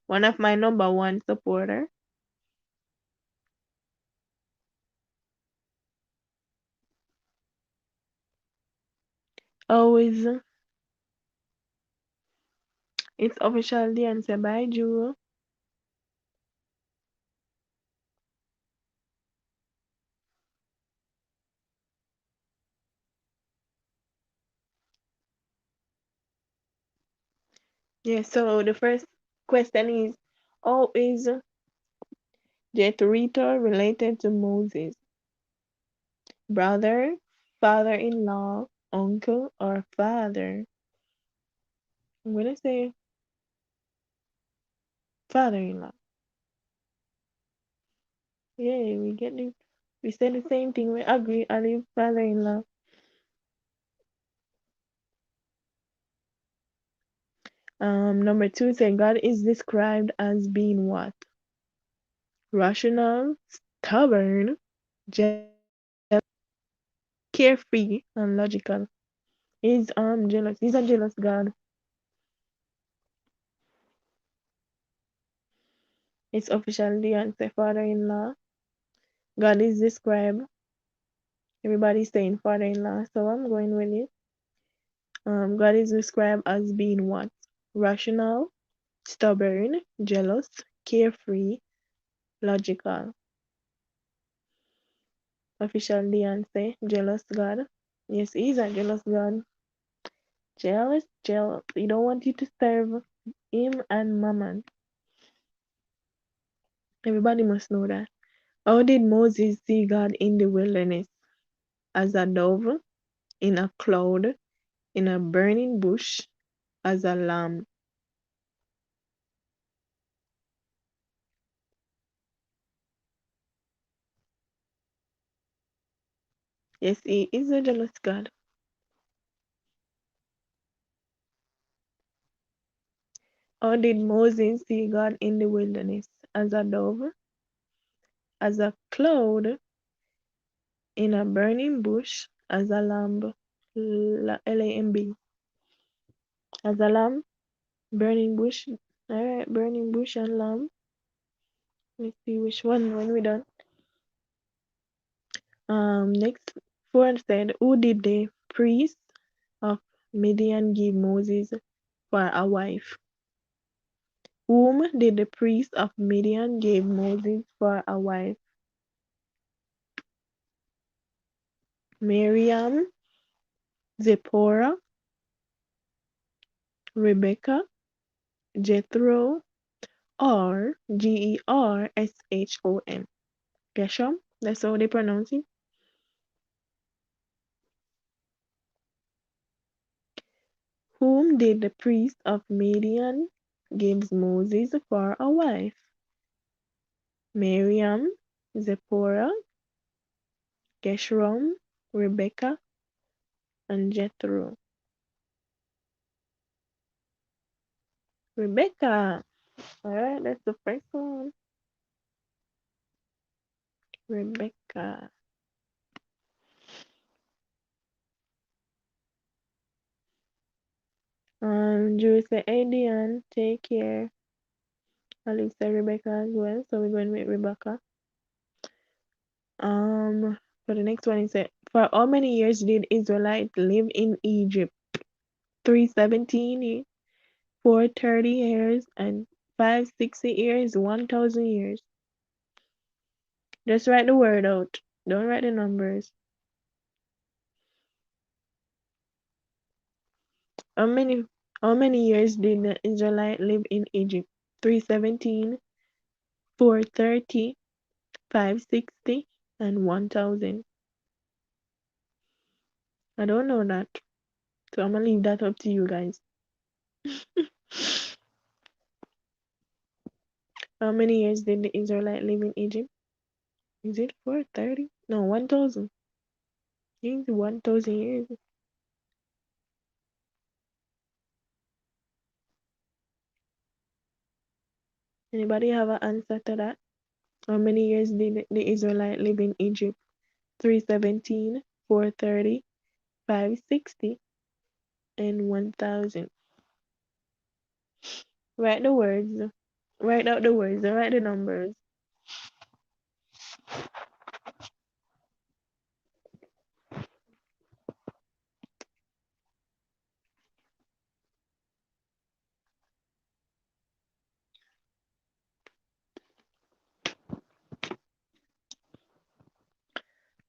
One of my number one supporter. Always. It's official the answer. Bye, Jules. Yeah, so the first question is, how is Jethro related to Moses? Brother, father-in-law, uncle, or father? I'm gonna say father-in-law. Yeah, we get it. We said the same thing. We agree. I live father-in-law. Number two said God is described as being what? Rational, stubborn, carefree, and logical. He's jealous. He's a jealous God. It's officially the answer, father-in-law. God is described. Everybody's saying father-in-law, so I'm going with it. God is described as being what? Rational, stubborn, jealous, carefree, logical. Official Beyonce, jealous God. Yes, he's a jealous God. Jealous, jealous. He don't want you to serve him and Mammon. Everybody must know that. How did Moses see God in the wilderness? As a dove, in a cloud, in a burning bush, as a lamb. Yes, he is a jealous God. How did Moses see God in the wilderness? As a dove, as a cloud, in a burning bush, as a lamb. Lamb. As a lamb, burning bush. Alright, burning bush and lamb. Let's see which one when we done. Next, four said, who did the priest of Midian give Moses for a wife? Whom did the priest of Midian give Moses for a wife? Miriam, Zipporah, Rebecca, Jethro, or Gershom. Gershom, that's how they pronounce it. Whom did the priest of Midian give Moses for a wife? Miriam, Zipporah, Gershom, Rebecca, and Jethro. Rebecca. Alright, that's the first one. Rebecca. Drew said, hey Dion, take care. Alice said Rebecca as well, so we're going with Rebecca. For the next one, he said, for how many years did Israelites live in Egypt? 317, 430 years, and 560 years, 1000 years. Just write the word out. Don't write the numbers. How many how many years did the Israelite live in Egypt? 317, 430, 560, and 1000. I don't know that. So I'm gonna leave that up to you guys. How many years did the Israelite live in Egypt? Is it 430? No, 1000. I think 1000 years. Anybody have an answer to that? How many years did the Israelite live in Egypt? 317, 430, 560, and 1000. Write the words. Write out the words. Don't write the numbers.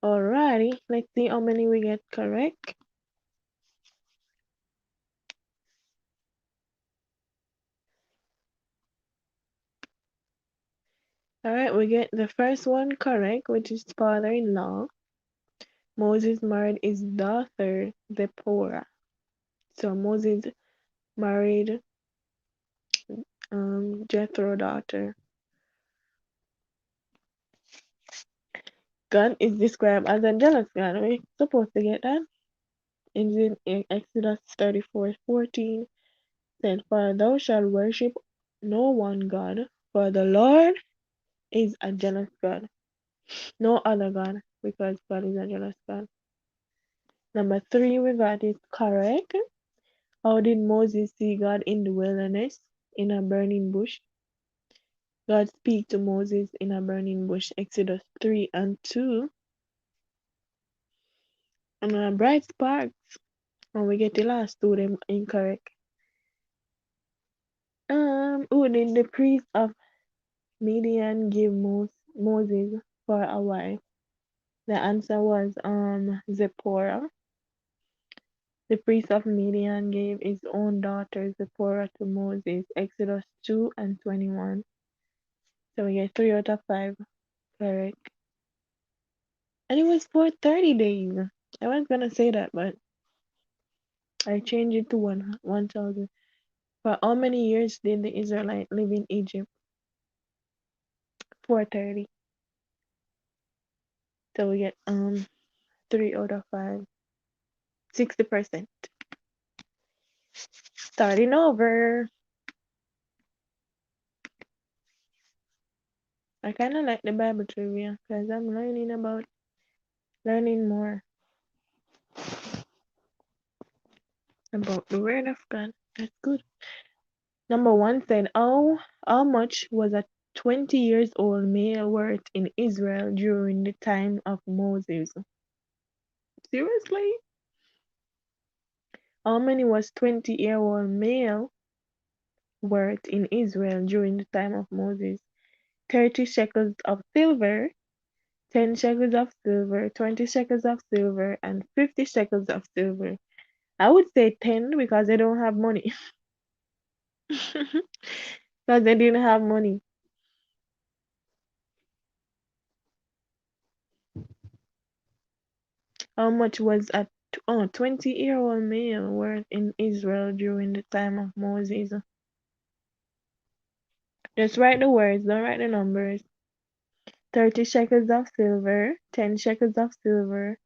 Alrighty, let's see how many we get correct. Alright, we get the first one correct, which is father-in-law. Moses married his daughter, Zipporah. So Moses married Jethro's daughter. God is described as a jealous God. We're supposed to get that. It's in Exodus 34:14. Said, for thou shalt worship no one God, for the Lord is a jealous God. No other God, because God is a jealous God. Number three, we got it correct. How did Moses see God in the wilderness in a burning bush? God speak to Moses in a burning bush, Exodus 3 and 2. And a bright spark, and we get the last two them incorrect. Who did the priest of Midian give Moses for a wife? The answer was Zipporah. The priest of Midian gave his own daughter Zipporah to Moses, Exodus 2 and 21. So we get 3 out of 5 correct. And it was for 30 days. I was gonna say that, but I changed it to 1,000. For how many years did the Israelites live in Egypt? For 30. So we get 3 out of 5. 60%. Starting over. I kind of like the Bible trivia because I'm learning more about the Word of God. That's good. Number one said, how much was a 20 years old male worth in Israel during the time of Moses? Seriously? How many was 20-year-old male worth in Israel during the time of Moses? 30 shekels of silver, 10 shekels of silver, 20 shekels of silver, and 50 shekels of silver. I would say 10 because they don't have money. Because they didn't have money. How much was a 20-year-old male worth in Israel during the time of Moses? Just write the words, don't write the numbers. 30 shekels of silver, 10 shekels of silver,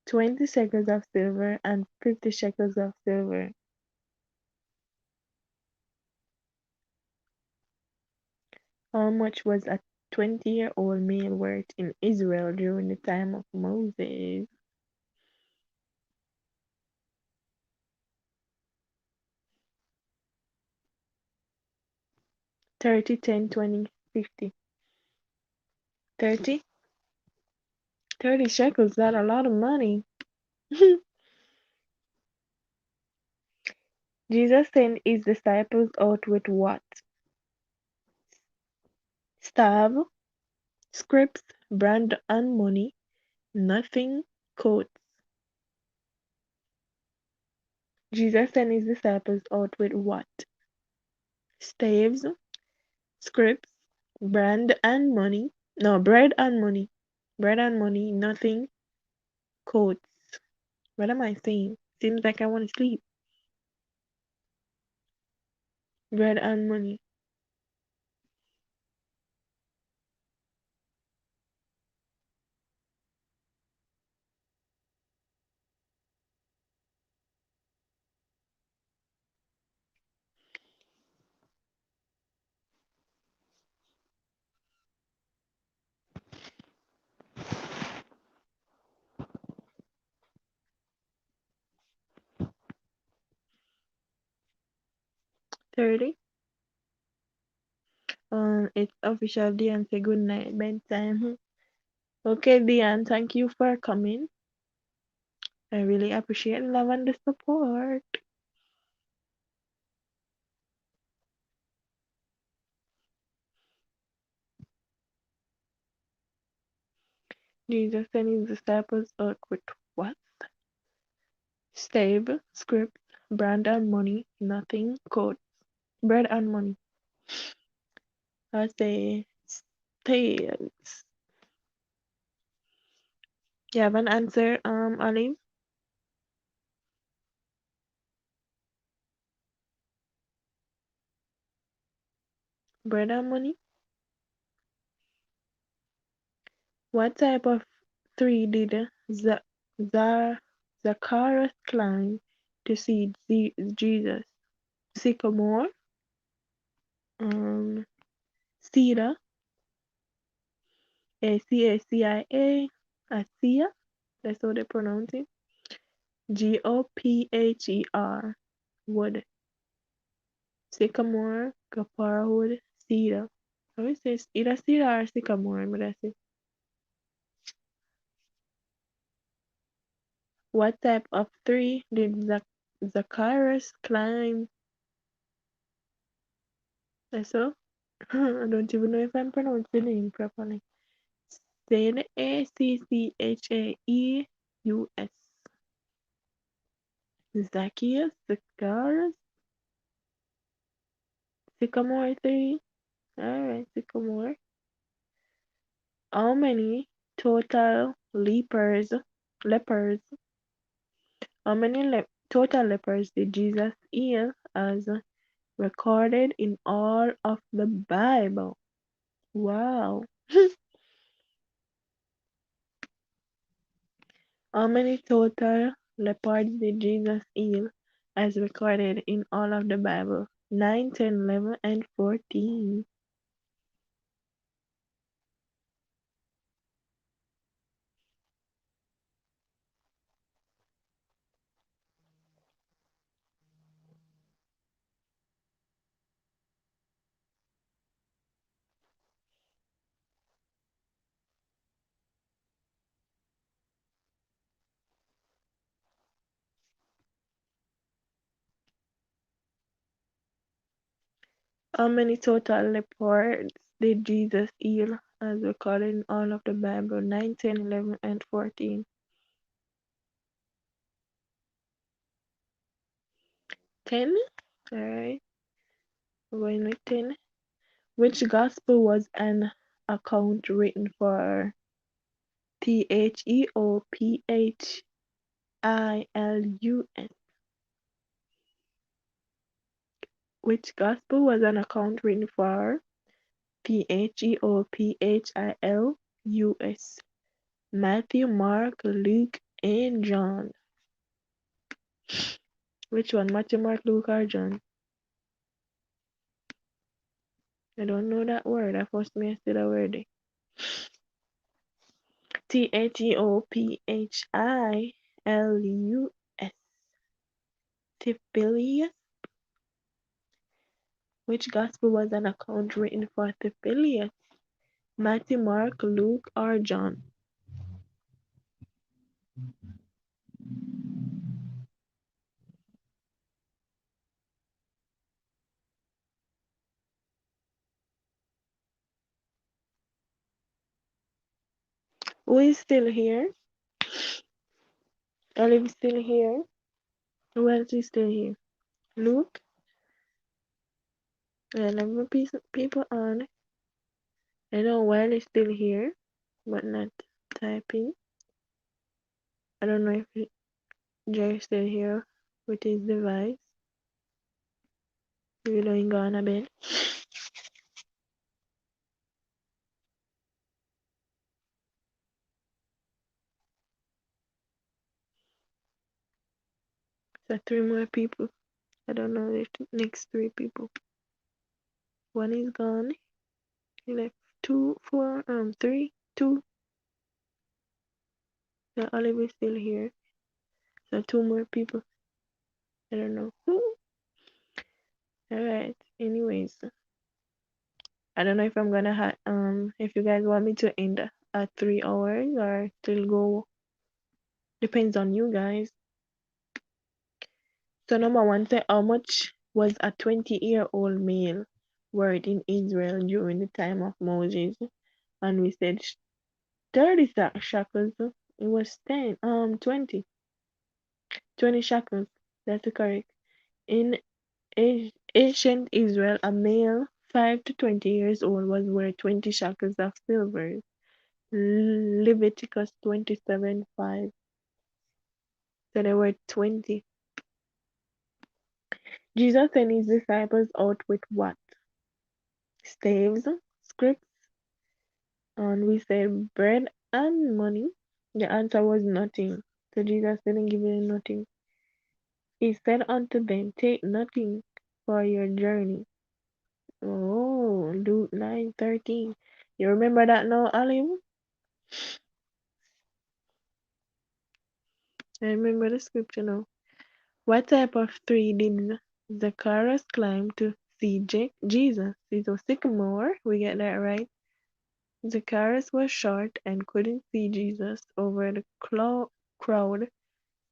20 shekels of silver, and 50 shekels of silver. How much was a 20-year-old male worth in Israel during the time of Moses? 30, 10, 20, 50. 30? 30 shekels, that's a lot of money. Jesus sent his disciples out with what? Staff, scripts, brand and money, nothing, coats. Jesus sent his disciples out with what? Staves, scripts, brand and money. No, bread and money. Bread and money, nothing, coats. What am I saying? Seems like I want to sleep. Bread and money. $30. It's official Diane say good night bedtime. Okay, Diane, thank you for coming. I really appreciate the love and the support. Jesus sent his disciples out with what? Stave, script, brand and money, nothing, code. Bread and money. I say tails. You have an answer, Olive? Bread and money? What type of tree did Zacchaeus climb to see Jesus? sycamore, um, cedar, ACACIA, ACIA, that's how they pronounce it. GOPHER, wood, sycamore, gopher wood, cedar. How is this? Either cedar or sycamore, but that's it. What type of tree did Zacchaeus climb? That's all? I don't even know if I'm pronouncing the name properly. Say Acchaeus. Zacchaeus, Zacchaeus, sycamore tree. Alright, sycamore. How many total lepers, how many total lepers did Jesus heal as recorded in all of the Bible? Wow. How many total leopards did Jesus heal as recorded in all of the Bible? 9, 10, 11, and 14. How many total leopards did Jesus heal as recorded in all of the Bible? 9, 10, 11, and 14. 10? Alright, we're going with 10. Which gospel was an account written for? Theophilus. Which gospel was an account written for? Theophilus. Matthew, Mark, Luke, and John. Which one? Matthew, Mark, Luke, or John? I don't know that word. I first me I said a word. Theophilus. Theophilus. Which gospel was an account written for Theophilus? Matthew, Mark, Luke, or John? Who is still here? Olive still here? Who else is still here? Luke? And other people on. I know Well is still here, but not typing. I don't know if Jerry's still here with his device. You know, he gone a bit. So 3 more people. I don't know the next 3 people. One is gone. He left 2, 4, 3, 2. So Olive is still here. So 2 more people. I don't know who. Alright. Anyways. I don't know if I'm gonna if you guys want me to end at 3 hours or still go. Depends on you guys. So number one say how much was a 20-year-old male worth in Israel during the time of Moses? And we said 30 shekels. It was 20 shekels. That's correct. In ancient Israel, a male 5 to 20 years old was worth 20 shekels of silver. Leviticus 27:5. So they were 20. Jesus sent his disciples out with what? Staves, scripts, and we said bread and money. The answer was nothing. So Jesus didn't give them nothing. He said unto them, take nothing. for your journey. Oh, Luke 9:13. You remember that now, Olive? I remember the scripture now. What type of tree did Zacchaeus climb to see Jesus? Is a sycamore. We get that right. Zacchaeus was short and couldn't see Jesus over the crowd,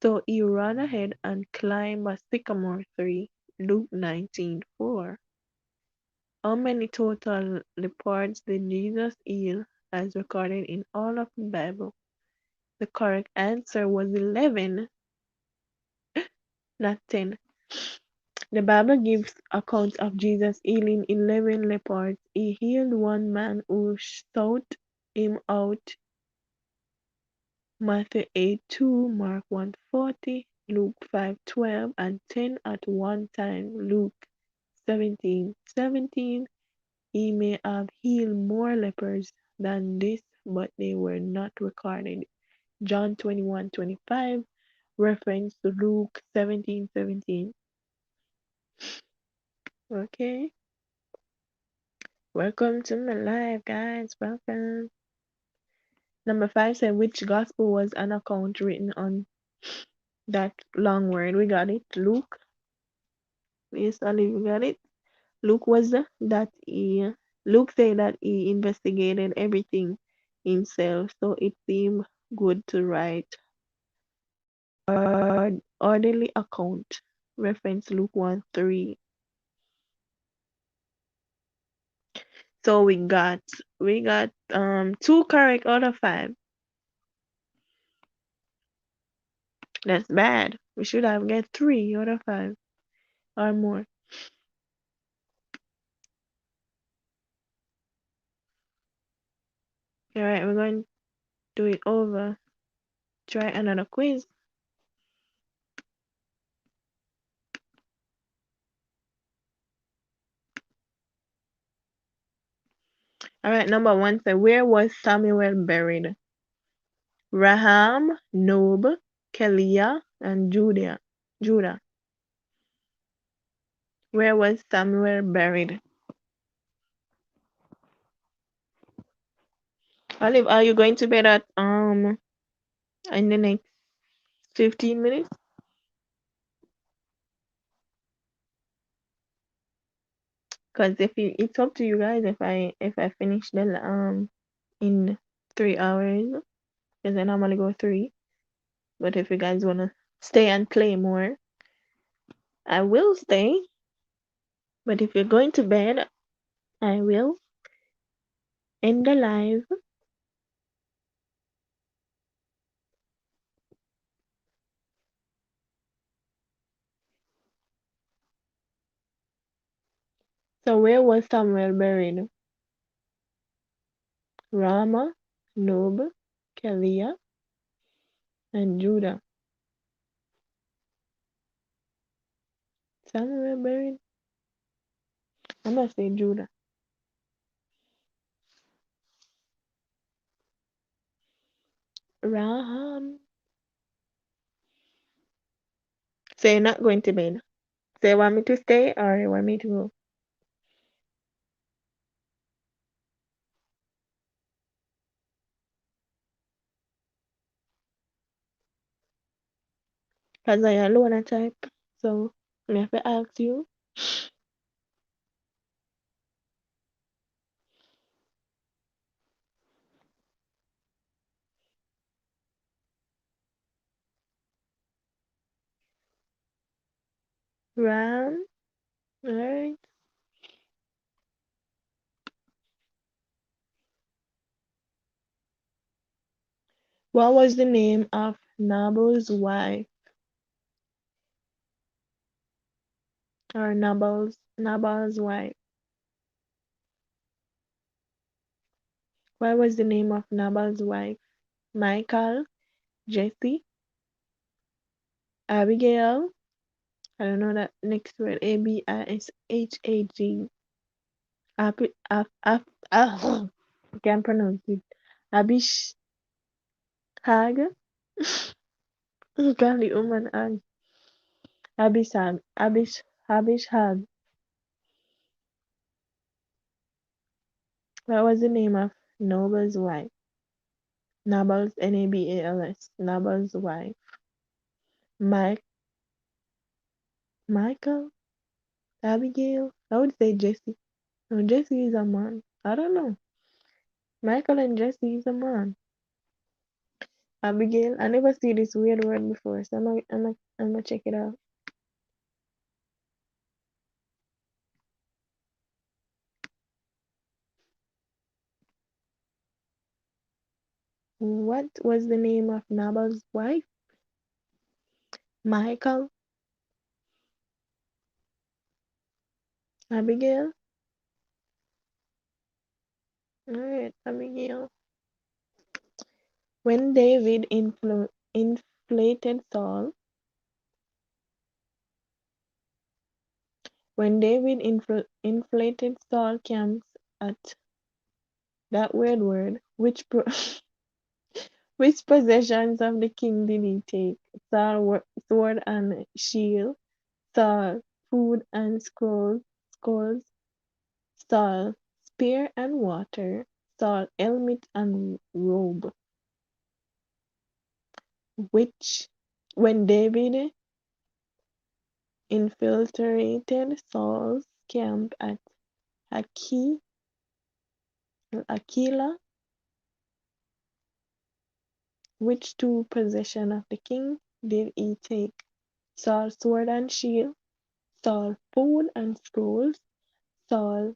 so he ran ahead and climbed a sycamore tree. Luke 19:4. How many total leopards did Jesus heal as recorded in all of the Bible? The correct answer was 11, not 10. The Bible gives accounts of Jesus healing 11 leopards. He healed one man who sought him out. Matthew 8:2, Mark 1:40, Luke 5:12, and 10 at one time. Luke 17:17. He may have healed more lepers than this, but they were not recorded. John 21:25, reference to Luke 17:17. Okay, welcome to my live, guys. Welcome. Number 5 said, which gospel was an account written on that long word? We got it. Luke. Yes, Ali, we got it. Luke was that he Luke said that he investigated everything himself, so it seemed good to write orderly account. Reference Luke 1:3. So we got 2 correct out of 5. That's bad. We should have get 3 out of 5 or more. Alright, we're going to do it over. Try another quiz. Alright, number 1 said, where was Samuel buried? Raham, Nob, Keliah, and Judah. Where was Samuel buried? Olive, are you going to bed at in the next 15 minutes? Because it's up to you guys if I finish the in 3 hours, because I normally go 3. But if you guys wanna stay and play more, I will stay. But if you're going to bed, I will end the live. So where was Samuel buried? Ramah, Nob, Keliah, and Judah. Samuel buried? I'm gonna say Judah. Raham. So you're not going to bed. So you want me to stay or you want me to go? Because I alone a type. So I have to ask you. Ram. Alright. What was the name of Nabal's wife? Or Nabal's wife? What was the name of Nabal's wife? Michael, Jesse, Abigail. I don't know that next word. Abishag. Abi, I can't pronounce it. Abishag. Kali woman and Abishag. Abishag. What was the name of Noble's wife? Nabal's Nabals. Nabal's wife. Mike, Michael, Abigail. I would say Jesse. No, Jesse is a man. I don't know. Michael and Jesse is a man. Abigail. I never see this weird word before, so I'm gonna check it out. What was the name of Nabal's wife? Michael, Abigail. Alright, Abigail. When David inflated Saul, when David inflated Saul camps at that weird word, which possessions of the king did he take? Saul sword and shield, Saul food and scrolls, Saul spear and water, Saul helmet and robe. Which when David infiltrated Saul's camp at Aquila, which two possessions of the king did he take? Saul's sword and shield, Saul food and scrolls, Saul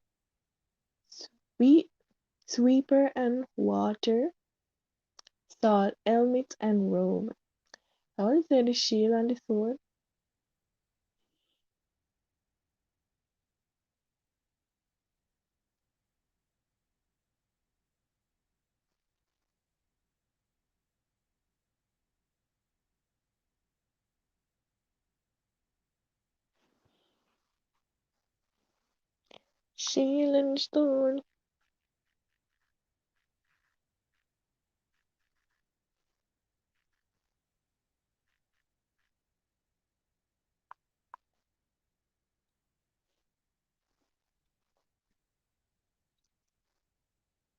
sweet sweeper and water, Saul helmet and robe. I would say the shield and the sword. Shield and sword.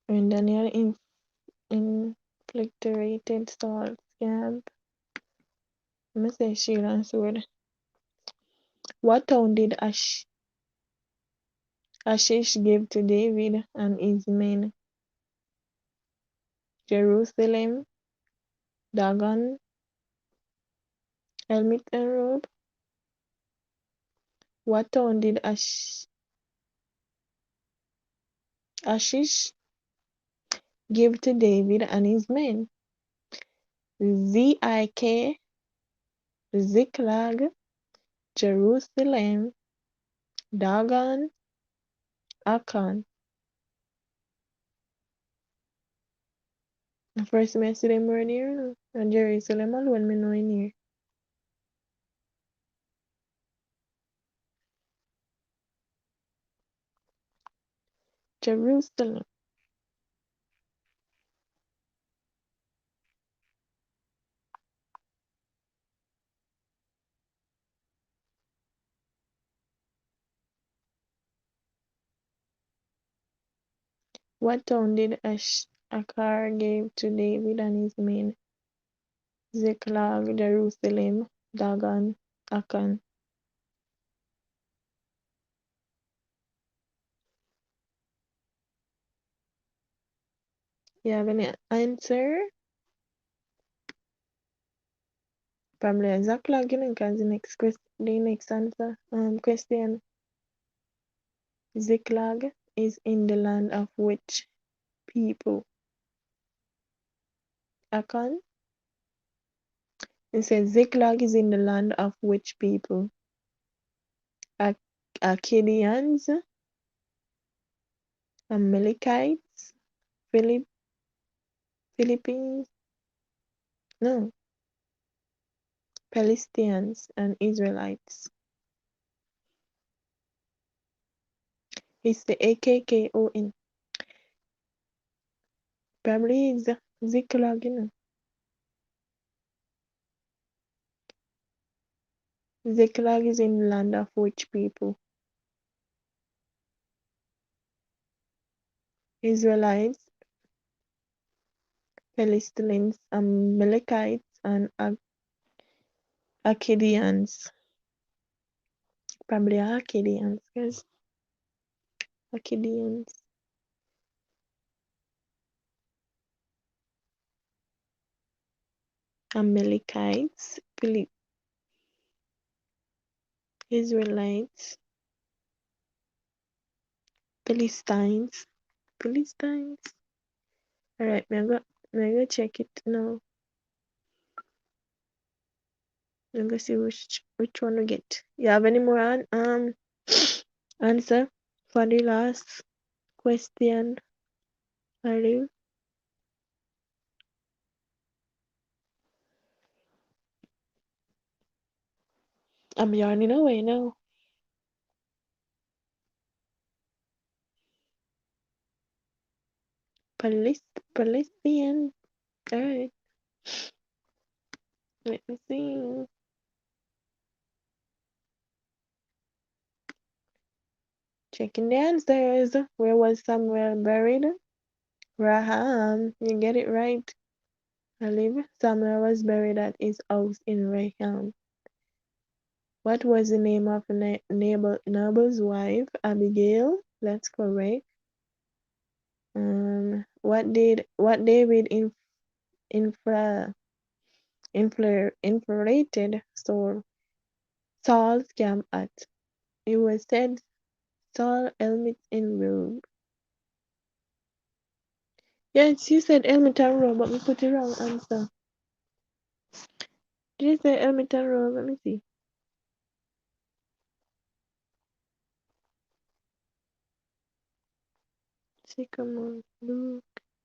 When Daniel infiltrated Saul's camp, I'm gonna say shield and sword. What town did Ashish give to David and his men? Jerusalem, Dagon, helmet and robe. What town did Ashish give to David and his men? Zik, Ziklag, Jerusalem, Dagon, Akan. First me see them word here, no? And Jerusalem alone me know in here. Jerusalem. What town did Akar give to David and his men? Ziklag, Jerusalem, Dagon, Akan. You have any answer? Probably a Ziklag, you know, because the next answer question. Ziklag is in the land of which people? Akan? It says Ziklag is in the land of which people? Akkadians, Amalekites, Philippines, no, Palestinians, and Israelites. It's the AKKON. Probably is Ziklag, you know. Ziklag is in the land of which people? Israelites, Philistines, Amalekites, and Akkadians. Probably Akkadians, guys. Akkadians. Amalekites, Israelites, Philistines. Philistines. Alright, me go check it now. I'm gonna see which one we get. You have any more answer for the last question? Olive? I'm yawning away now. Palestinian. Alright, let me see. Checking the answers. Where was Samuel buried? Raham. You get it right. Olive. Samuel was buried at his house in Raham. What was the name of Nabal's wife? Abigail. That's correct. What David infra infiltrated Saul's camp at? It was said Saul helmet in robe. Yes, you said helmet and robe, but we put the wrong answer. Did you say helmet and robe? Let me see. Sycamore, Luke,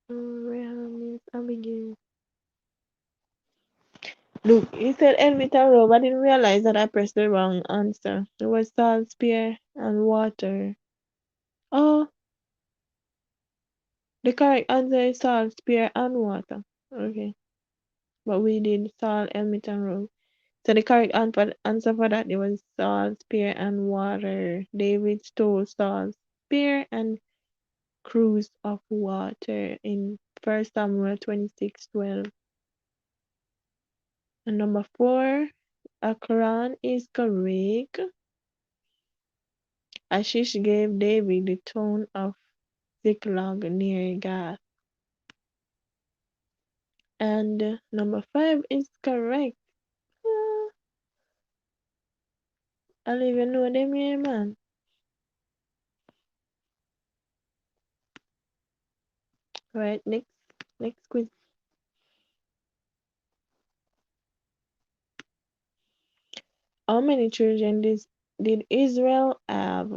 Raham, Abigail. Look, you said helmet and robe. I didn't realize that I pressed the wrong answer. It was salt, spear, and water. Oh, the correct answer is salt, spear, and water. Okay. But we did salt, helmet, and robe. So the correct answer for that it was salt, spear, and water. David stole Saul's spear and cruse of water in 1 Samuel 26:12. And number 4, Akron is correct. Ashish gave David the town of Ziklag near Gath. And number 5 is correct. I don't even know them here, man. Right, next quiz. How many children did Israel have?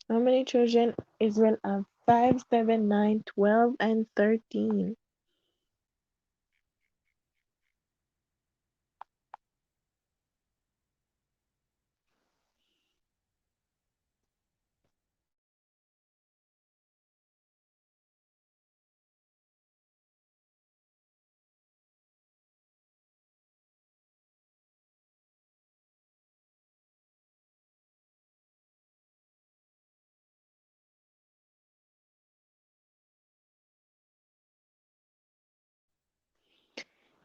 How many children Israel have? 5, 7, 9, 12, and 13.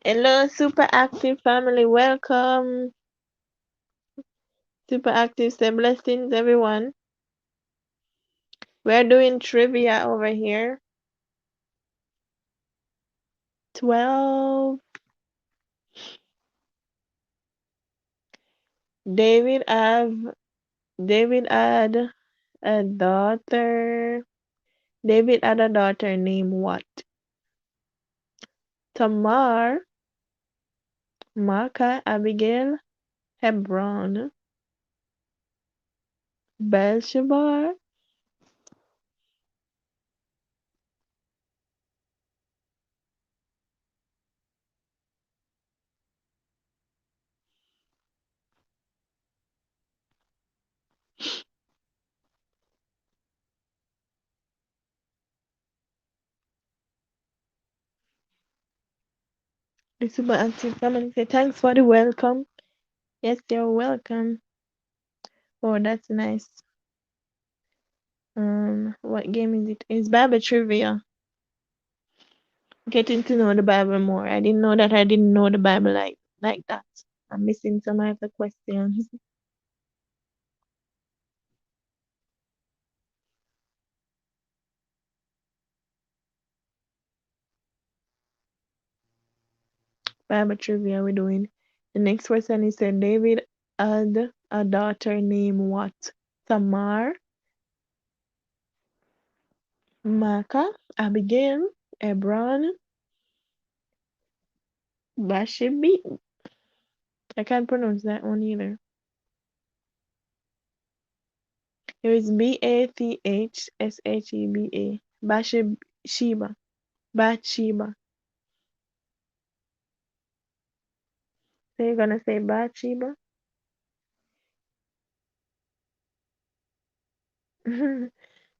Hello, super active family. Welcome. Super active, say blessings, everyone. We're doing trivia over here. 12. David had a daughter. David had a daughter named what? Tamar, Maacah, Abigail, Hebron, Belshazzar. The super active family say thanks for the welcome. Yes, you're welcome. Oh, that's nice. What game is it? It's Bible trivia. Getting to know the Bible more. I didn't know that I didn't know the Bible like that. I'm missing some of the questions. Bible trivia we're doing. The next question is said David had a daughter named what? Tamar, Maacah, Abigail, Hebron, Bathsheba. I can't pronounce that one either. Here is Bathsheba. Bathsheba. Bathsheba. So you're gonna say Bathsheba?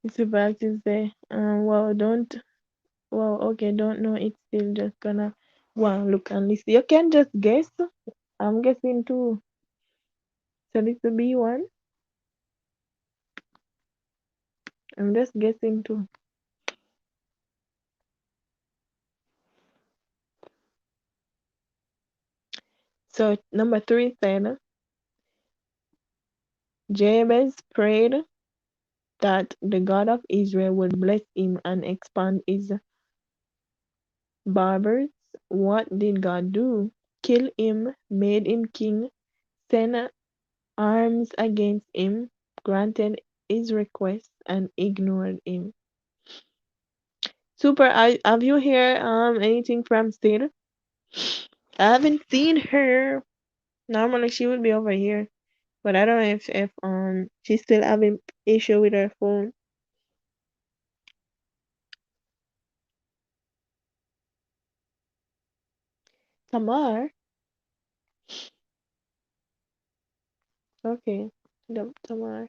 It's about to say, well, don't, well, okay, don't know. It's still just gonna, well, look and listen. You can just guess. I'm guessing too. So this will be one. I'm just guessing too. So number three said, Jabez prayed that the God of Israel would bless him and expand his borders. What did God do? Kill him, made him king, sent arms against him, granted his request, and ignored him. Super, have you heard anything from Sid? I haven't seen her. Normally she would be over here, but I don't know if she's still having issue with her phone. Tamar, okay, Tamar.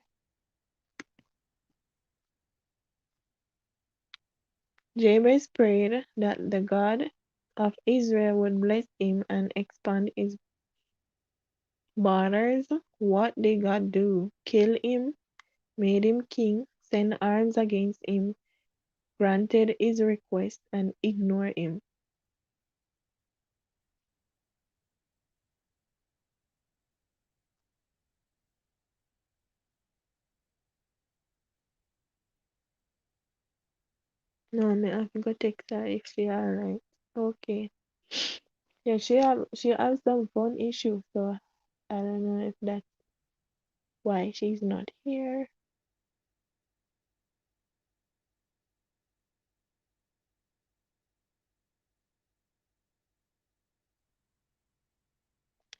Jabez prayed that the God of Israel would bless him and expand his borders. What did God do? Kill him, made him king, sent arms against him, granted his request, and ignored him. No, me I have to go text her if she alright. Okay. Yeah, she has some phone issue, so I don't know if that's why she's not here.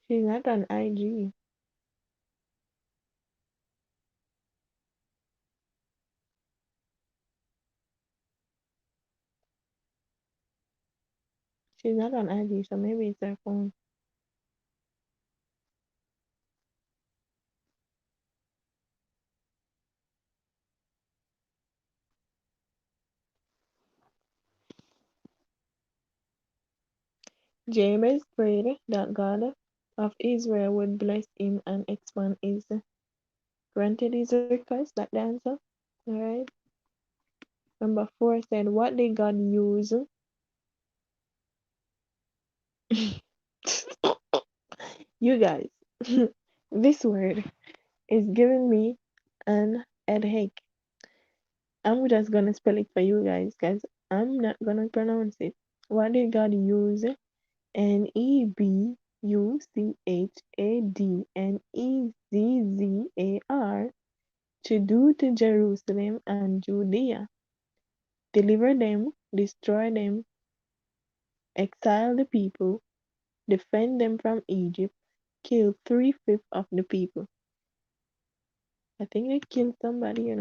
She's not on IG. She's not on IG, so maybe it's her phone. Jabez prayed that God of Israel would bless him and expand his granted his request. That the answer. Alright. Number four said, what did God use? You guys, this word is giving me an headache. I'm just gonna spell it for you guys, because I'm not gonna pronounce it. What did God use? Nebuchadnezzar to do to Jerusalem and Judea? Deliver them, destroy them, exile the people, defend them from Egypt, kill three-fifths of the people. I think they killed somebody.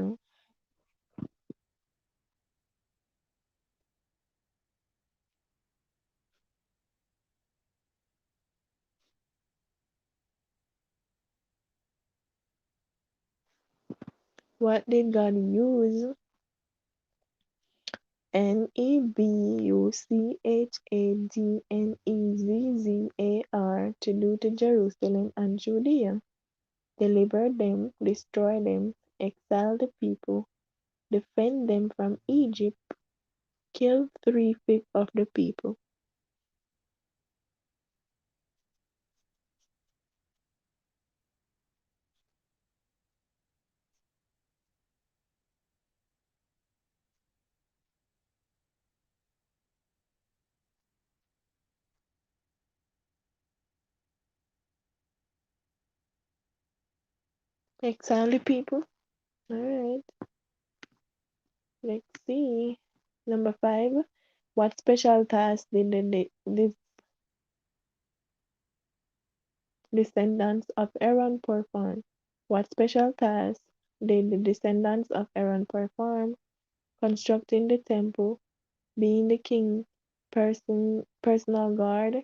What did God use? Nebuchadnezzar to do to Jerusalem and Judea. Deliver them, destroy them, exile the people, defend them from Egypt, killed 3/5 of the people. Exile the people. Alright, let's see. Number 5. What special task did the descendants of Aaron perform? What special task did the descendants of Aaron perform? Constructing the temple, being the king's personal guard,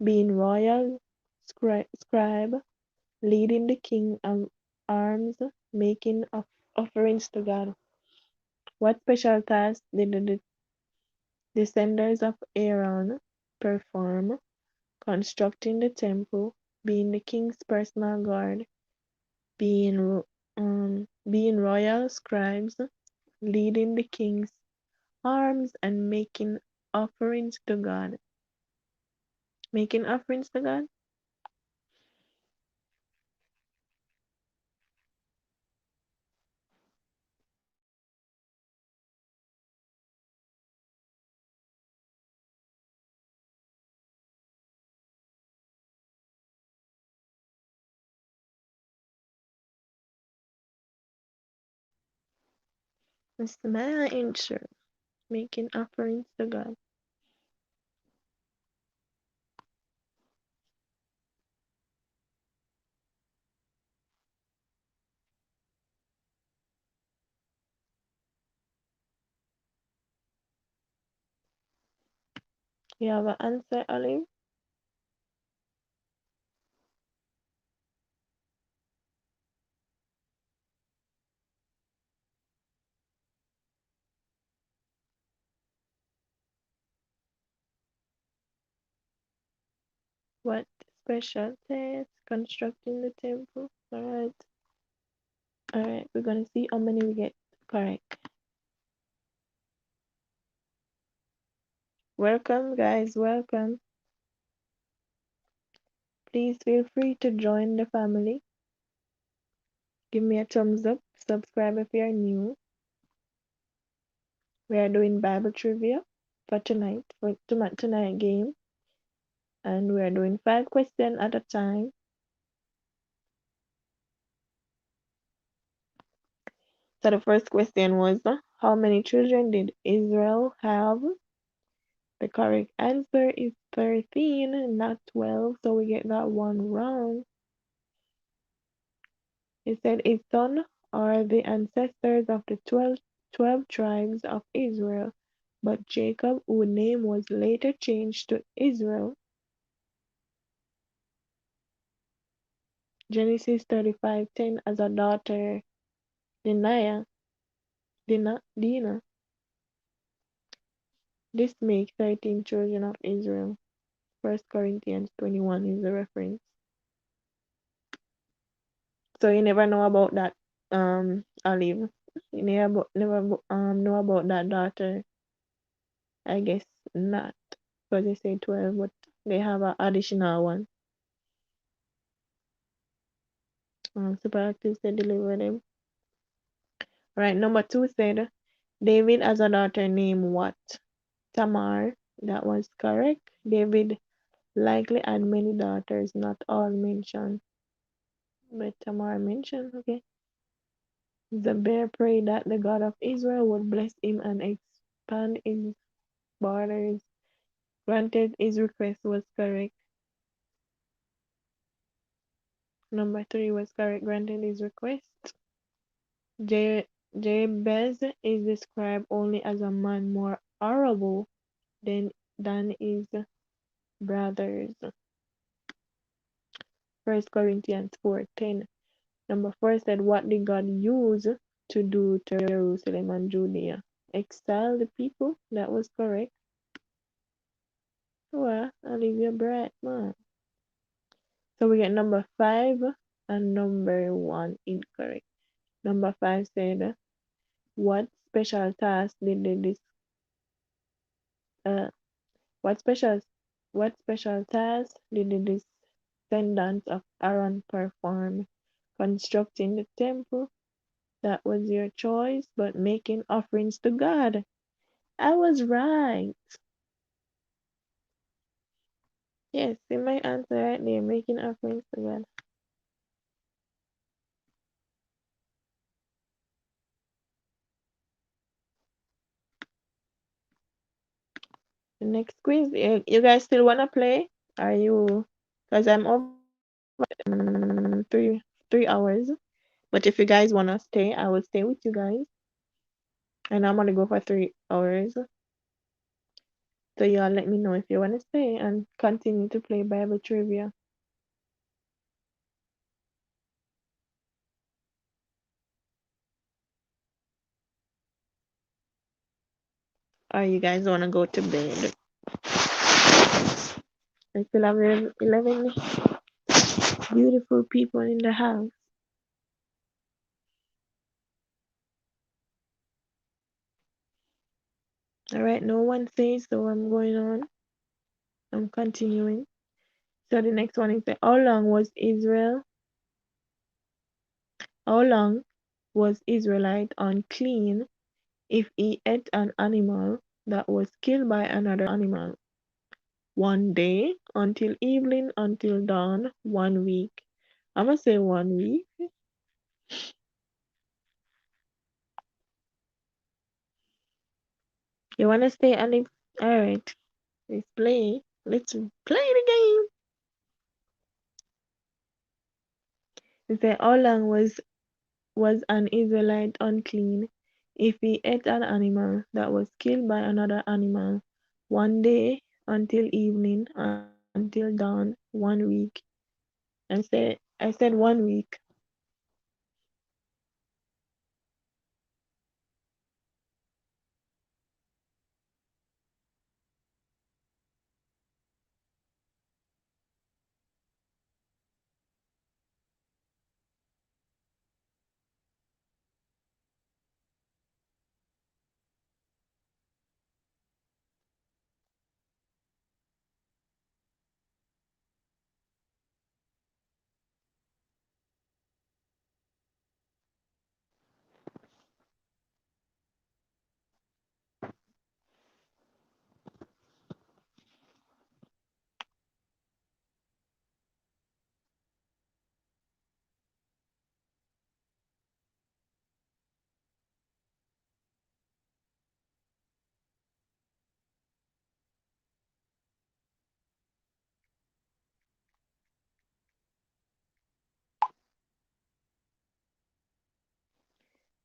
being royal scribe, leading the king of arms, making offerings to God. What special task did the descendants of Aaron perform? Constructing the temple, being the king's personal guard, being royal scribes, leading the king's arms, and making offerings to God. Making offerings to God? That's my answer. Making offerings to God. You have an answer, Olive? What special test? Constructing the temple. Alright. Alright, we're gonna see how many we get correct. Welcome, guys. Welcome. Please feel free to join the family. Give me a thumbs up. Subscribe if you're new. We are doing Bible trivia for tonight, for tonight game. And we are doing 5 questions at a time. So the first question was, how many children did Israel have? The correct answer is 13, not 12. So we get that one wrong. It said his son are the ancestors of the 12 tribes of Israel, but Jacob, whose name was later changed to Israel. Genesis 35:10 as a daughter Dinah. Dinah. This makes 13 children of Israel. 1 Corinthians 21 is the reference. So you never know about that, Olive. You never know about that daughter. I guess not, because they say 12, but they have an additional one. Superactive said deliver them. Right, number 2 said David has a daughter named what? Tamar. That was correct. David likely had many daughters, not all mentioned. But Tamar mentioned, okay. The bear prayed that the God of Israel would bless him and expand his borders. Granted, his request was correct. Number 3 was correct. Granted his request. Jabez is described only as a man more horrible than his brothers. 1 Corinthians 4:10. Number 4 said, what did God use to do to Jerusalem and Judea? Exile the people. That was correct. Well, Olivia Bright, man. So we get number 5 and number 1 incorrect. Number 5 said, What special task did uh what special what special task did the descendants of Aaron perform? Constructing the temple. That was your choice, but making offerings to God. I was right. Yes, in my answer right there, making offerings to God. The next quiz, you guys still wanna play? Are you? Cause I'm over 3 hours. But if you guys wanna stay, I will stay with you guys, and I'm gonna go for 3 hours. So y'all let me know if you wanna stay and continue to play Bible trivia. Or you guys wanna go to bed. I still have 11 beautiful people in the house. All right, no one says, so I'm going on. I'm continuing. So the next one is how long was Israelite unclean if he ate an animal that was killed by another animal? 1 day, until evening, until dawn, 1 week. I'm gonna say 1 week. You wanna stay and if alright, let's play. Let's play the game. It said how long was an Israelite unclean if he ate an animal that was killed by another animal? 1 day, until evening, until dawn, 1 week. I said 1 week.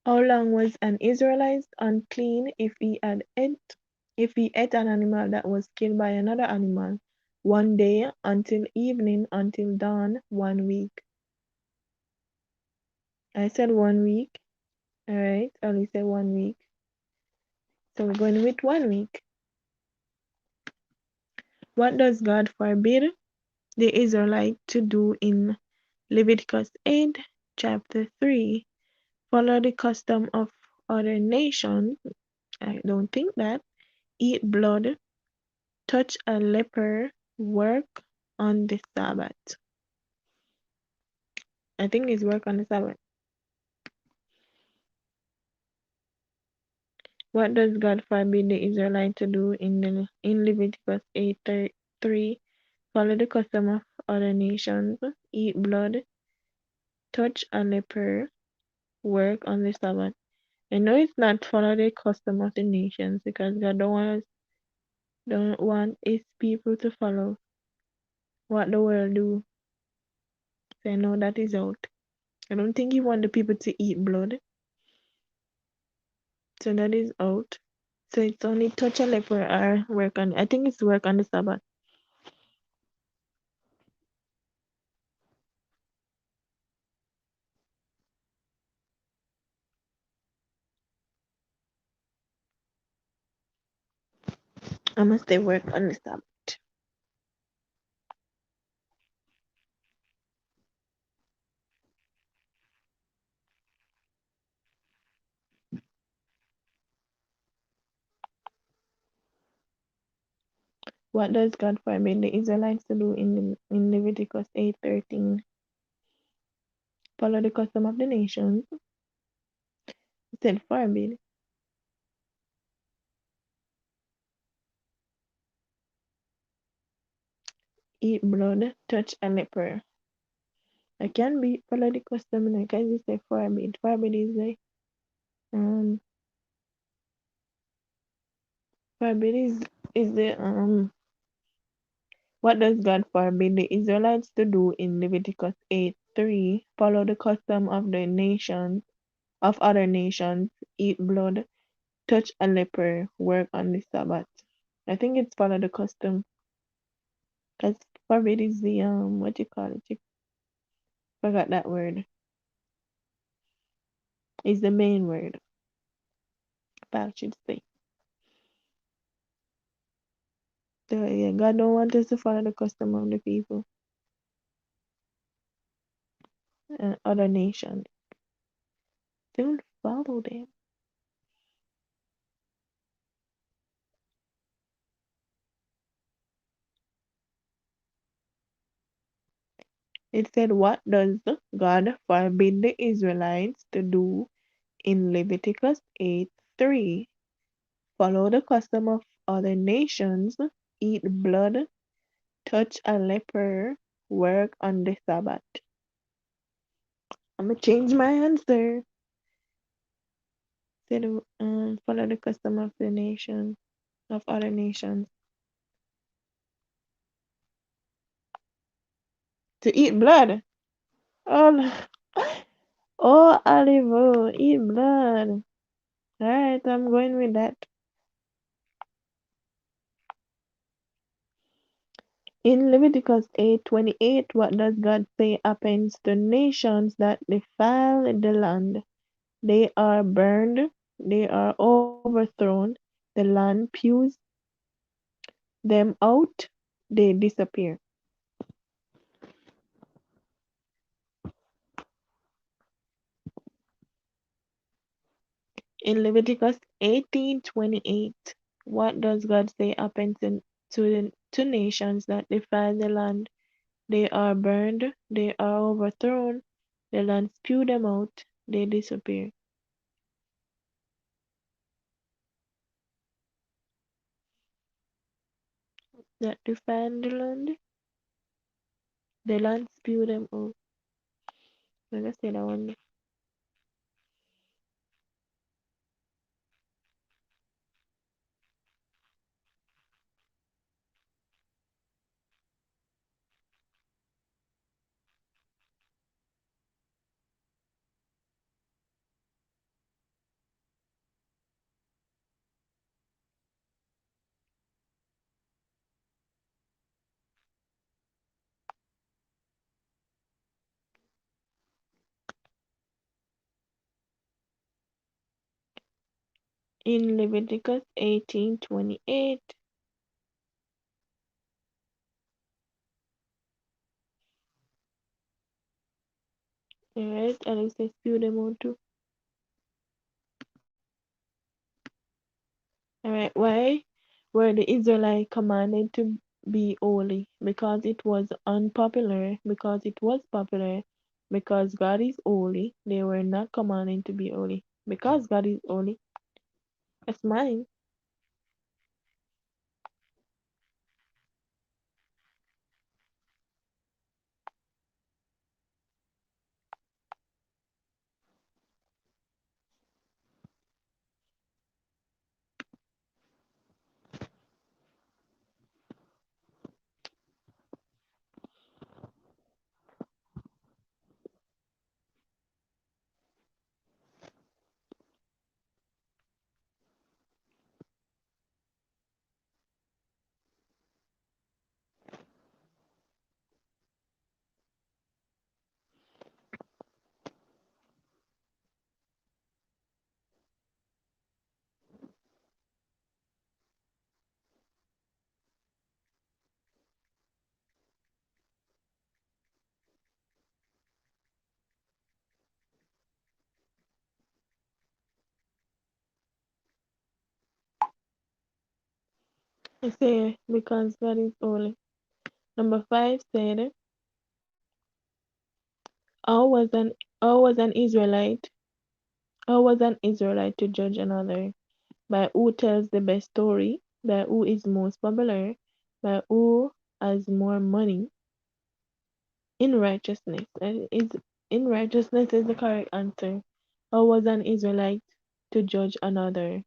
How long was an Israelite unclean if he ate an animal that was killed by another animal? 1 day, until evening, until dawn, 1 week. I said 1 week. Alright, Ali said 1 week. So we're going with 1 week. What does God forbid the Israelite to do in Leviticus 8, chapter 3? Follow the custom of other nations. I don't think that. Eat blood, touch a leper, work on the Sabbath. I think it's work on the Sabbath. What does God forbid the Israelite to do in Leviticus 8:3? Follow the custom of other nations, eat blood, touch a leper, work on the Sabbath. I know it's not follow the custom of the nations because God don't want his people to follow what the world do. So I know that is out. I don't think he want the people to eat blood. So that is out. So it's only touch a leper or work on. I think it's work on the Sabbath. I must say work on the Sabbath. What does God forbid the Israelites to do in Leviticus 8:13? Follow the custom of the nations. It said forbid. Eat blood, touch a leper. I can be follow the custom because it say forbid. Forbid um forbid is the what does God forbid the Israelites to do in Leviticus 8:3? Follow the custom of the nations of other nations, eat blood, touch a leper, work on the Sabbath. I think it's follow the custom because forbid is the what you call it? You forgot that word. Is the main word. I should say. So yeah, God don't want us to follow the custom of the people and other nations. Don't follow them. It said, what does God forbid the Israelites to do in Leviticus 8:3? Follow the custom of other nations, eat blood, touch a leper, work on the Sabbath. I'm gonna change my answer. Said, follow the custom of the nation, of other nations. To eat blood. Oh, oh, Oliver, eat blood. Alright, I'm going with that. In Leviticus 8:28, what does God say happens to nations that defile the land? They are burned, they are overthrown, the land pews them out, they disappear. In Leviticus 18:28, what does God say happens to nations that defile the land? They are burned, they are overthrown, the land spew them out, they disappear. That defile the land spew them out. Let us say that one. In Leviticus 18:28, alright, and it says spew them out too. Alright, why were the Israelites commanded to be holy? Because it was unpopular, because it was popular, because God is holy, they were not commanded to be holy. Because God is holy. That's mine. It say because God is holy. Number five said, how was an how was an Israelite how was an Israelite to judge another? By who tells the best story, by who is most popular, by who has more money. In righteousness. In righteousness is the correct answer. How was an Israelite to judge another?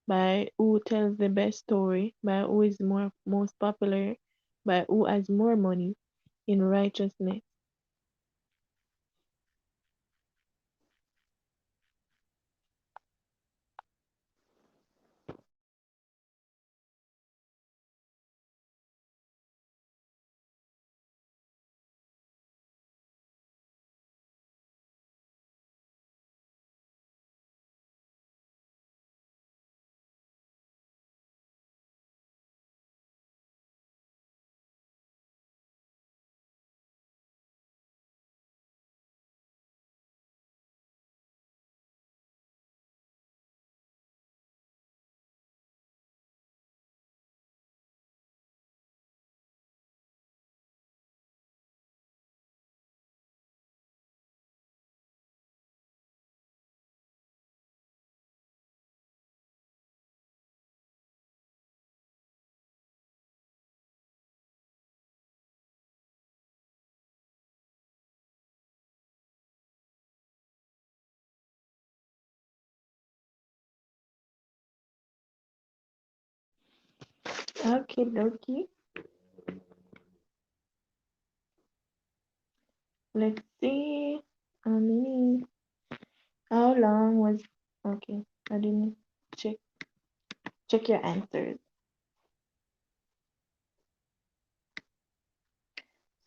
By who tells the best story, by who is most popular, by who has more money. In righteousness. Okay, dokie. Let's see. Um, how long was okay? I didn't check check your answers.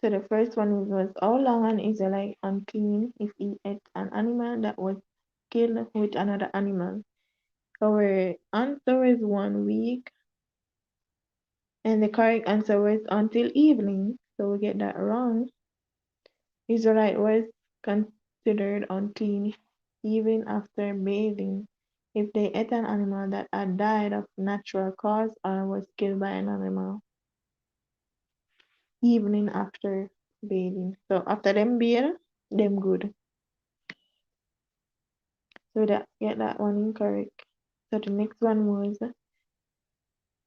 So the first one was how long an Israelite unclean if he ate an animal that was killed with another animal? Our answer is 1 week, and the correct answer was until evening. So we get that wrong. Israelite was considered unclean even after bathing if they ate an animal that had died of natural cause or was killed by an animal, evening after bathing. So after them bathe, them good. So that get that one incorrect. So the next one was,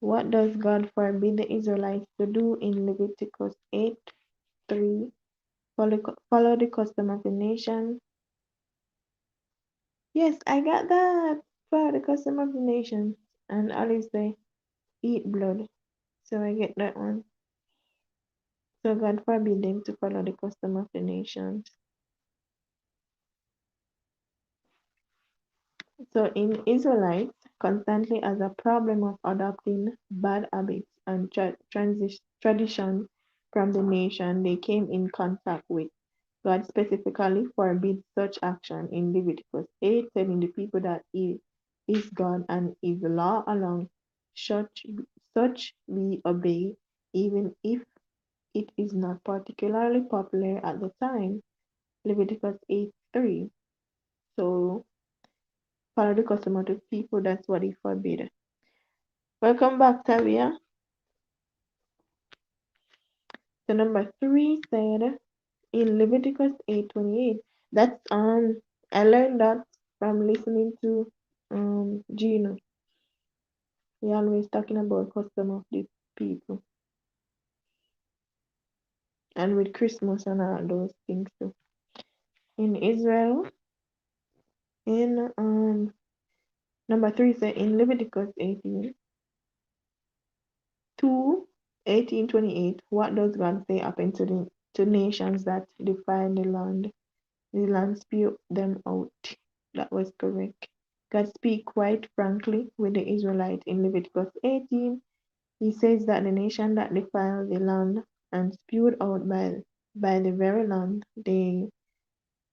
what does God forbid the Israelites to do in Leviticus 8:3? Follow the custom of the nation. Yes, I got that. Follow the custom of the nation. And Alice say, eat blood. So I get that one. So God forbid them to follow the custom of the nation. So in Israelites constantly has a problem of adopting bad habits and tradition from the nation they came in contact with. God specifically forbids such action in Leviticus 8, telling the people that He is God and His law alone such, such be obeyed, even if it is not particularly popular at the time. Leviticus 8:3. So follow the custom of the people, that's what He forbid. Welcome back, Tavia. So number three said in Leviticus 8:28. That's I learned that from listening to Gino. He always talking about custom of the people and with Christmas and all those things too. In Israel, in number three said in Leviticus 18:28, what does God say happened to nations that defile the land? The land spew them out. That was correct. God speak quite frankly with the Israelites in Leviticus 18. He says that the nation that defiled the land and spewed out by the very land they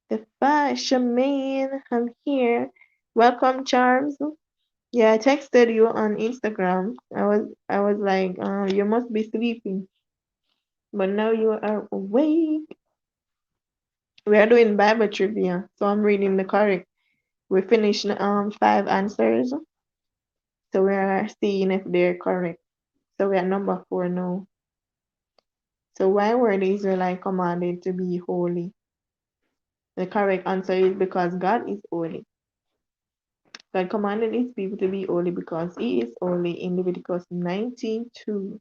defy. Shemaine, I'm here. Welcome, Charms. Yeah, I texted you on Instagram. I was like, you must be sleeping, but now you are awake. We are doing Bible trivia, so I'm reading the correct. We finished five answers, so we are seeing if they're correct. So we're at number 4 now. So why were the Israelites commanded to be holy? The correct answer is because God is holy. God commanded his people to be holy because he is holy in Leviticus 19:2.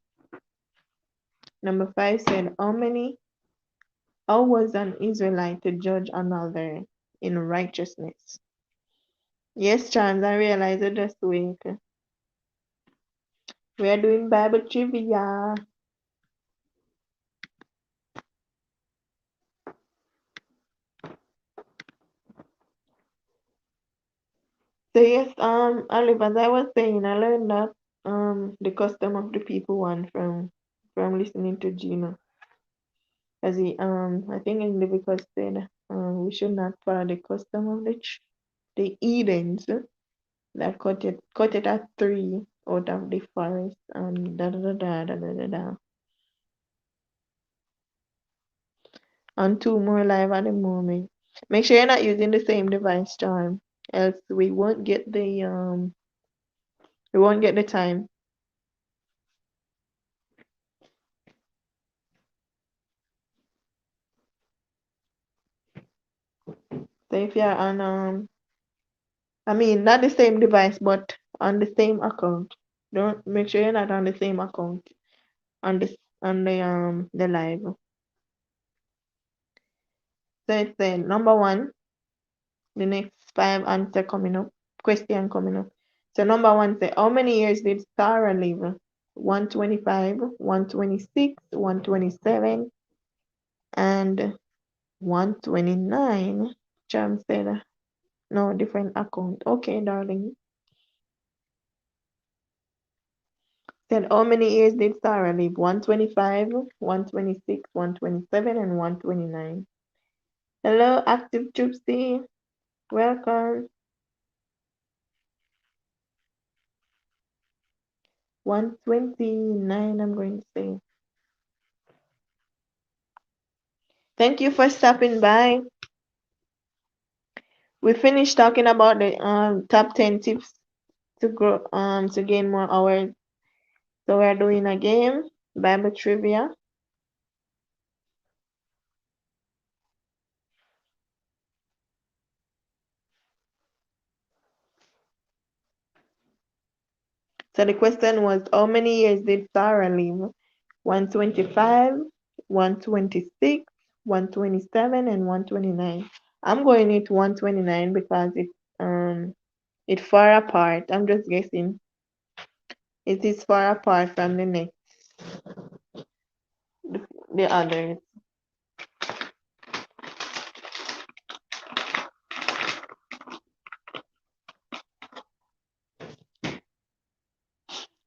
Number 5 said, how was an Israelite to judge another in righteousness? Yes, Charms, I realized it this week. We are doing Bible trivia. So yes, Olive, as I was saying, I learned that the custom of the people one from listening to Gino. As he I think in Leviticus said we should not follow the custom of the Edens that cut it at three out of the forest and da da da da da da da da. And two more live at the moment. Make sure you're not using the same device, Charm, else we won't get the time. So if you're on I mean not the same device but on the same account. Don't make sure you're not on the same account on the live. So it's number one, the next five answer coming up, question coming up. So number one say how many years did Sarah live? 125, 126, 127, and 129. Cham said no different account. Okay, darling. Said how many years did Sarah live? 125, 126, 127, and 129. Hello, active Gypsy. Welcome. 129, I'm going to say. Thank you for stopping by. We finished talking about the top 10 tips to grow to gain more hours. So we're doing a game, Bible trivia. So the question was how many years did Sarah live? 125, 126, 127, and 129. I'm going with 129 because it's far apart. I'm just guessing. It is far apart from the others.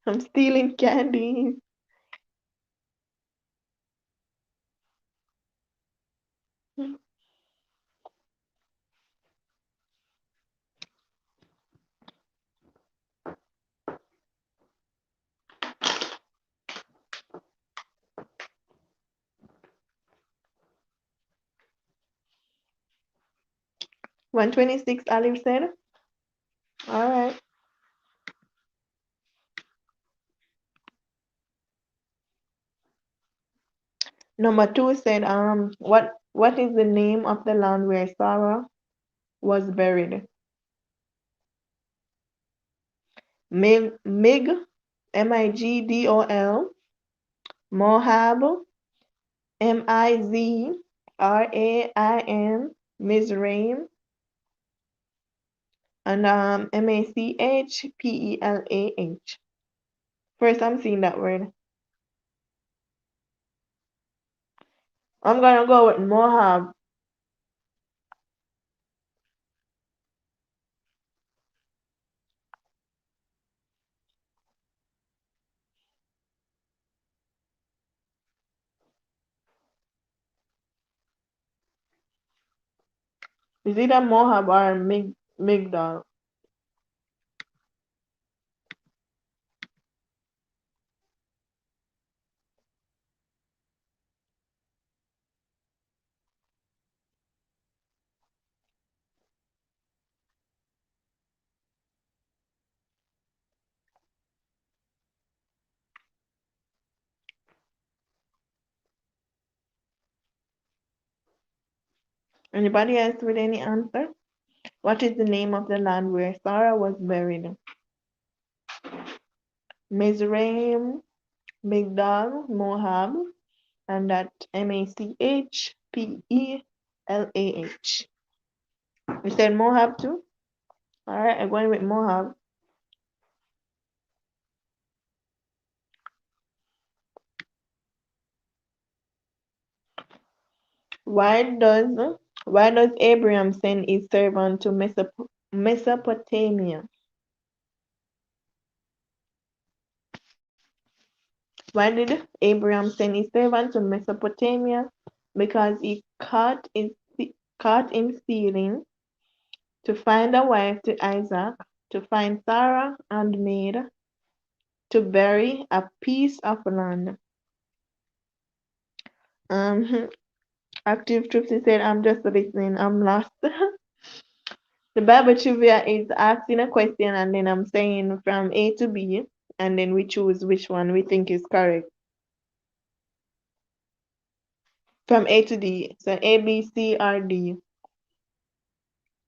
I'm stealing candy. Hmm. 126, Olive said. All right. Number two said, what is the name of the land where Sarah was buried? Mig, Migdol, Moab, Mizraim, Mizraim, and Machpelah. First, I'm seeing that word. I'm gonna go with Moab. Is either Moab or Migdal? Anybody else with any answer? What is the name of the land where Sarah was buried? Mizraim, Migdal, Moab, and that Machpelah. You said Moab too? Alright, I'm going with Moab. Why does why does Abraham send his servant to Mesopotamia? Why did Abraham send his servant to Mesopotamia? Because he caught him stealing, to find a wife to Isaac, to find Sarah and maid, to bury a piece of land. Um, Active Trupsy said, I'm just listening, I'm lost. The Bible trivia is asking a question and then I'm saying from A to B, and then we choose which one we think is correct. From A to D. So A, B, C, or D.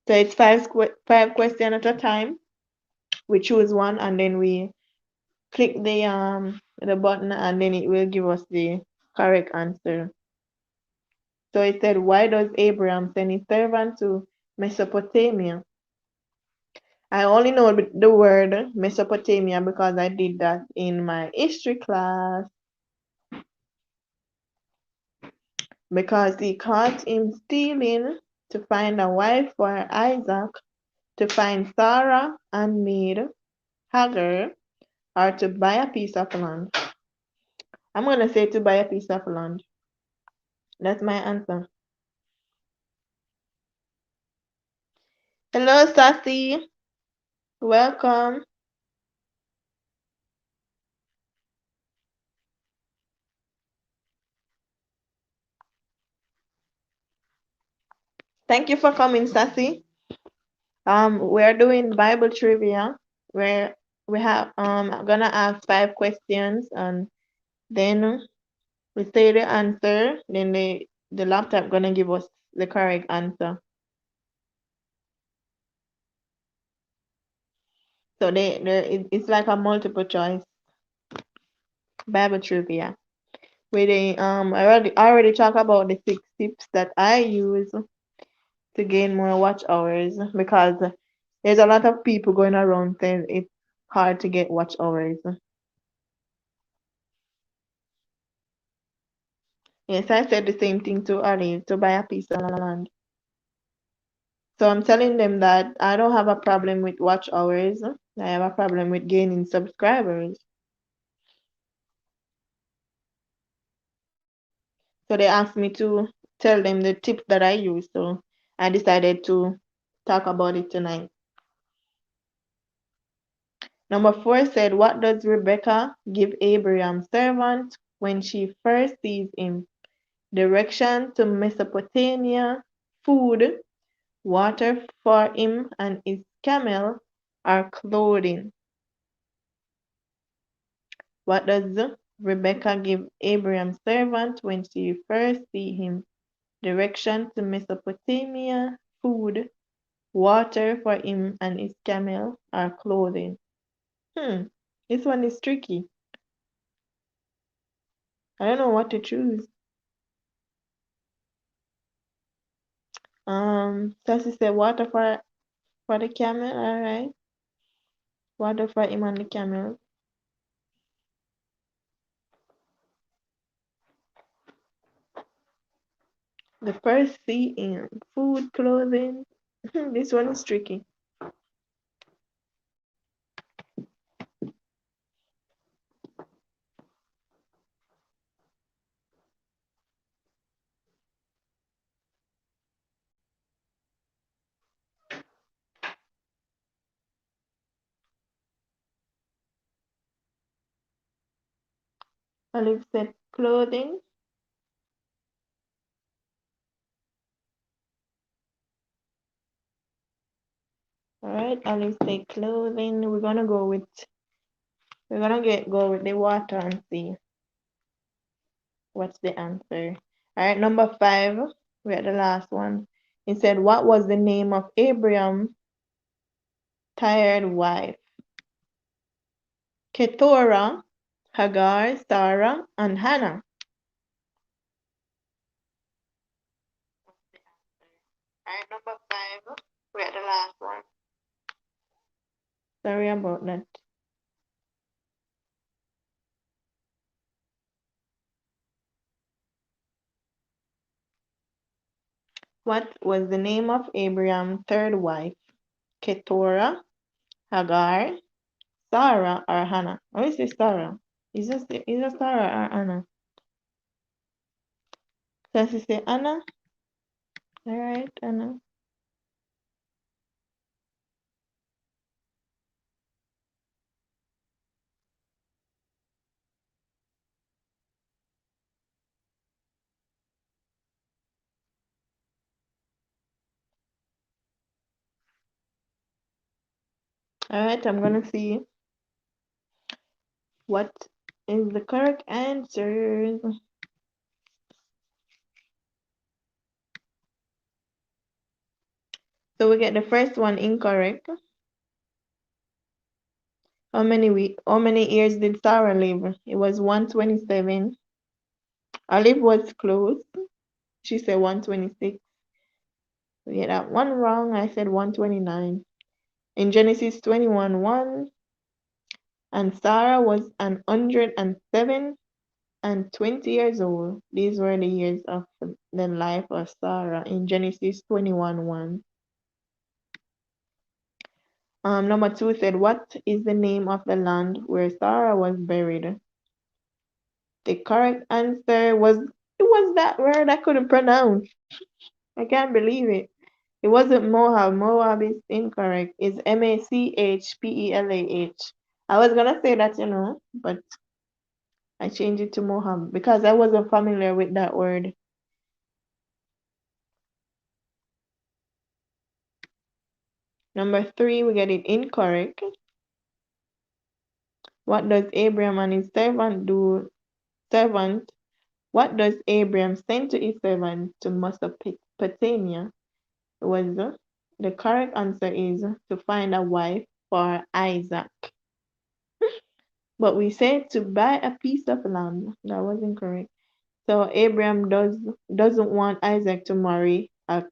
So it's five questions at a time. We choose one and then we click the button and then it will give us the correct answer. So it said, why does Abraham send his servant to Mesopotamia? I only know the word Mesopotamia because I did that in my history class. Because he caught him stealing, to find a wife for Isaac, to find Sarah and maid Hagar, or to buy a piece of land. I'm gonna say to buy a piece of land. That's my answer. Hello, Sassy. Welcome. Thank you for coming, Sassy. We're doing Bible trivia where we have I'm gonna ask 5 questions and then we say the answer, then the laptop gonna give us the correct answer. So it's like a multiple choice Bible trivia. Where I already talked about the 6 tips that I use to gain more watch hours because there's a lot of people going around saying it's hard to get watch hours. Yes, I said the same thing to Ali to buy a piece of land. So I'm telling them that I don't have a problem with watch hours. I have a problem with gaining subscribers. So they asked me to tell them the tips that I use. So I decided to talk about it tonight. Number 4 said, what does Rebecca give Abraham's servant when she first sees him? Direction to Mesopotamia, food, water for him and his camel, or clothing. What does Rebecca give Abraham's servant when she first sees him? Direction to Mesopotamia, food, water for him and his camel, or clothing. This one is tricky. I don't know what to choose. Sassy said water for the camel, alright. Water for him and the camel. The first C in food, clothing. This one is tricky. Olive said clothing. Alright, Olive said clothing. We're gonna go with the water and see what's the answer. Alright, number 5. We're at the last one. It said, what was the name of Abraham's tired wife? Keturah, Hagar, Sarah, and Hannah. Alright, number 5. We're at the last one. Sorry about that. What was the name of Abraham's third wife? Keturah, Hagar, Sarah, or Hannah? I always say Sarah. Is it Sarah or Anna? Does it say Anna? Alright, Anna. Alright, I'm gonna see what is the correct answer. So we get the first one incorrect. How many years did Sarah live? It was 127. Olive was close. She said 126. We get that one wrong. I said 129. In Genesis 21:1, and Sarah was 107 and 20 years old. These were the years of the life of Sarah in Genesis 21:1. Number 2 said, what is the name of the land where Sarah was buried? The correct answer was, it was that word I couldn't pronounce. I can't believe it. It wasn't Moab. Moab is incorrect. It's Machpelah. I was gonna say that, but I changed it to Moab because I wasn't familiar with that word. Number 3, we get it incorrect. What does Abraham and his servant do? What does Abraham send to his servant to Mesopotamia? The correct answer is to find a wife for Isaac. But we said to buy a piece of land. That was incorrect. So Abraham doesn't want Isaac to marry a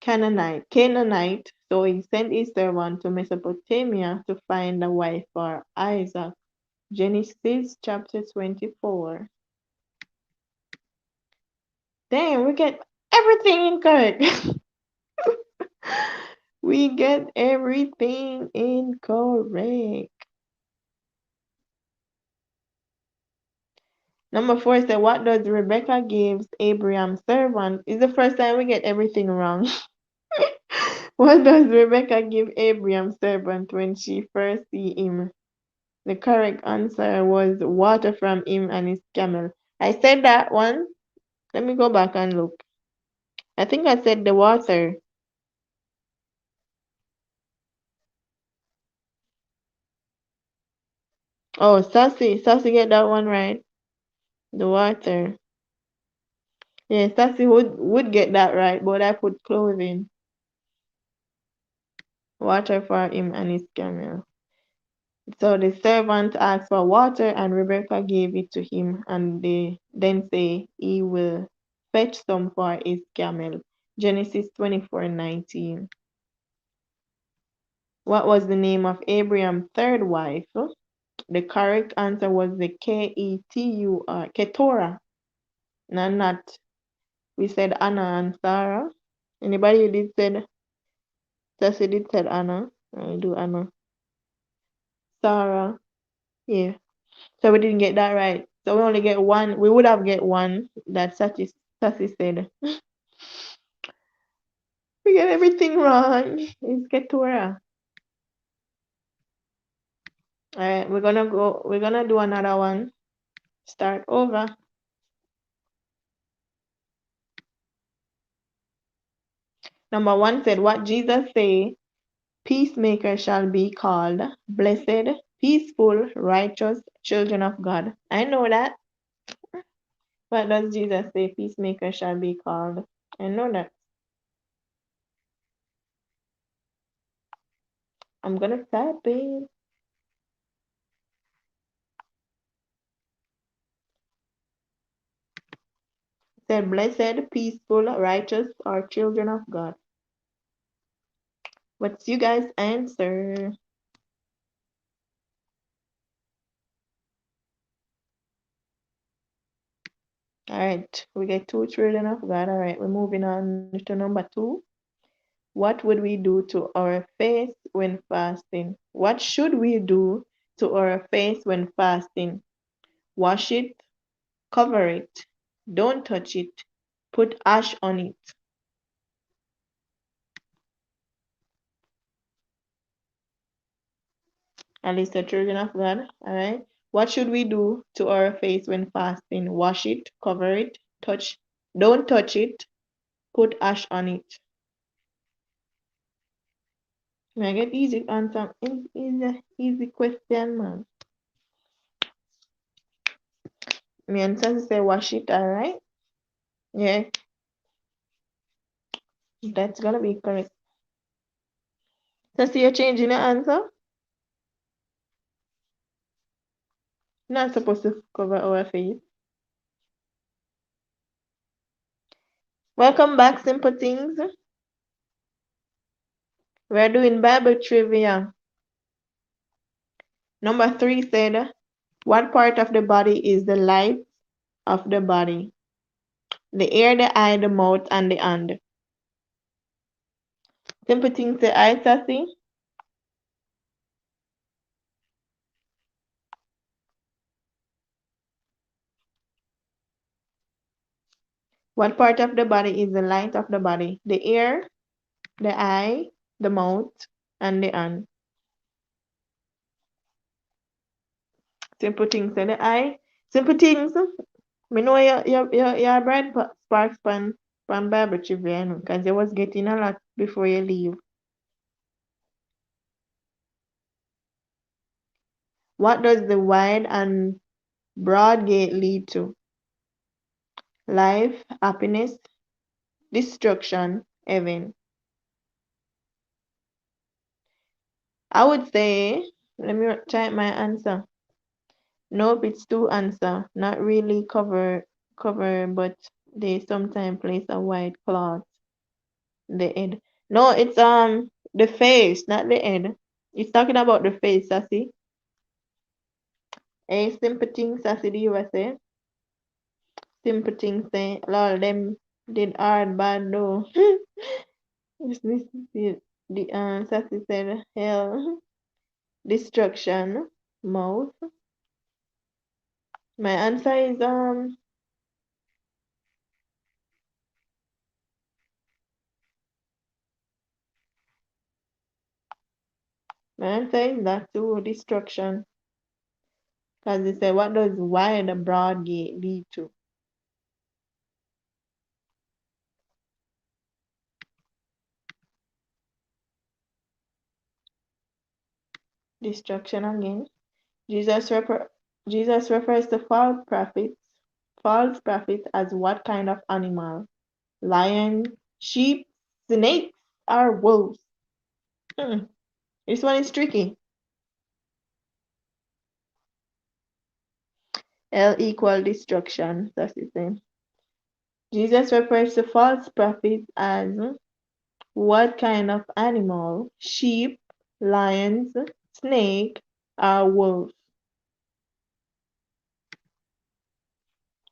Canaanite. So he sent his servant to Mesopotamia to find a wife for Isaac. Genesis chapter 24. Damn, we get everything incorrect. We get everything incorrect. Number 4 said, what does Rebecca gives Abraham's servant? It's the first time we get everything wrong. What does Rebecca give Abraham's servant when she first see him? The correct answer was water from him and his camel. I said that one. Let me go back and look. I think I said the water. Oh, Sassy get that one right. The water. Yeah, Sassy would get that right, but I put clothing. Water for him and his camel. So the servant asked for water, and Rebecca gave it to him, and they then say he will fetch some for his camel. Genesis 24:19. What was the name of Abraham's third wife? The correct answer was the Ketur, Keturah. No, not. We said Anna and Sarah. Anybody who did said, Sassy did said Anna. I do Anna. Sarah. Yeah. So we didn't get that right. So we only get one. We would have get one that Sassy said. We get everything wrong. It's Keturah. Alright, we're gonna do another one. Start over. Number 1 said, what Jesus say, peacemaker shall be called, blessed, peaceful, righteous, children of God. I know that. What does Jesus say, peacemaker shall be called? I know that. I'm gonna type it. Said, blessed, peaceful, righteous are children of God. What's you guys' answer? All right, we get two children of God. All right, we're moving on to number two. What would we do to our face when fasting? What should we do to our face when fasting? Wash it, cover it, don't touch it, put ash on it. At least the children of God. All right. What should we do to our face when fasting? Wash it, cover it, don't touch it, put ash on it. May I get easy answer? Easy question, man. My answer say wash it. All right. Yeah, that's gonna be correct. So see you're changing your answer. You're not supposed to cover our face. Welcome back, simple things. We're doing Bible trivia. Number three said, what part of the body is the light of the body? The ear, the eye, the mouth, and the hand. Simple things say I, Sassy. What part of the body is the light of the body? The ear, the eye, the mouth, and the hand. Simple things say the eye. Simple things. Me know your bright sparks pan Bible trivia, because you was getting a lot before you leave. What does the wide and broad gate lead to? Life, happiness, destruction, heaven. I would say, let me type my answer. Nope, it's two answer. Not really cover, but they sometimes place a white cloth. The head. No, it's the face, not the head. It's talking about the face, Sassy. A simple thing, Sassy, the USA. Simple thing say, lol, them did hard bad though. This the Sassy said hell, destruction, mouth. My answer is my answer is that too, destruction. Because they say, what does wide and broad gate lead to? Destruction again. Jesus refer Jesus refers to false prophets as what kind of animal? Lion, sheep, snakes, or wolves? Hmm. This one is tricky. L equal destruction. That's the same. Jesus refers to false prophets as what kind of animal? Sheep, lions, snake, or wolves?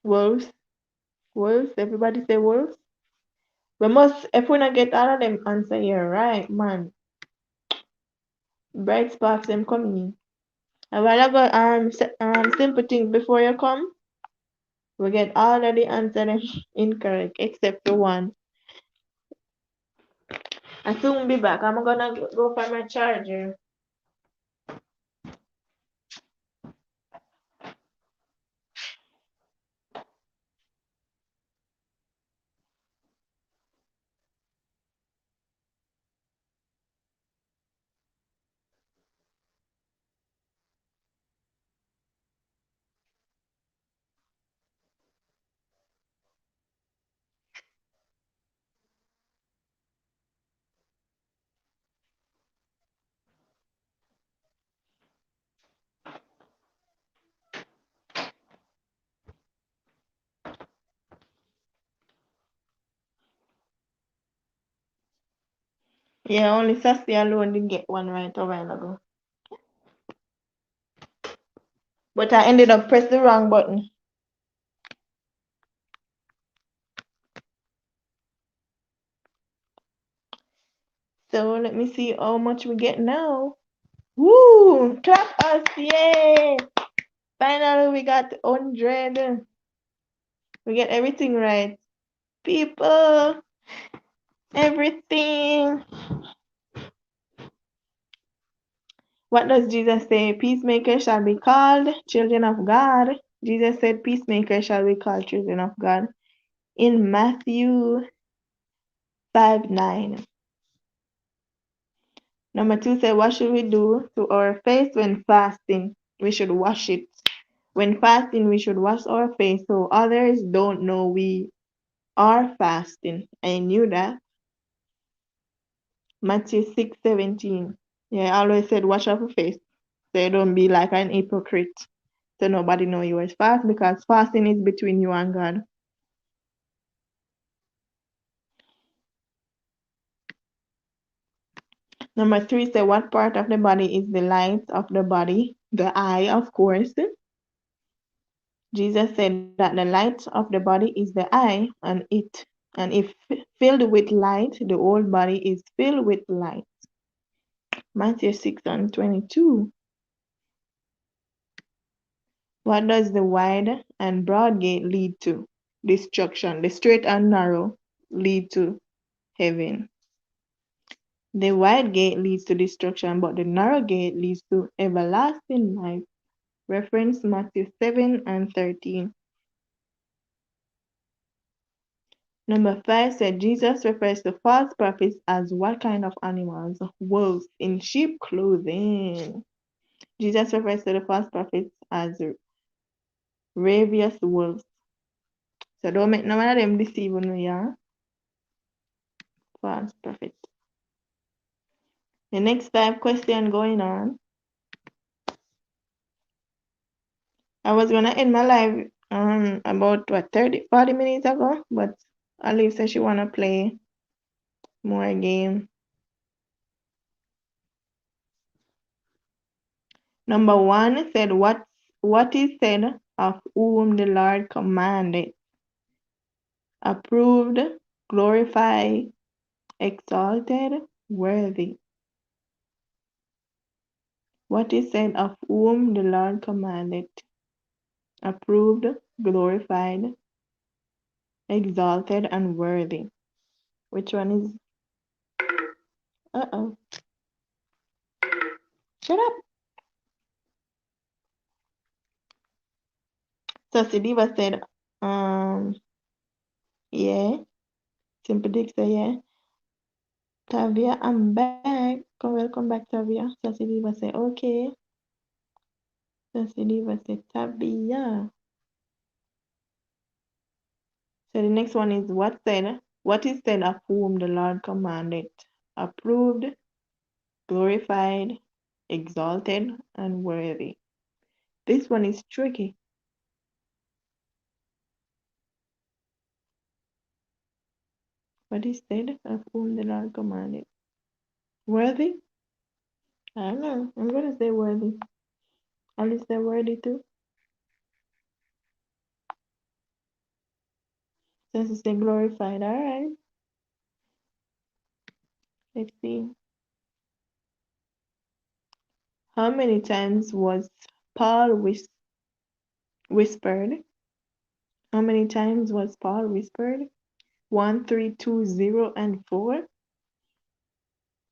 Wolves. Wolves. Everybody say wolves. We must, if we not get all of them answer here, right, man. Bright sparks them coming in. A while ago, simple things before you come, we get all of the answer them incorrect except the one. I soon be back. I'm gonna go for my charger. Yeah, only Sassy alone did get one right a while ago. But I ended up pressing the wrong button. So let me see how much we get now. Woo! Clap us, yay! Finally we got 100. We get everything right. People, everything. What does Jesus say? Peacemakers shall be called children of God. Jesus said peacemakers shall be called children of God in Matthew 5:9. Number 2 said, what should we do to our face when fasting? We should wash it. When fasting, we should wash our face so others don't know we are fasting. I knew that. Matthew 6:17. Yeah, I always said wash off your face so you don't be like an hypocrite. So nobody know you is fast because fasting is between you and God. Number 3 said, what part of the body is the light of the body? The eye, of course. Jesus said that the light of the body is the eye, and if filled with light, the whole body is filled with light. Matthew 6:22. What does the wide and broad gate lead to? Destruction. The straight and narrow lead to heaven. The wide gate leads to destruction, but the narrow gate leads to everlasting life. Reference Matthew 7:13. Number 5 said Jesus refers to false prophets as what kind of animals? Wolves in sheep clothing. Jesus refers to the false prophets as ravenous wolves. So don't make none of them deceive you, yeah? False prophets. The next 5 question going on. I was gonna end my live about what 40 minutes ago, but Olive said she wanna play more game. Number 1 said what is said of whom the Lord commanded, approved, glorified, exalted, worthy. What is said of whom the Lord commanded, approved, glorified, exalted, and worthy. Which one is? Uh-oh. Shut up. So Sidiva said, yeah. Simple Dick said, yeah. Tavia, I'm back. Welcome back, Tavia. So Sidiva said, okay. So Sidiva said, Tavia. So the next one is what is said of whom the Lord commanded, approved, glorified, exalted, and worthy. This one is tricky. What is said of whom the Lord commanded? Worthy? I don't know. I'm gonna say worthy. Alice say worthy too. Since it's say glorified, alright. Let's see. How many times was Paul whispered? How many times was Paul whispered? 1, 3, 2, 0, and 4?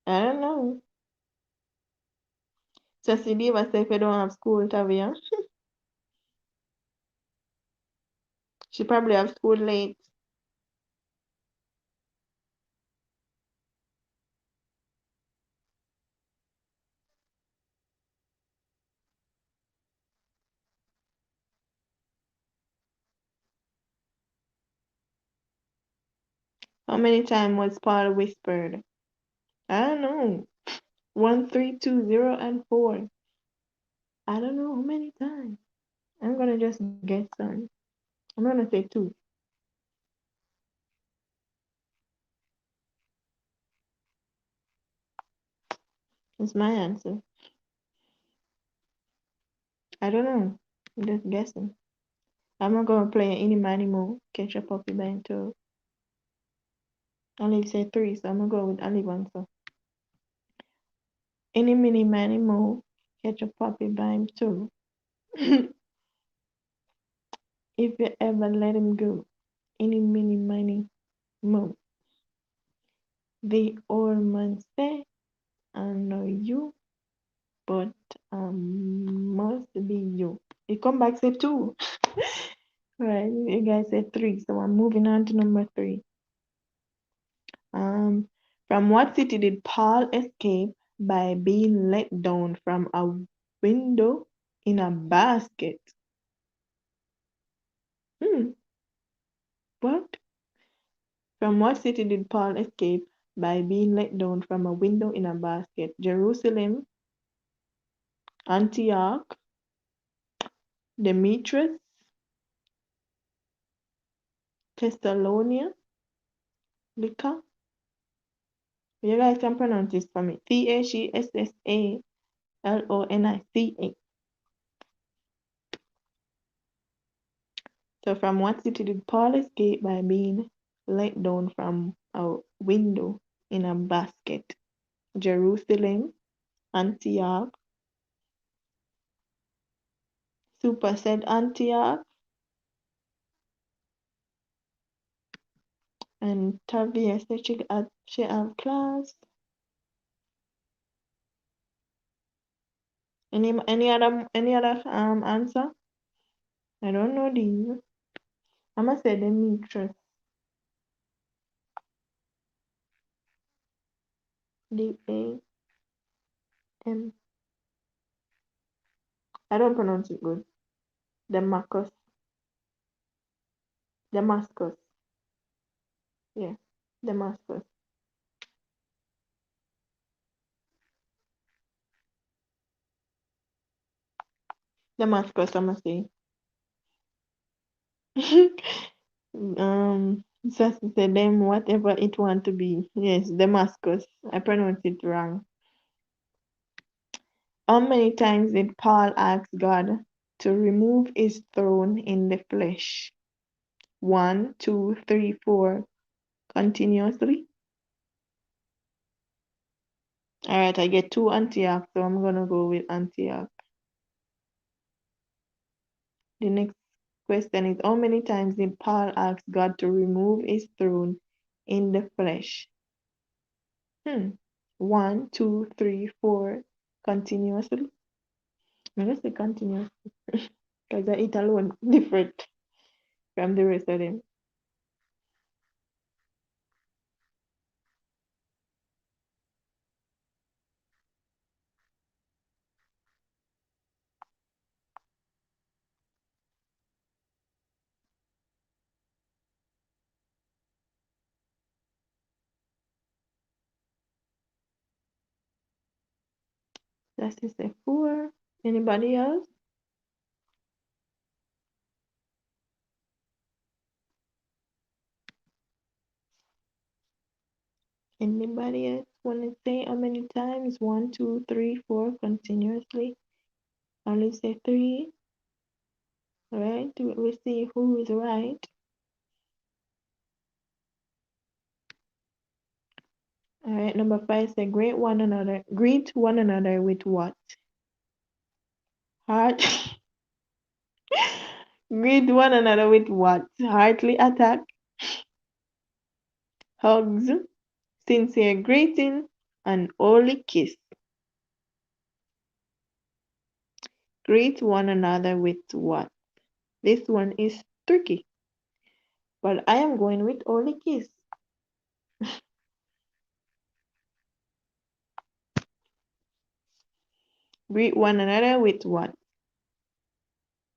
I don't know. So Sidiva say if you don't have school, Tavia. She probably have school late. How many times was Paul whispered? I don't know. 1, 3, 2, 0, and 4. I don't know how many times. I'm gonna just guess some. I'm gonna say 2. It's my answer. I don't know. I'm just guessing. I'm not gonna play any money more. Catch a puppy by two. Olive said three, so I'm gonna go with Olive answer. Any mini money more. Catch a puppy by two. If you ever let him go. Any mini money more. The old man say, I know you, but must be you. It come back say two. Right, you guys said three, so I'm moving on to number three. Um, from what city did Paul escape by being let down from a window in a basket? Hmm, what? From what city did Paul escape by being let down from a window in a basket? Jerusalem, Antioch, Demetrius, Thessalonia, Lyca. You guys can pronounce this for me. Thessalonica. So from what city did Paul escape by being let down from a window in a basket? Jerusalem, Antioch, Super said Antioch, and Tavia said she have class. Any other answer? I don't know these. I'ma say Demetrius. D-A-M. I don't pronounce it good. Damascus. Damascus. Yeah. Damascus. Damascus, I'ma say. Just say them whatever it want to be. Yes, Damascus. I pronounce it wrong. How many times did Paul ask God to remove his throne in the flesh? One, two, three, four. Continuously. Alright, I get two Antioch, so I'm gonna go with Antioch. The next question is how many times did Paul ask God to remove his throne in the flesh? One, two, three, four. Continuously. I'm gonna say continuously because it alone different from the rest of them. That's just a four. Anybody else? Anybody else want to say how many times? One, two, three, four, continuously. Only say three. All right, we'll see who is right. All right, number five say greet one another. Greet one another with what? Heart. Greet one another with what? Heartily attack, hugs, sincere greeting, and holy kiss. Greet one another with what? This one is tricky, but I am going with holy kiss. Greet one another with what?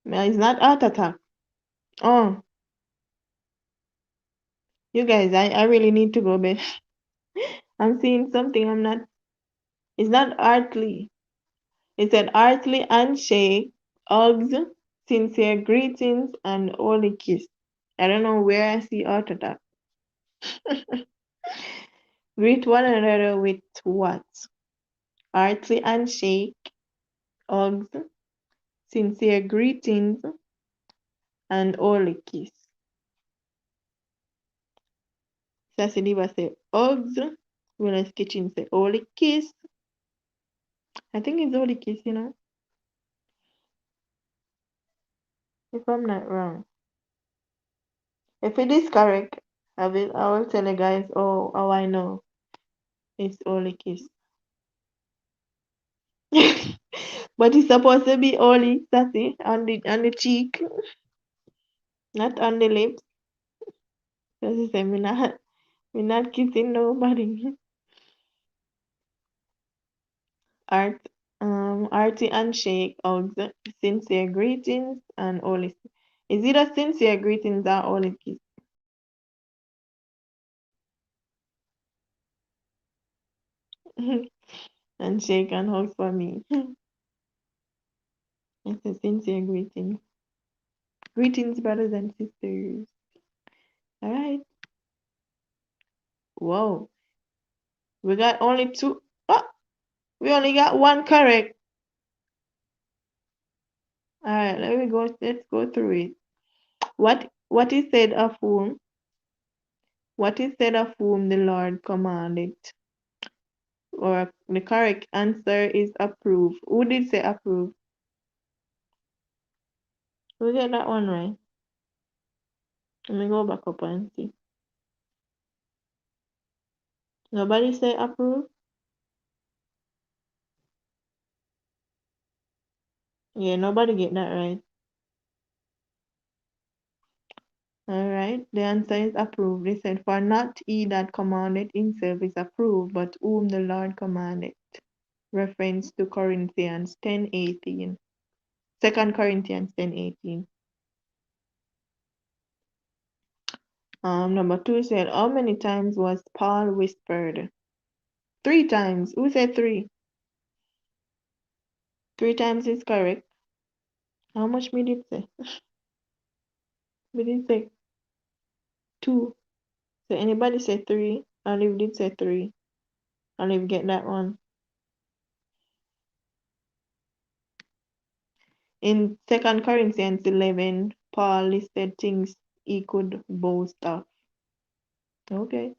No, it's not heart attack. Oh, you guys, I really need to go bed. I'm seeing something I'm not. It's not heartly. It's an heartly handshake, hugs, sincere greetings, and holy kiss. I don't know where I see heart attack. Greet one another with what? Artsy handshake, hugs, sincere greetings, and holy kiss. Sassy Diva say hugs. Willis Kitchen say holy kiss. I think it's holy kiss, if I'm not wrong. If it is correct, I will tell you guys how I know it's holy kiss. But it's supposed to be holy, Sassy, on the cheek, not on the lips. Sassy say me not kissing nobody. Art Arty handshake, hugs, sincere greetings, and holy. Is it a sincere greetings or holy kiss? Handshake and hugs for me. It's a sincere greeting. Greetings, brothers and sisters. All right. Whoa. We got only two. Oh, we only got one correct. All right. Let's go through it. What is said of whom? What is said of whom the Lord commanded? Or the correct answer is approve. Who did say approve? We get that one right. Let me go back up and see. Nobody say approve? Yeah, nobody get that right. All right, the answer is approved. They said, for not he that commanded himself is approved, but whom the Lord commanded. Reference to Corinthians 10:18. 2 Corinthians 10:18. Number two said, how many times was Paul whispered? 3 times. Who said 3? 3 times is correct. How much me did say? We did say 2. So anybody say 3? Olive did say 3. Olive get that one. In 2 Corinthians 11, Paul listed things he could boast of. Okay.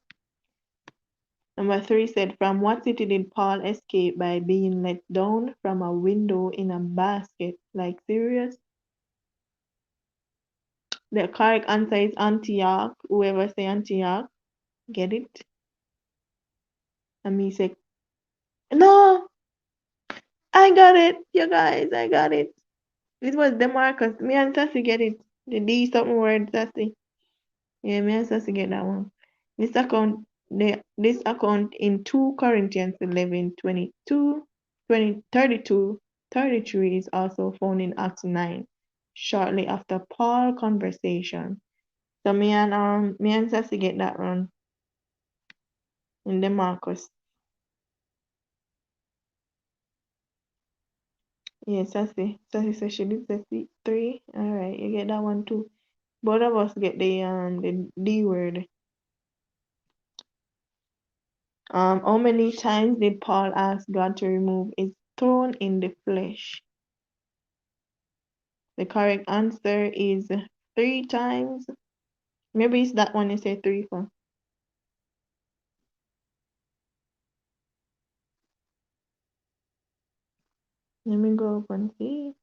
Number 3 said, from what city did Paul escape by being let down from a window in a basket? Like, serious? The correct answer is Antioch. Whoever say Antioch, get it? And me say, no, I got it. You guys, I got it. It was Demarcus. Me and Sassy get it. The D something word, Sassy. Yeah, me and Sassy get that one. This account in 2 Corinthians 11, 22, 20, 32, 33 is also found in Acts 9, shortly after Paul conversation. So me and Sassy get that one in the Marcus. Yeah, Sassy. Sassy says she did say 3. Alright, you get that one too. Both of us get the D word. How many times did Paul ask God to remove his thorn in the flesh? The correct answer is 3 times. Maybe it's that one you say 3 for. Let me go up and see.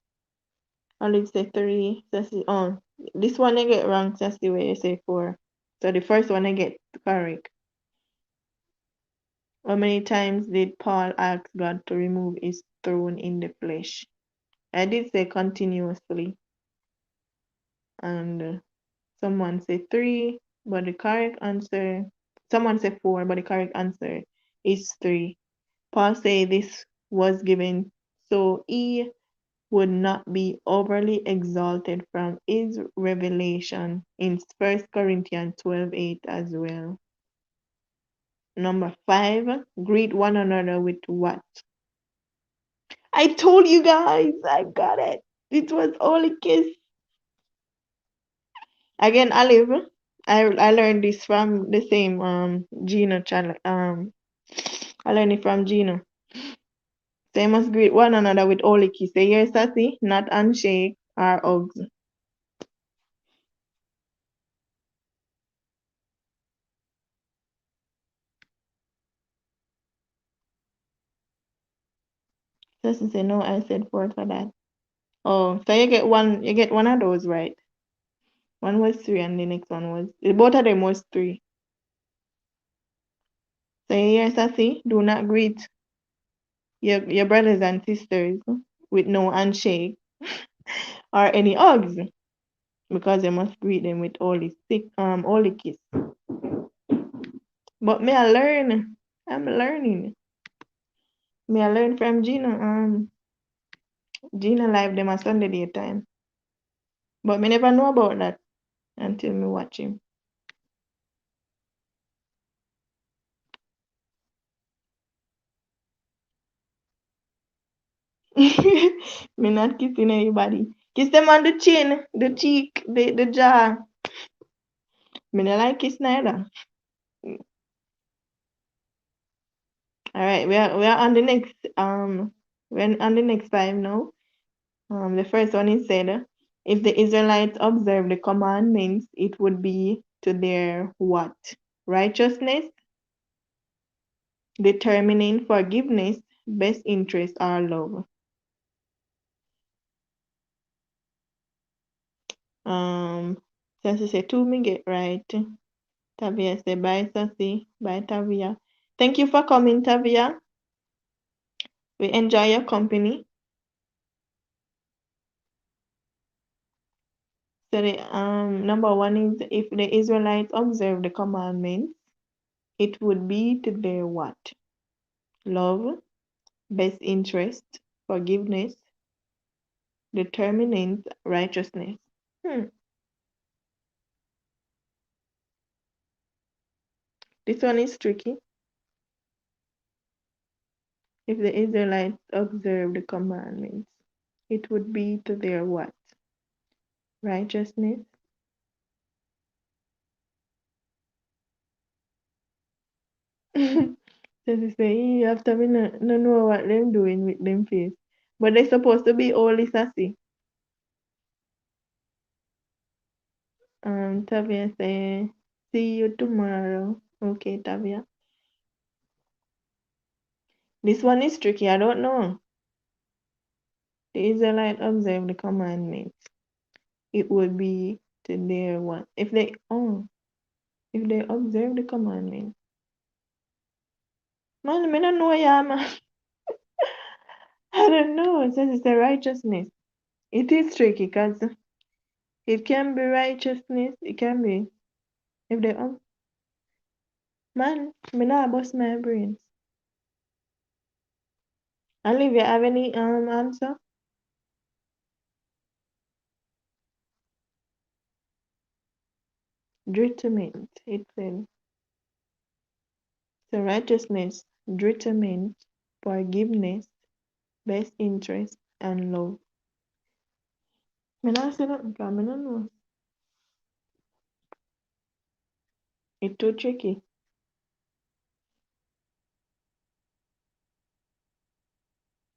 Olive say 3. This one I get wrong. That's the way you say 4. So the first one I get correct. How many times did Paul ask God to remove his thorn in the flesh? I did say continuously. And someone say 3, but the correct answer, someone say 4, but the correct answer is 3. Paul say this was given so he would not be overly exalted from his revelation in 1 Corinthians 12:8 as well. Number 5, greet one another with what? I told you guys, I got it. It was Holy Kiss. Again, Olive, I learned this from the same Gino channel. I learned it from Gino. So you must greet one another with holy kiss. Say here, Sassy, not handshake or hugs. Sassy say no, I said four for that. Oh, so you get one of those right. One was three and the next one was both of them was three. So here, Sassy, do not greet your brothers and sisters with no handshake or any hugs because you must greet them with holy kiss. But me I learn. I'm learning. Me I learn from Gina. Gina live them a Sunday daytime. But me never know about that until me watch him. Me not kissing anybody. Kiss them on the chin, the cheek, the jaw. Me not like kiss neither. Alright, we are on the next we're on the next five now. The first one is said, if the Israelites observe the commandments, it would be to their what? Righteousness, determining forgiveness, best interest, or love. Since you say two, me get right. Tavia say bye, Sassy. Bye, Tavia. Thank you for coming, Tavia. We enjoy your company. So the number one is if the Israelites observe the commandments, it would be to their what? Love, best interest, forgiveness, determinant righteousness. Hmm. This one is tricky. If the Israelites observe the commandments, it would be to their what? Righteousness. So they say, you have to be no know what them doing with them face. But they supposed to be holy sassy. Tavia say, see you tomorrow. Okay, Tavia. This one is tricky. I don't know. The Israelite observe the commandments. It would be to their what? If they observe the commandments. Man, I don't know, yeah, man. I don't know. It says it's the righteousness. It is tricky because it can be righteousness. It can be if they man, me not bust my brains. Olivia, have any answer? Determined, it said. So righteousness, determined, forgiveness, best interest, and love. Me not say nothing because me not know. It's too tricky.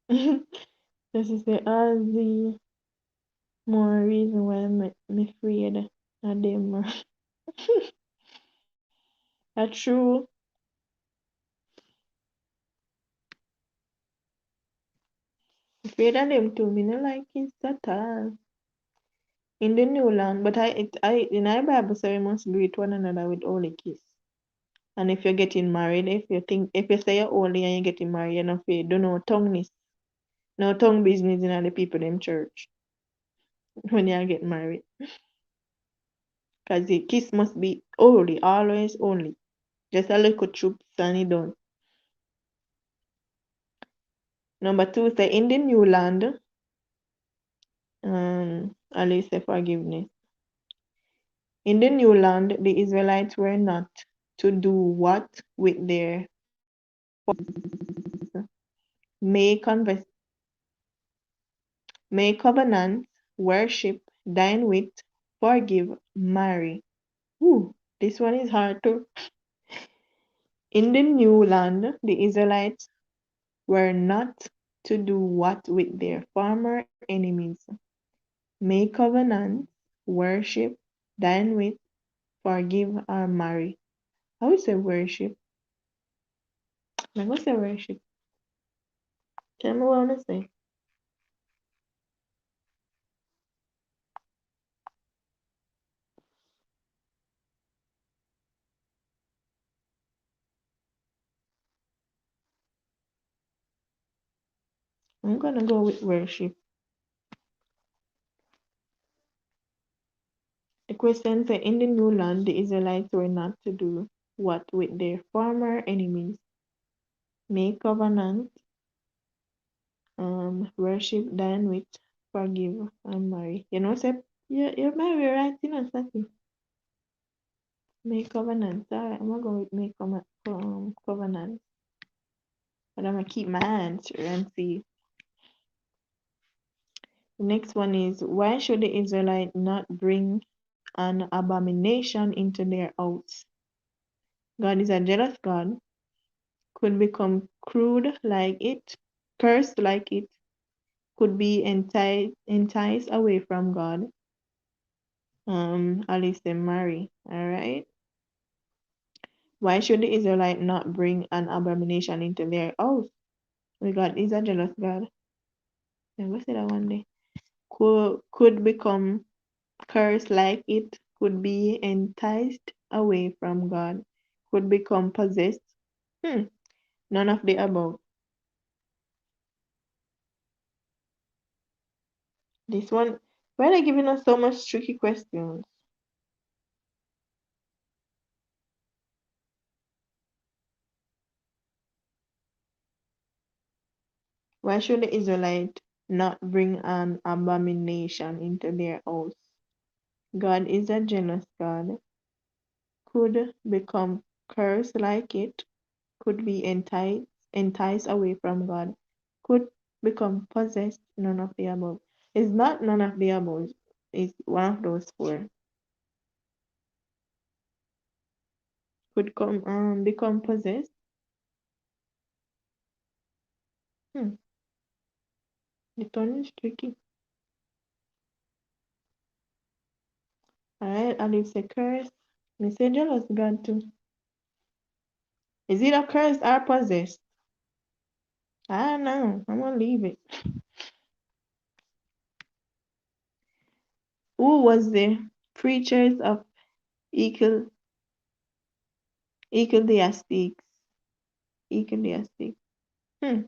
This is the all the more reason why me afraid of them. That's true. Afraid of them too. Me not like it at all. In the new land, but in our Bible say we must greet one another with holy kiss. And if you're getting married, if you say you're holy and you're getting married, you're not afraid. Do no tongueness, no tongue business in the people them church when you get married. Cause the kiss must be holy, always only. Just a little troops and it done. Number two say in the new land, at least say forgiveness. In the new land, the Israelites were not to do what with their make converse, make covenants, worship, dine with, forgive, marry. Ooh, this one is hard too. In the new land, the Israelites were not to do what with their former enemies? Make covenants, worship, dine with, forgive, or marry. I would say worship. I'm gonna say worship. Tell me what I wanna say. I'm gonna go with worship. The question says, in the new land, the Israelites were not to do what with their former enemies? Make covenant, worship, dine with, forgive, and marry. You know, say you marry right, you know, Sati. Make covenant. Alright, I'm gonna go with make covenant. But I'm gonna keep my answer and see. The next one is, why should the Israelite not bring an abomination into their house? God is a jealous God, could become crude like it, cursed like it, could be enticed away from God. At least they marry. All right. Why should the Israelite not bring an abomination into their house? God is a jealous God. Never say that one day. Could become cursed like it, could be enticed away from God, could become possessed. Hmm. None of the above. This one, why are they giving us so much tricky questions? Why should the Israelite not bring an abomination into their house? God is a jealous God, could become cursed like it, could be enticed away from God, could become possessed, none of the above. It's not none of the above, it's one of those four. Could become possessed. Hmm. The tone is tricky. Alright, I'll leave say curse. Me say jealous God too. Is it a curse or possessed? I don't know. I'm gonna leave it. Who was the preachers of Ecclesiastes? Ecclesiastes. Ecclesiastes. Hmm.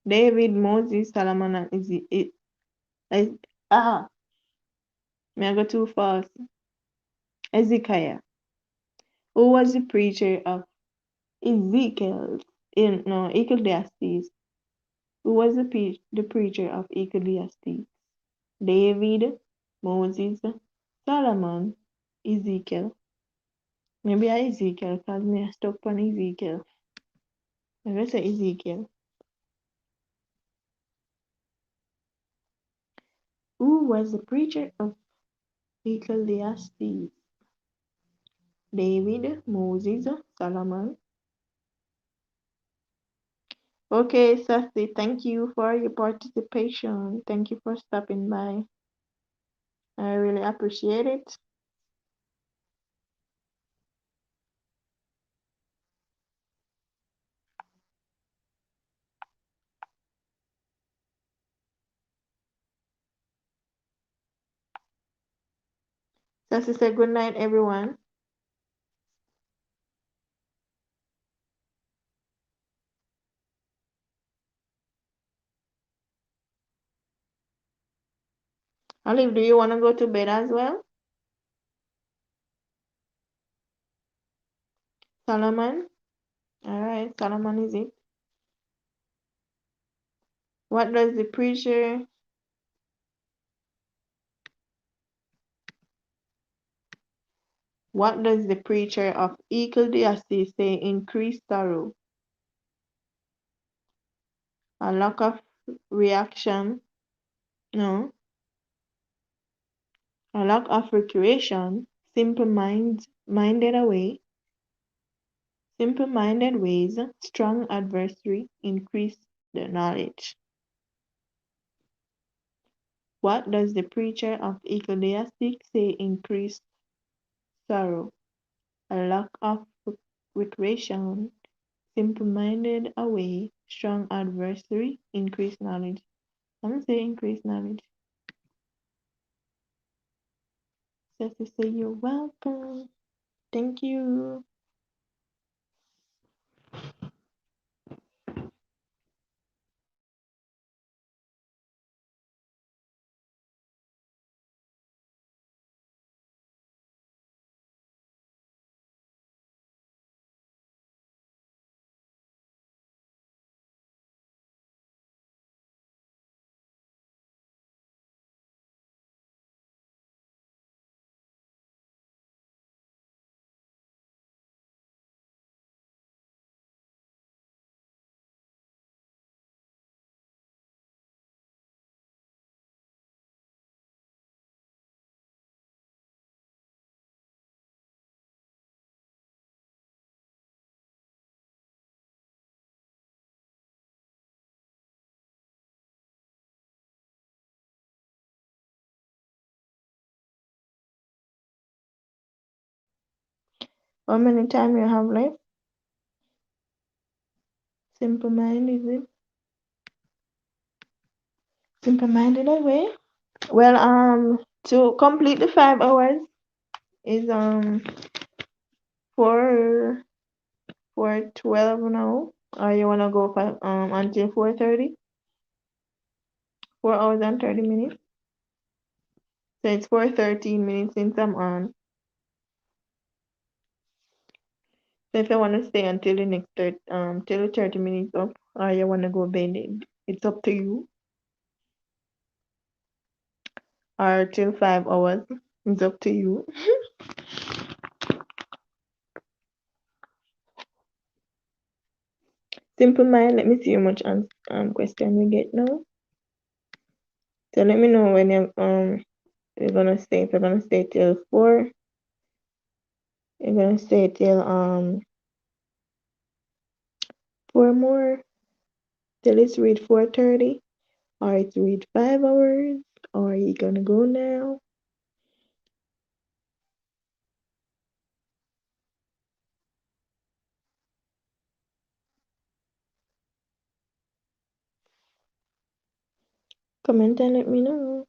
David, Moses, Solomon, and ah, may I go too fast? Ezekiel. Who was the preacher of Ezekiel? No, Ecclesiastes. Who was the preacher of Ecclesiastes? David, Moses, Solomon, Ezekiel. Maybe I Ezekiel because me stuck on Ezekiel. I'm gonna say Ezekiel. Who was the preacher of Ecclesiastes? David, Moses, Solomon. Okay, Sassy, thank you for your participation. Thank you for stopping by. I really appreciate it. Sassy said good night, everyone. Olive, do you want to go to bed as well? Solomon? Alright, Solomon is it. What does the preacher What does the preacher of Ecclesiastes say increased sorrow? A lack of reaction? No. A lack of recreation? Simple-minded ways, strong adversary, increase the knowledge. What does the preacher of Ecclesiastic say increased sorrow? A lack of recreation, simple-minded away, strong adversary, increased knowledge. I'm gonna say increased knowledge. Just to say you're welcome. Thank you. How many time you have left? Simple mind, is it? Simple minded away. Well, to complete the 5 hours is four 4:12 now. Or you wanna go for until 4:30? 4 hours and 30 minutes. So it's 4:13 minutes since I'm on. So if you wanna stay until the next till the 30 minutes up, or you wanna go bed, it's up to you. Or till 5 hours, it's up to you. Simple mind. Let me see how much question we get now. So let me know when you're gonna stay. If you're gonna stay till 4, you're gonna stay till 4 more, till it's read 4:30, or it's read 5 hours, or you gonna go now. Comment and let me know.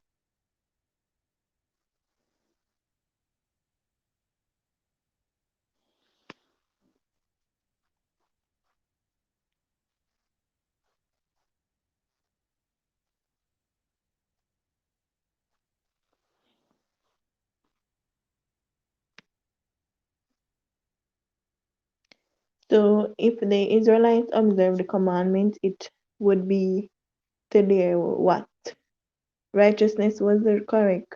So if the Israelites observe the commandments, it would be to their what? Righteousness was the correct.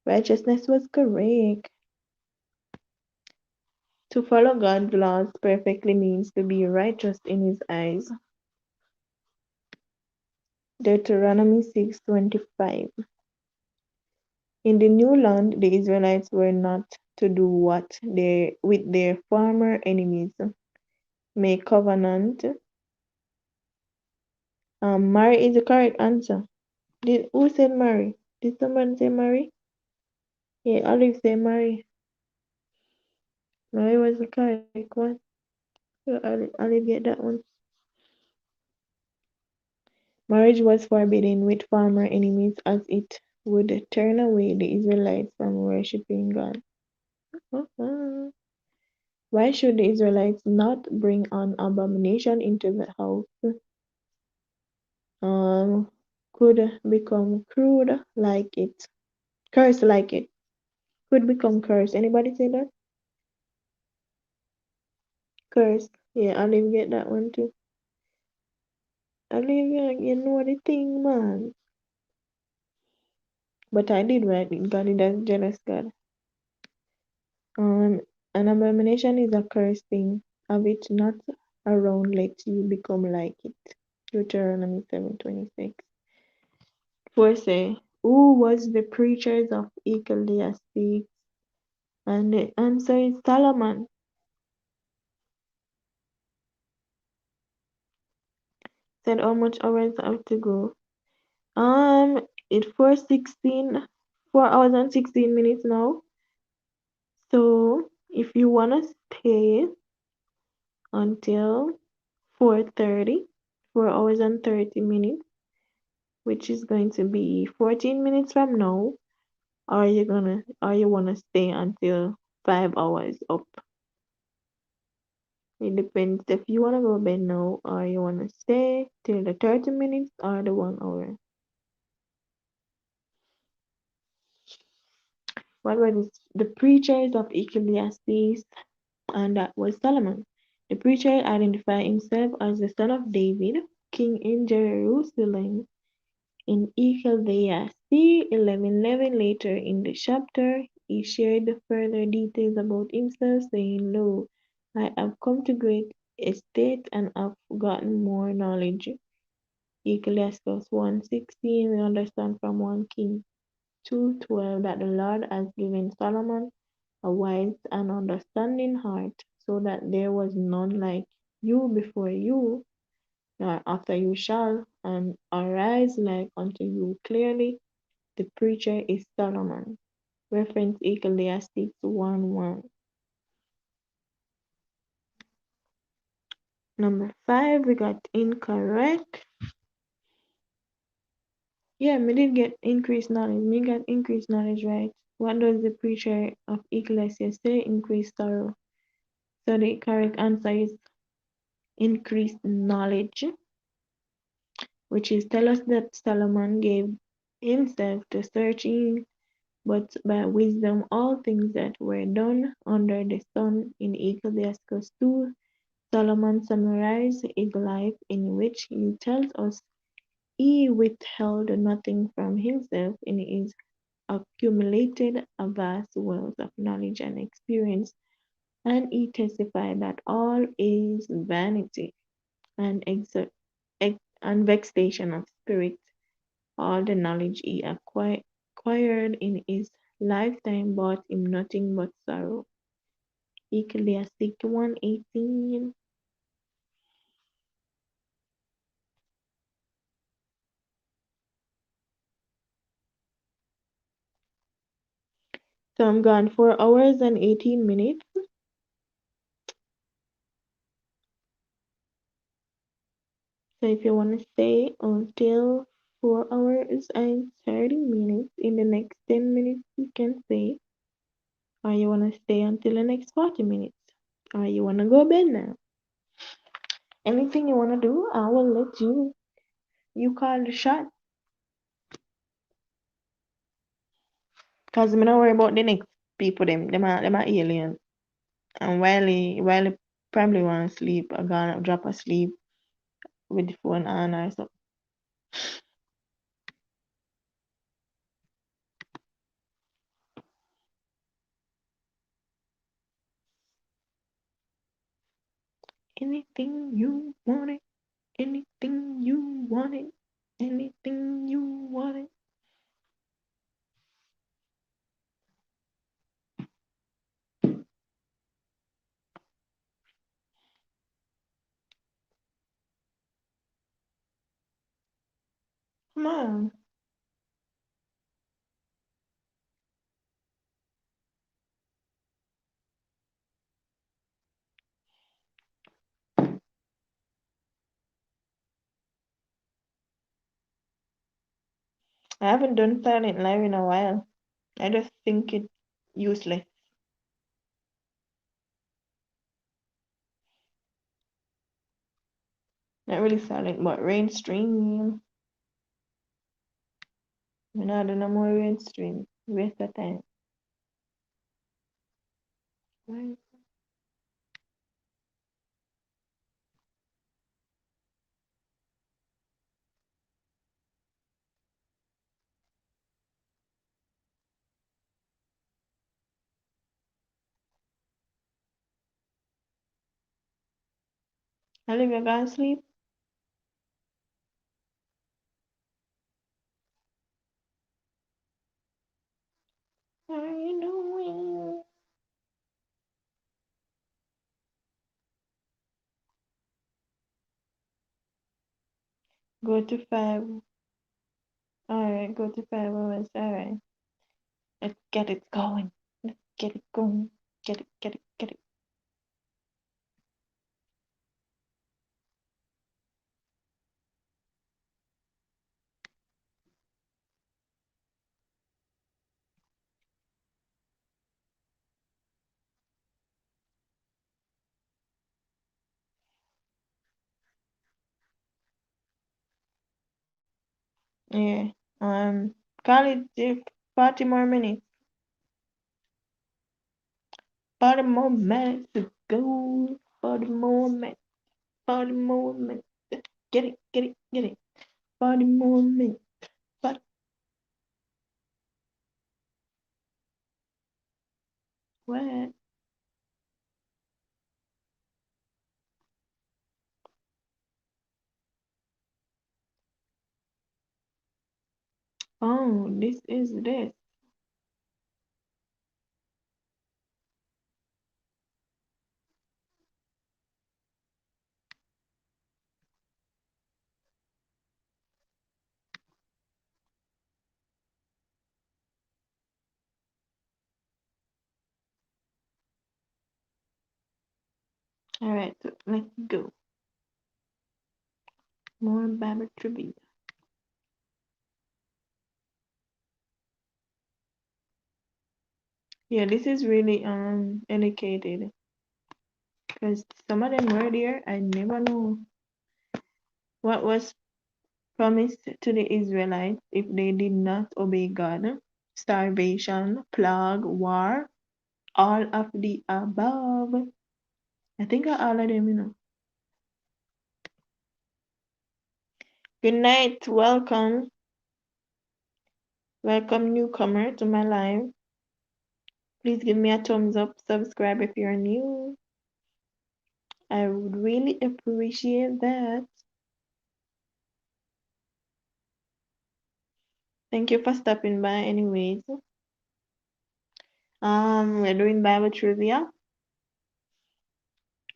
Righteousness was correct. To follow God's laws perfectly means to be righteous in his eyes. Deuteronomy 6:25. In the new land, the Israelites were not to do what they with their former enemies. Make covenant. Marry is the correct answer. Who said marry? Did someone say marry? Yeah, Olive said marry. Marry was the correct one. So Olive get that one. Marriage was forbidden with former enemies as it would turn away the Israelites from worshiping God. Why should the Israelites not bring an abomination into the house? Could become crude like it. Curse like it. Could become curse. Anybody say that? Curse. Yeah, Olive get that one too. Olive, you know the thing, man. But I did right. God is a jealous God. Um, an abomination is a cursed thing. Have it not around, let you become like it. Deuteronomy 7:26. For say, who was the preachers of Ecclesiastes? And the answer is Solomon. Said how much hours have to go. It's 4 hours and 16 minutes now. So if you wanna stay until 4:30, 4 hours and 30 minutes, which is going to be 14 minutes from now, or you wanna stay until 5 hours up. It depends if you wanna go bed now or you wanna stay till the 30 minutes or the 1 hour. What was the preachers of Ecclesiastes? And that was Solomon. The preacher identified himself as the son of David, king in Jerusalem. In Ecclesiastes 11:11 later in the chapter, he shared the further details about himself, saying, Lo, I have come to great estate and have gotten more knowledge. Ecclesiastes 1:16, we understand from 1 King 2:12 that the Lord has given Solomon a wise and understanding heart, so that there was none like you before you, nor after you shall, and arise like unto you. Clearly, the preacher is Solomon. Reference Ecclesiastes 1:1. Number 5, we got incorrect. Yeah, me did get increased knowledge. Me got increased knowledge, right? What does the preacher of Ecclesiastes say? Increased sorrow. So the correct answer is increased knowledge, which is tell us that Solomon gave himself to searching, but by wisdom all things that were done under the sun. In Ecclesiastes 2, Solomon summarized his life, in which he tells us he withheld nothing from himself in his accumulated a vast wealth of knowledge and experience, and he testified that all is vanity and and vexation of spirit. All the knowledge he acquired in his lifetime brought him nothing but sorrow. Ecclesiastes 1:18. So I'm gone 4 hours and 18 minutes. So if you want to stay until 4 hours and 30 minutes, in the next 10 minutes you can stay, or you want to stay until the next 40 minutes, or you want to go bed now. Anything you want to do, I will let you call the shot. Cause me not worry about the next people them are alien. And while he probably wanna sleep, I gonna drop asleep with the phone on or something. Anything you want it, anything you want it, anything you want it. Come on. I haven't done silent live in a while. I just think it useless. Not really silent, but rain stream. We not do no more rain stream. Waste of time. Right. Olivia gonna sleep? How are you doing? Go to 5. Alright, go to 5 hours. Alright. Let's get it going. Let's get it going. Get it, get it, get it. Yeah. Call it 40 more minutes. 40 more minutes to go. 40 more minutes. 40 more minutes. Get it, get it, get it. 40 more minutes. But what? Oh, this is this. Alright, so let's go. More Bible trivia. Yeah, this is really educated because some of them were there. I never know what was promised to the Israelites if they did not obey God. Starvation, plague, war, all of the above. I think all of them. Good night, welcome. Welcome newcomer to my live. Please give me a thumbs up, subscribe if you're new. I would really appreciate that. Thank you for stopping by anyways. We're doing Bible trivia.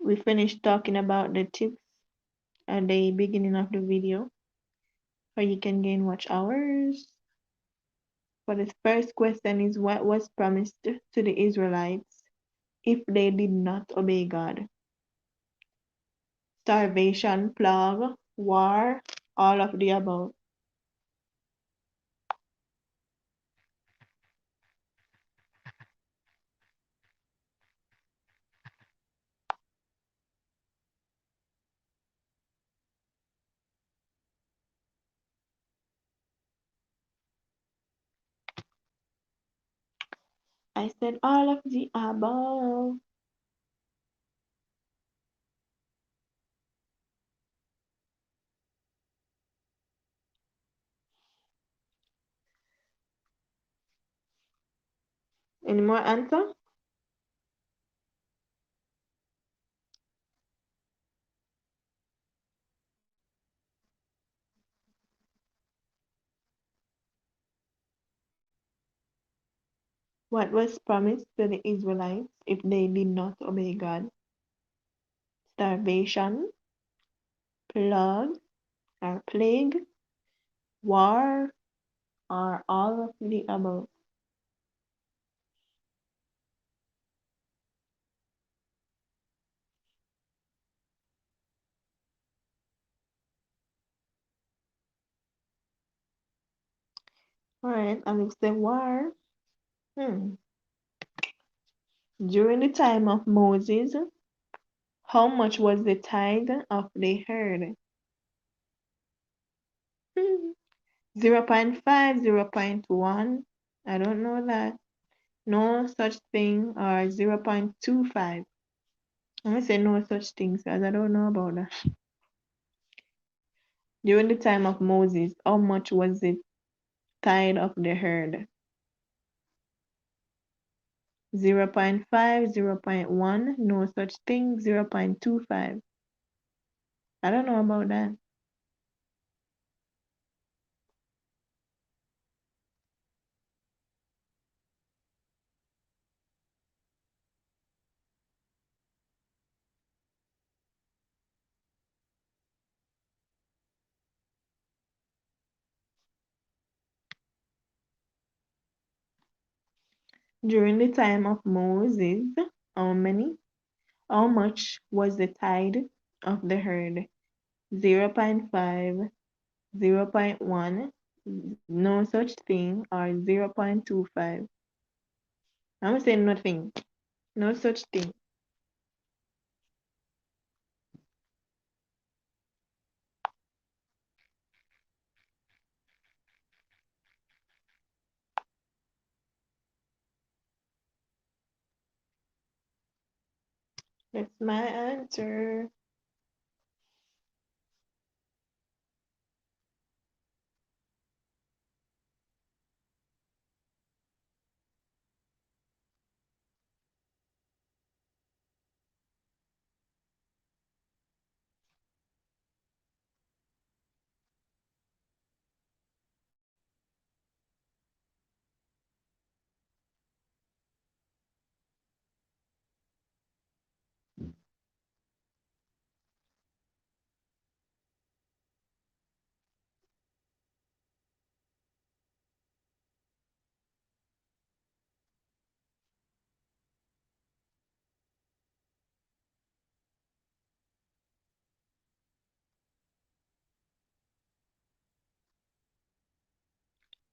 We finished talking about the tips at the beginning of the video, how you can gain watch hours. For the first question is what was promised to the Israelites if they did not obey God? Starvation, plague, war, all of the above. I said all of the above. Any more answer? What was promised to the Israelites if they did not obey God? Starvation, plague, plague, war, or all of the above. Alright, Alex said war. Hmm. During the time of Moses, how much was the tithe of the herd? 0.5, 0.1. I don't know that. No such thing, or 0.25. I'm gonna say no such things as I don't know about that. During the time of Moses, how much was the tithe of the herd? 0.5, 0.1, no such thing, 0.25. I don't know about that. During the time of Moses, how many? How much was the tithe of the herd? 0.5, 0.1, no such thing, or 0.25. I'm saying nothing. No such thing. That's my answer.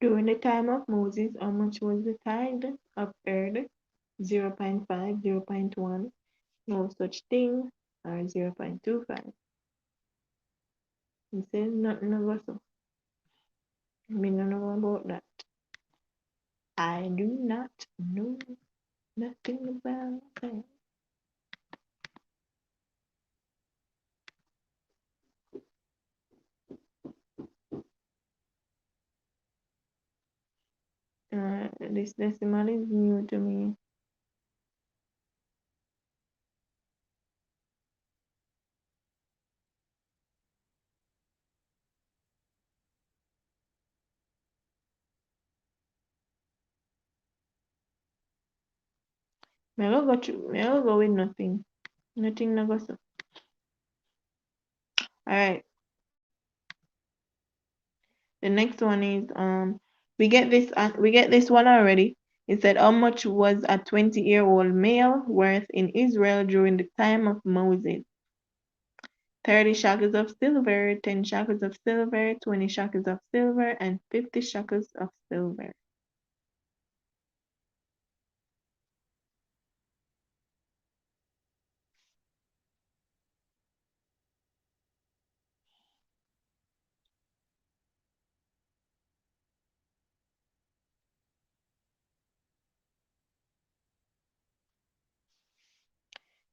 During the time of Moses, how much was the tithe of earth? 0.5, 0.1, no such thing, or 0.25. He says nothing about so. Me don't know about that. I do not know nothing about that. This decimal is new to me. Me I go with nothing. Nothing no go so. Alright, the next one is we get this one already. It said how much was a 20-year-old male worth in Israel during the time of Moses? 30 shekels of silver, 10 shekels of silver, 20 shekels of silver, and 50 shekels of silver.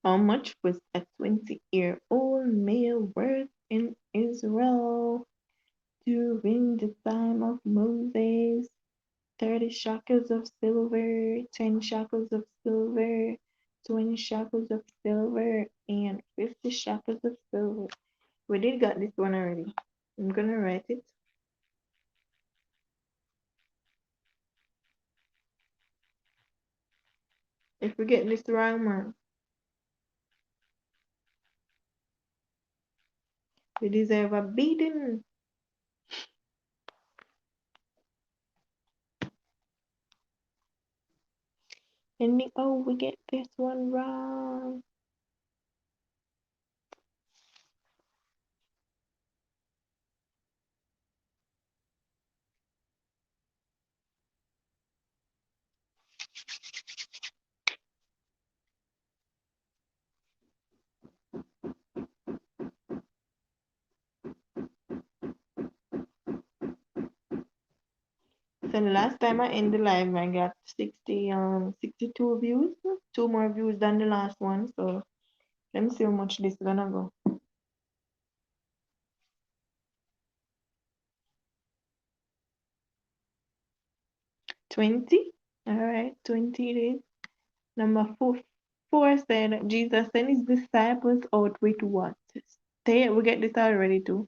How much was a 20-year-old male worth in Israel during the time of Moses? 30 shekels of silver, 10 shekels of silver, 20 shekels of silver, and 50 shekels of silver. We did got this one already. I'm gonna write it. If we get this wrong, man, we deserve a beating. And oh, we get this one wrong. So the last time I ended the live, I got 62 views, 2 more views than the last one. So let me see how much this gonna go. 20. All right, 20 it is. Number four said Jesus sent his disciples out with what? Stay. We get this already too.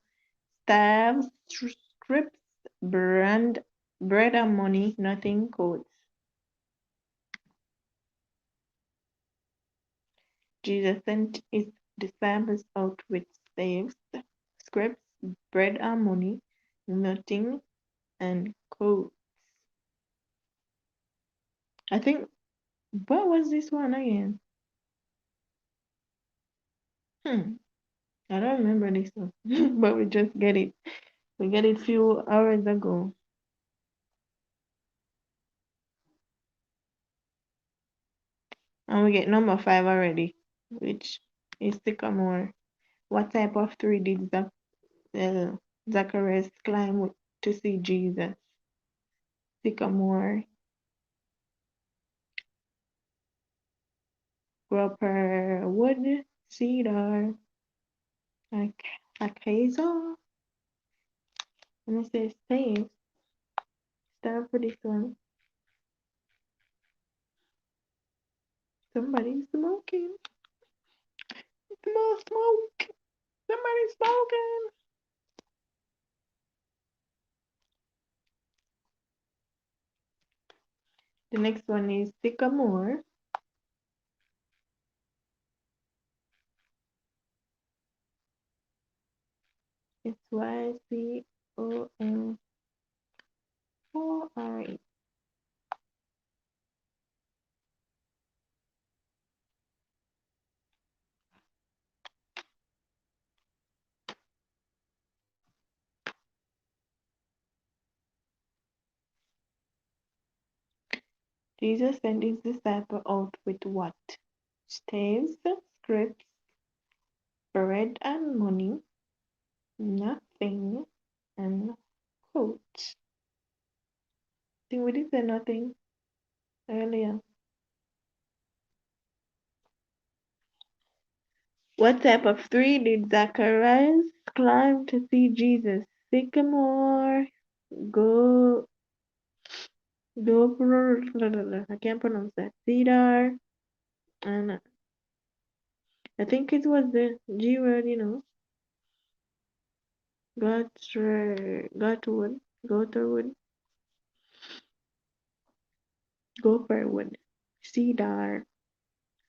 Staves, scripts, bread and money, nothing codes. Jesus sent his disciples out with staves, scripts, bread and money, nothing, and codes. I think What was this one again? Hmm. I don't remember this one, but we just get it. We get it few hours ago, and we get number 5 already, which is sycamore. What type of tree did uh, Zacharias climb to see Jesus? Sycamore, gopher wood, cedar, like acacia. Let me say space. Start for this one. Somebody's smoking. More smoke. Somebody's smoking. The next one is sycamore. It's Ycomore. Jesus sent his disciple out with what? Staves, scripts, bread and money, nothing, and coats. I think we did say nothing earlier. What type of tree did Zacharias climb to see Jesus? Sycamore, go, I can't pronounce that. Cedar, and I think it was the G word, Gotwood, Gotherwood, Gopherwood, Cedar,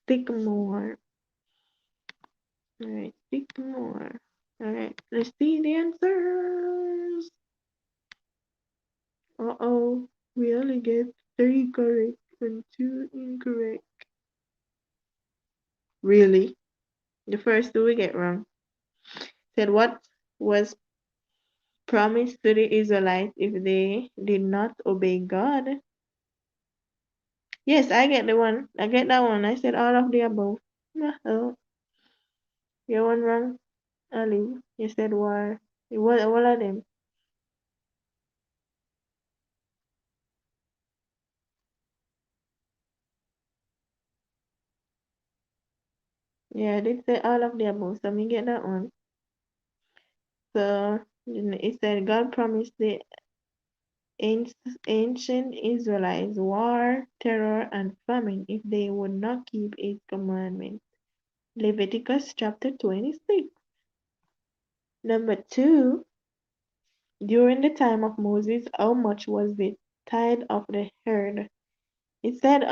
Sycamore. Alright, Sycamore. Alright, let's see the answers. Uh-oh, we only get 3 correct and 2 incorrect. Really? The first 2 we get wrong. Said what was promised to the Israelites if they did not obey God? Yes, I get the one. I get that one. I said all of the above. Oh, you one wrong, Ali. You said war. What are them? Yeah, I did say all of the above, so me get that one. So it said God promised the ancient Israelites war, terror, and famine if they would not keep his commandments. Leviticus chapter 26. Number 2, during the time of Moses, how much was the tithe of the herd? It said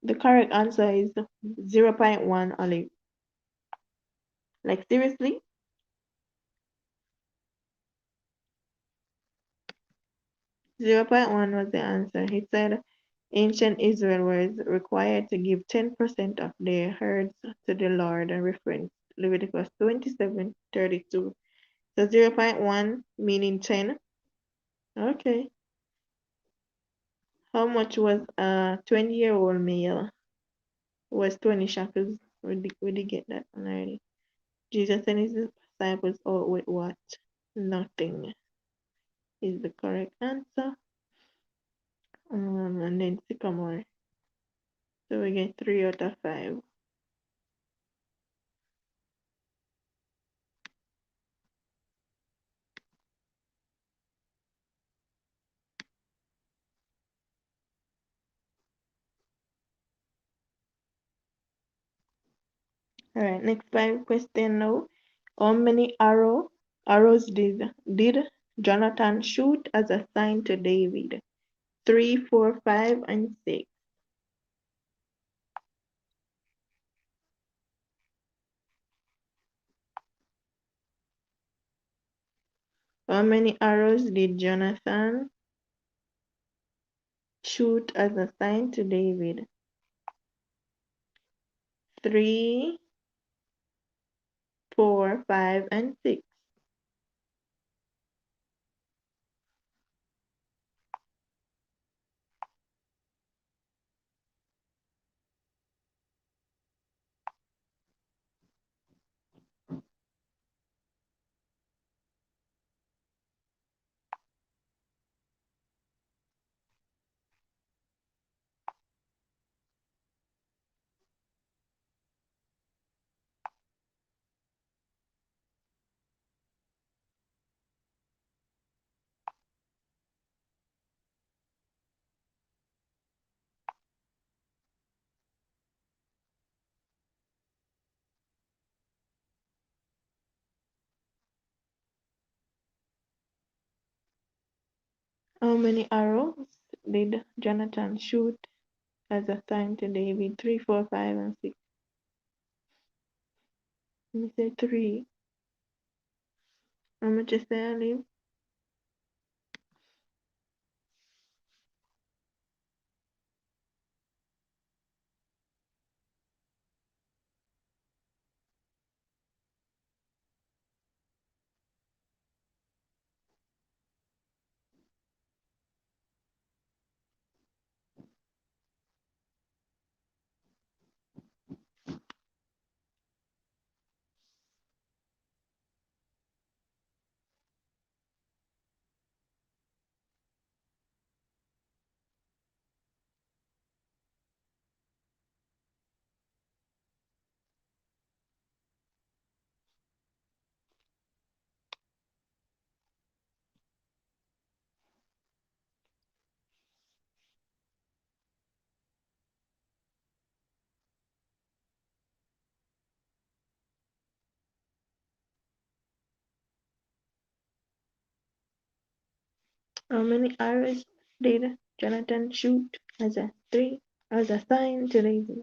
the correct answer is 0.1 olive. Like seriously? 0.1 was the answer. He said ancient Israel was required to give 10% of their herds to the Lord and reference Leviticus 27:32. So 0.1 meaning 10. Okay. How much was a 20-year-old male? Was 20 shekels. We did get that one already. Jesus and his disciples out with what? Nothing is the correct answer. And then sycamore. So we get 3 out of 5. Alright, next 5 question now. How many arrows did Jonathan shoot as a sign to David? 3, 4, 5, and 6. How many arrows did Jonathan shoot as a sign to David? 3, 4, 5, and 6. How many arrows did Jonathan shoot as a sign to David? 3, 4, 5, and 6. Let me say 3. How much is there, Liv? How many arrows did Jonathan shoot as a 3 as a sign to David?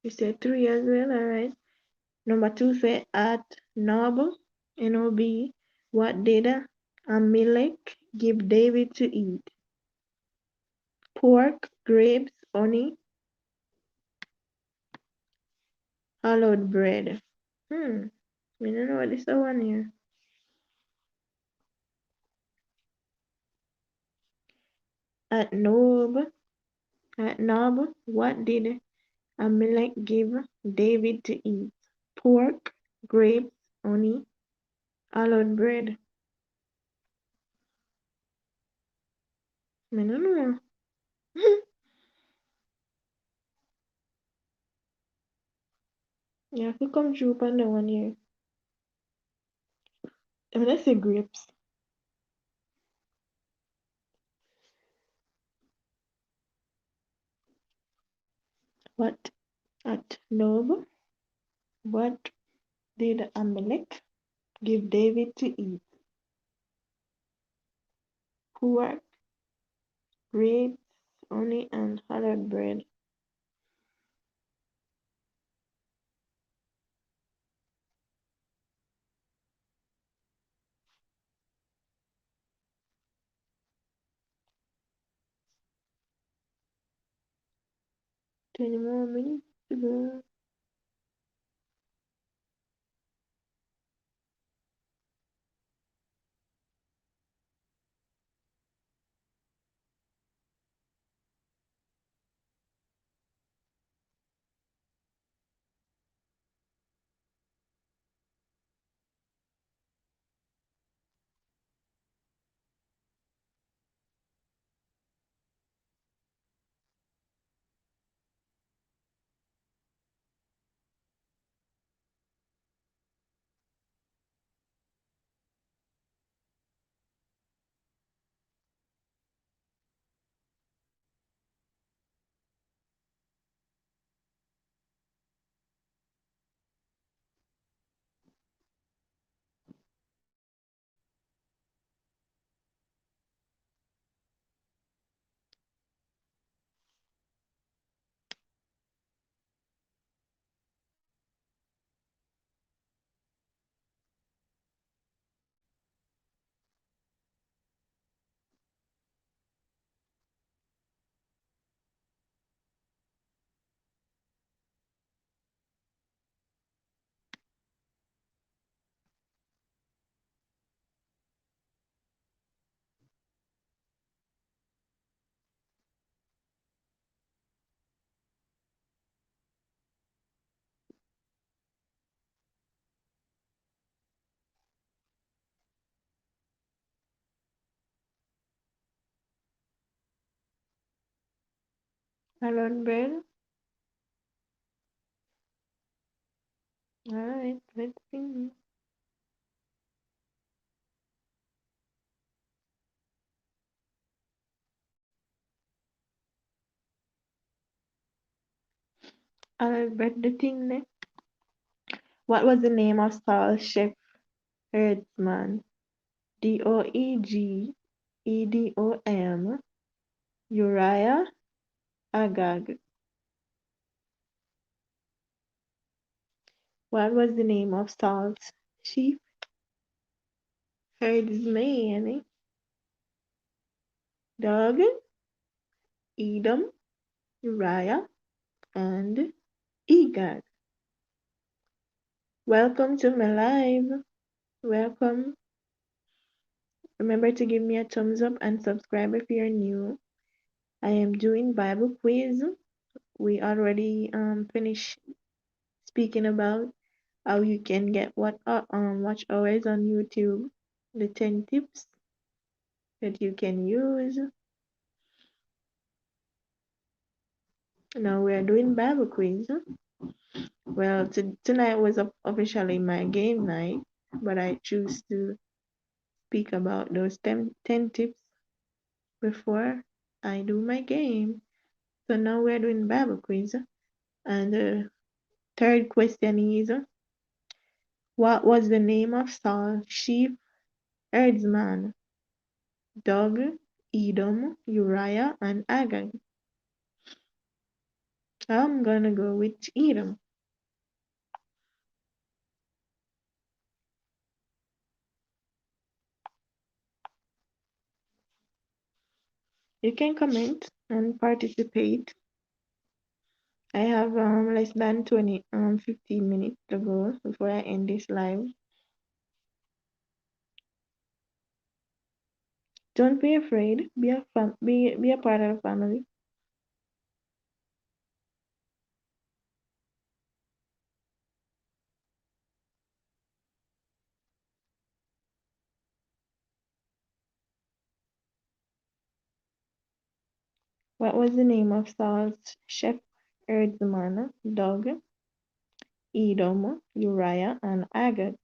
You said 3 as well, alright. Number 2 say at Nob, N-O-B, what did Amalek give David to eat? Pork, grapes, honey, hollowed bread. We don't know what this one here. At Nob, what did Amalek give David to eat? Pork, grapes, honey, hollowed bread. I don't know. Yeah, if you come true on the one here. Let's say grapes. What at Nob? What did Amalek give David to eat? Pork, grapes, honey, and hollowed bread. Twenty more minutes to go. Salad bread. Alright, let's see. Salad bread, the thing there. What was the name of Saul chef herdsman? Doegedom, Uriah, Agag. What was the name of Saul's sheep herdsman? Doug, Edom, Uriah, and Egad. Welcome to my live. Welcome. Remember to give me a thumbs up and subscribe if you're new. I am doing Bible quiz. We already finished speaking about how you can get watch hours on YouTube. The 10 tips that you can use. Now we are doing Bible quiz. Well, tonight was officially my game night, but I choose to speak about those 10 tips before I do my game. So now we're doing Bible quiz. And the third question is, what was the name of Saul's sheep herdsman? Doug, Edom, Uriah, and Agag. I'm gonna go with Edom. You can comment and participate. I have less than 15 minutes to go before I end this live. Don't be afraid. Be a part of the family. What was the name of Saul's chef herdsman? Doug, Edom, Uriah, and Agag.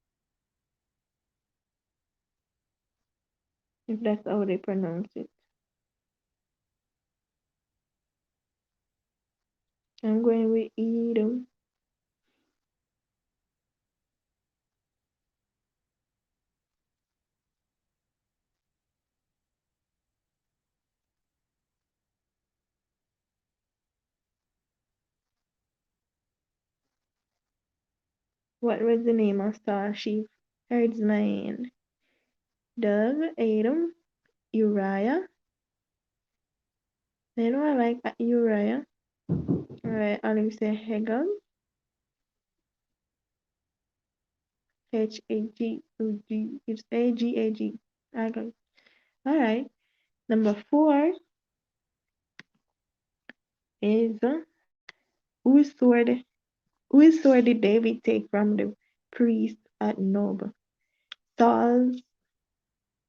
If that's how they pronounce it. I'm going with Edom. What was the name of Saul's sheep herdsman? Doug, Edom, Uriah. I know I like Uriah. Alright, I'll say Hegel. H-A-G-O-G. It's A-G-A-G. Agag. Alright. Number 4 is whose sword whose sword did David take from the priest at Nob? Saul's,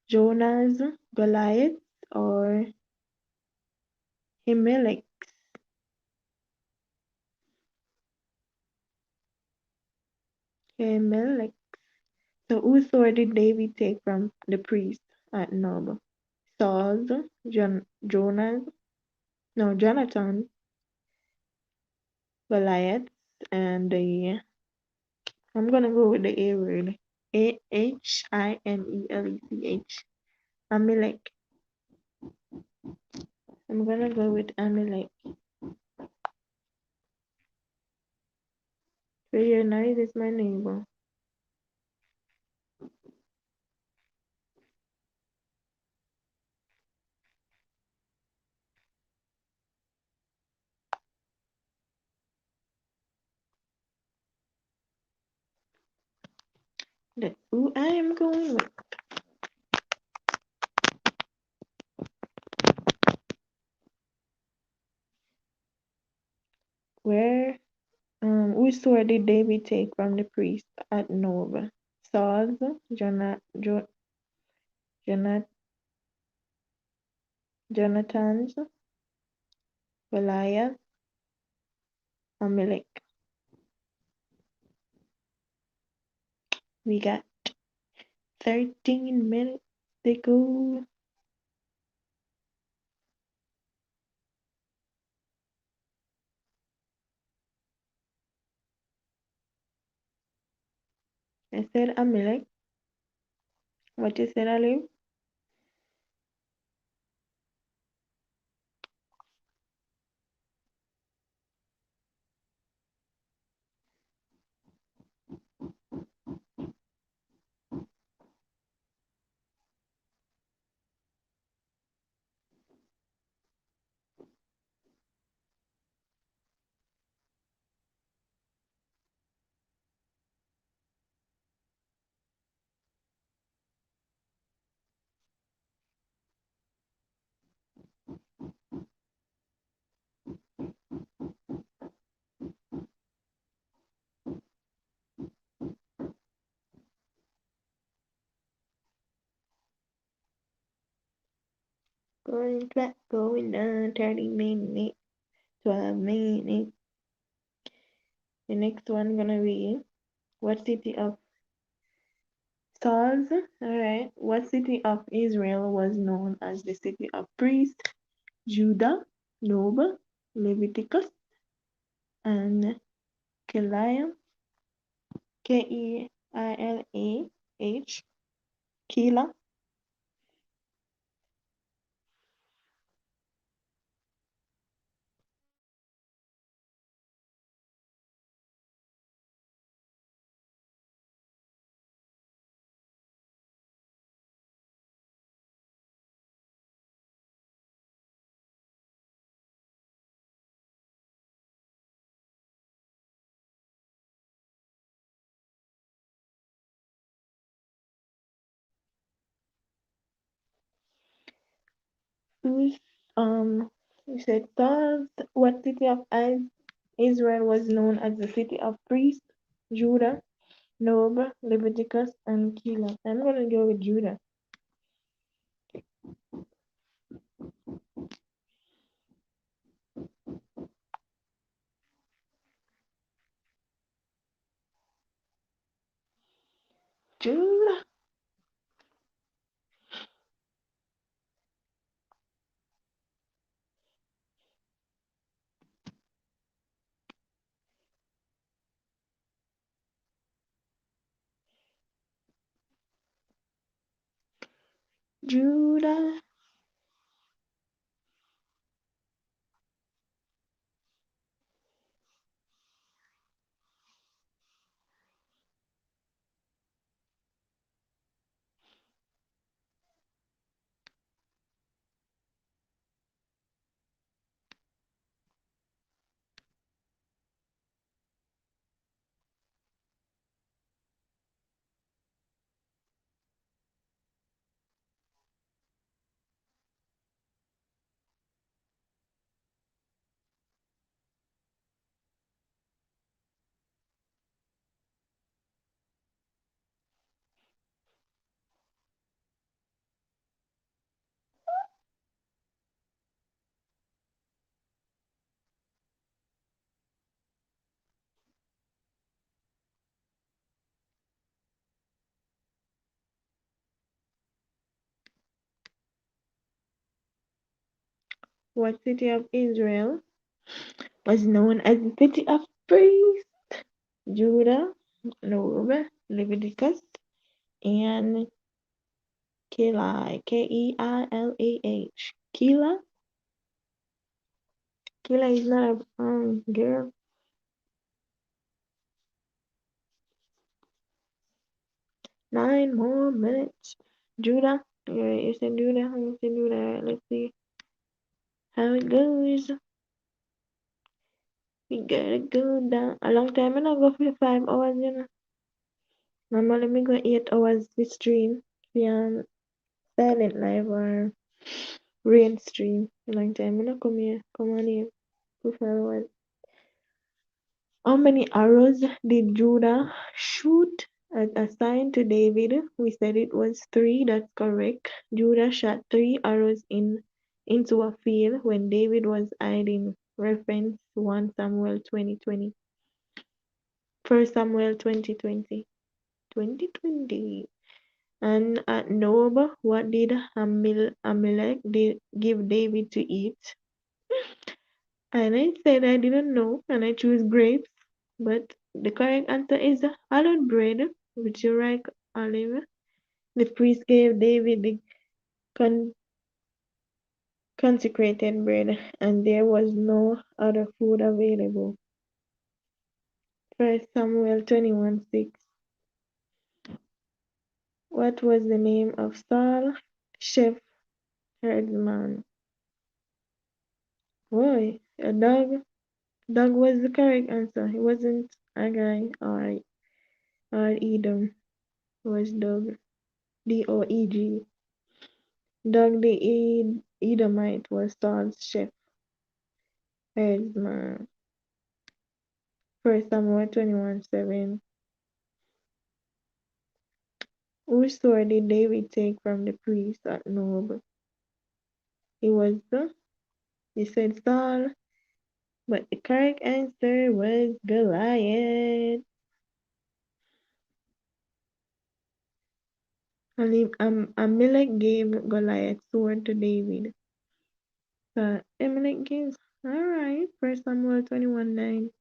Jonah's, Goliath, or Himelech? Himelech. So whose sword did David take from the priest at Nob? Saul's, Jonah's, no, Jonathan, Goliath, and the I'm gonna go with the A word. Himelech. Amalek. I'm gonna go with Amalek. Very nice, it's my neighbor. That's who I am going with. Where which sword did David take from the priest at Nob? Saul's, Jonah, Jonathan's, Goliath, Amalek. We got 13 minutes to go. I said Amalek. What you said, Alive? Going back, going down, 30 minutes, 12 minutes. The next one gonna be what city of stars? Alright. What city of Israel was known as the city of priests? Judah, Nob, Leviticus, and Keilah. Keilah. Keilah. Who's we said stars. What city of Israel was known as the city of priests? Judah, Nob, Leviticus, and Keilah. I'm gonna go with Judah. Judah. Judah. What city of Israel was known as the city of priests? Judah, Nob, Leviticus, and Keilah. Keilah. Keilah. Keilah is not a girl. 9 more minutes. Judah. Yeah, you said Judah. You said Judah. Let's see how it goes. We gotta go down. A long time I not go for 5 hours, you know. Normally me go 8 hours to stream. Yeah, silent live or rain stream. A long time I not come here. Come on here for 5 hours. How many arrows did Judah shoot as assigned to David? We said it was 3. That's correct. Judah shot 3 arrows into a field when David was hiding. reference 1 Samuel 2020. 1 Samuel 2020. And at Nob, what did Amalek give David to eat? And I said I didn't know, and I choose grapes. But the correct answer is hallowed bread, which you like olive. The priest gave David the con- consecrated bread, and there was no other food available. 1 Samuel 21:6. What was the name of Saul? Chef herdsman. Boy, a dog. Dog was the correct answer. It wasn't a guy or Edom. It was dog. Doeg. Dog the Edomite was Saul's chef herdsman. 1 Samuel 21:7. Whose sword did David take from the priest at Nob? It was he said Saul, but the correct answer was Goliath. Amalek gave Goliath's sword to David. So Amalek gives. Alright, 1 Samuel 21:9.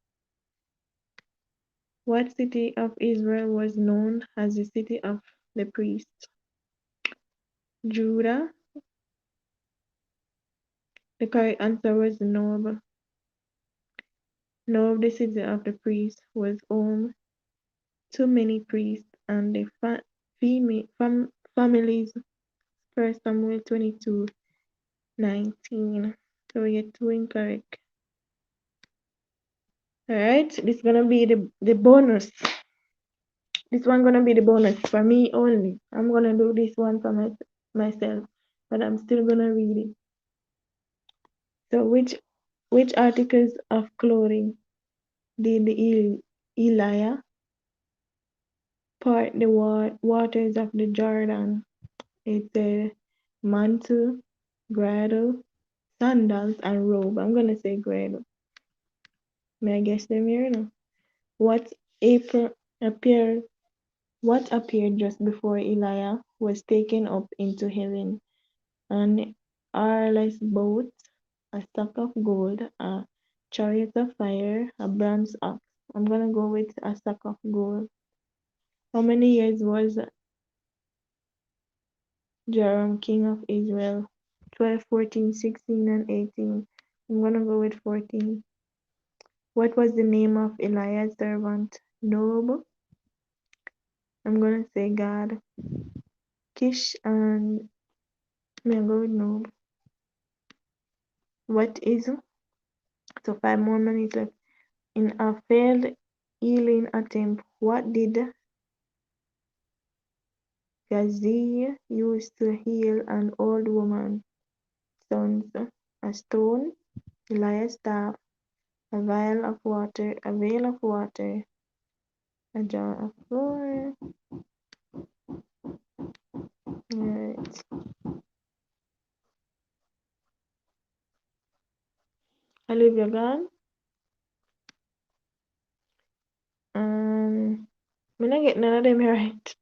What city of Israel was known as the city of the priest? Judah. The correct answer was Nob. Nob, the city of the priest, was home to many priests and their families. 1 Samuel 22:19. So we get two incorrect. Alright, this is gonna be the bonus. This one gonna be the bonus for me only. I'm gonna do this one for myself, but I'm still gonna read it. So which articles of clothing did Elijah part the waters of the Jordan? It said mantle, girdle, sandals, and robe. I'm gonna say girdle. May I guess them here now? What appeared what appeared just before Elijah was taken up into heaven? An oarless boat, a sack of gold, a chariot of fire, a bronze ox. I'm gonna go with a sack of gold. How many years was Joram king of Israel? 12, 14, 16, and 18. I'm gonna go with 14. What was the name of Elijah's servant? Nob. I'm gonna say God. Kish and I'm gonna go with Nob. What is so 5 more minutes left. In a failed healing attempt, what did Gehazi use to heal an old woman's sons? A stone, Elias' staff, a vial of water, a veil of water, a jar of flour. Alright. Olivia gone. I'm not get none of them right.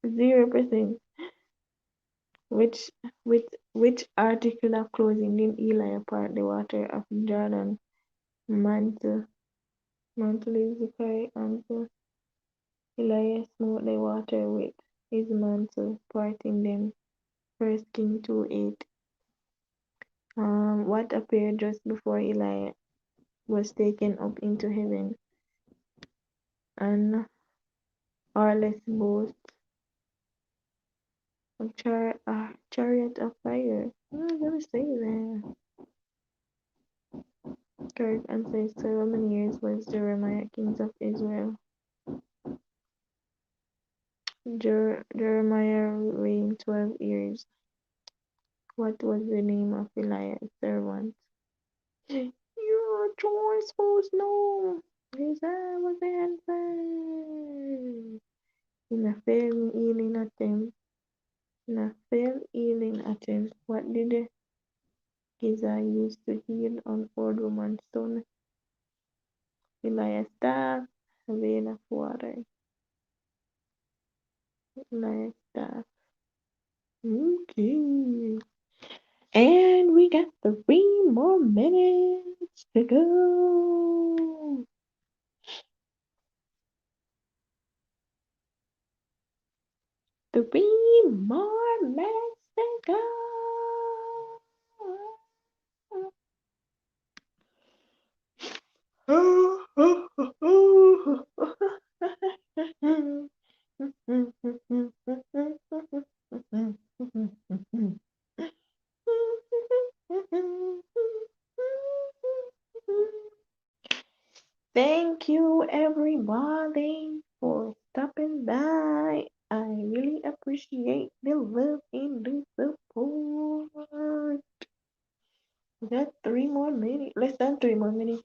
0%. Which which article of clothing did Eli part the water of Jordan? Mantle. Mantle is the correct answer. Elias smote the water with his mantle, parting them. 1 Kings 2:8. What appeared just before Eli was taken up into heaven? An oarless boat, a chariot of fire. I'm gonna say that. Correct answer is 12 years was Jeremiah king of Israel. Jeremiah reigned 12 years. What was the name of Elias' servant? You're supposed to know. Yes, that was the answer. In a failed healing attempt. In a failed healing attempt. What did Giza used to heal on old woman's stone. Elias staff, vein of water. Elias staff. Okay. And we got 3 more minutes to go. 3 more minutes to go. Thank you, everybody, for stopping by. I really appreciate the love and the support. We got 3 more minutes, less than 3 more minutes.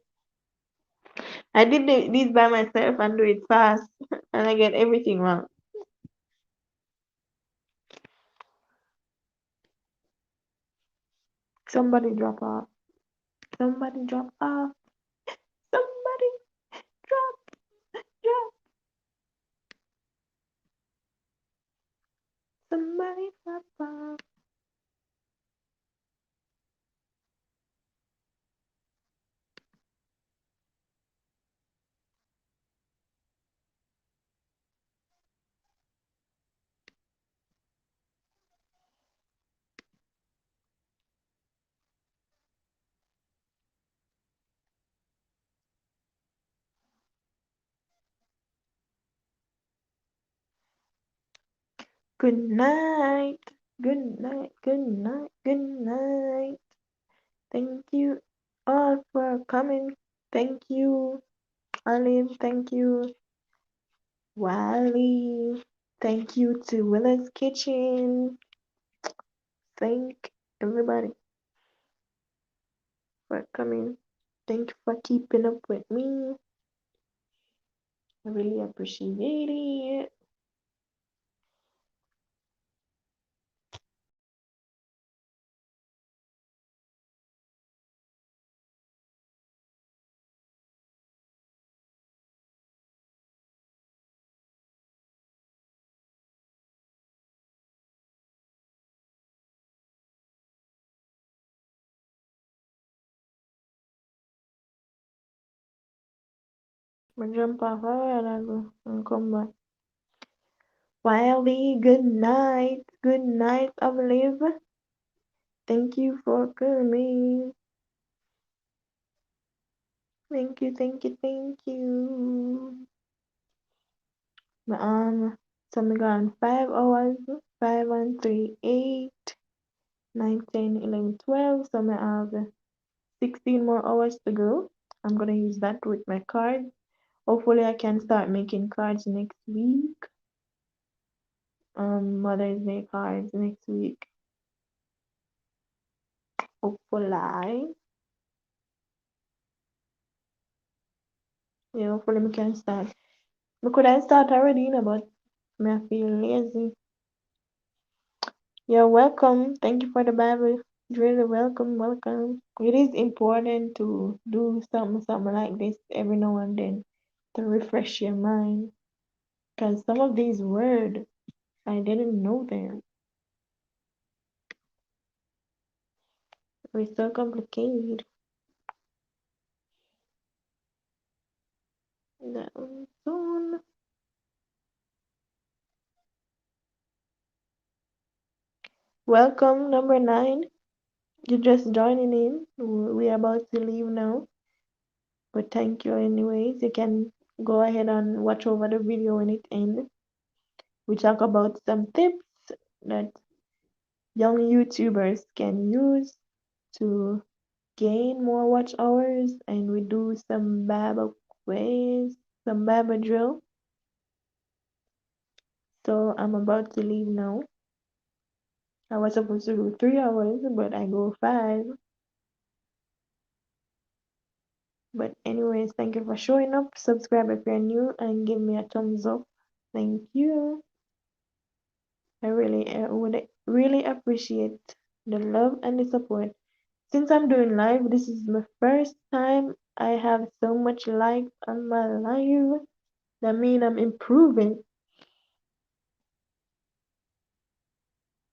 I did this by myself and do it fast, and I get everything wrong. Somebody drop off. Somebody drop off. Somebody drop, drop. Somebody drop off. Good night. Good night. Good night. Good night. Thank you all for coming. Thank you, Olive. Thank you, Wally. Thank you to Willa's Kitchen. Thank everybody for coming. Thank you for keeping up with me. I really appreciate it. I'm gonna jump off and I go and come back. Wiley, good night. Good night, Olive. Thank you for coming. Thank you, thank you, thank you. So I'm gone 5 hours, 5 and 3, 8, 9, 10, 11, 12. So I have 16 more hours to go. I'm gonna use that with my cards. Hopefully I can start making cards next week. Mother's Day cards next week. Hopefully. Yeah, hopefully we can start. We could I start already, but I feel lazy. You're welcome. Thank you for the Bible. Really welcome, welcome. It is important to do something like this every now and then to refresh your mind. Because some of these words, I didn't know them. It's so complicated. That one's on. Welcome, number 9. You're just joining in. We're about to leave now. But thank you anyways. You can go ahead and watch over the video when it ends. We talk about some tips that young YouTubers can use to gain more watch hours, and we do some Bible quiz, some Bible drill. So I'm about to leave now. I was supposed to do 3 hours, but I go 5. But anyways, thank you for showing up. Subscribe if you're new and give me a thumbs up. Thank you. I would really appreciate the love and the support. since I'm doing live, this is my first time I have so much likes on my live. That means I'm improving.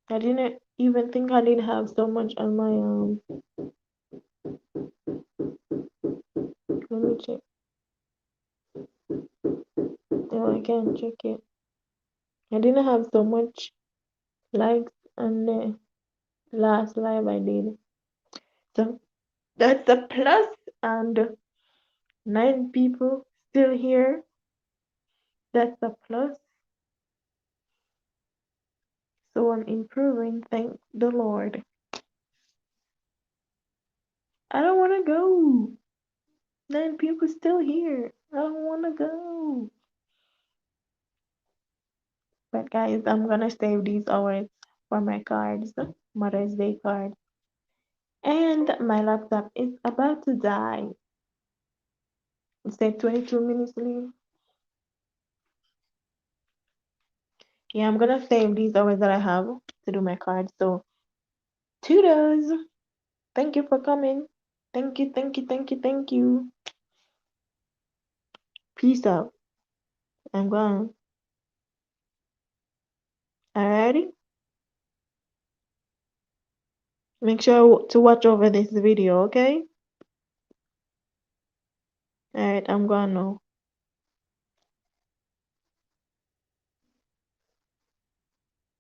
I didn't even think I didn't have so much on my let me check. Oh, I can't check it. I didn't have so much likes on the last live I did. So that's a plus, and 9 people still here. That's a plus. So I'm improving, thank the Lord. I don't want to go. 9 people still here. I don't want to go. But guys, I'm gonna save these hours for my cards, Mother's Day card. And my laptop is about to die. It said 22 minutes leave. Yeah, I'm gonna save these hours that I have to do my cards. So, toodles. Thank you for coming. Thank you, thank you, thank you, thank you. Peace out. I'm gone. Alrighty? Make sure to watch over this video, okay? Alright, I'm gone now.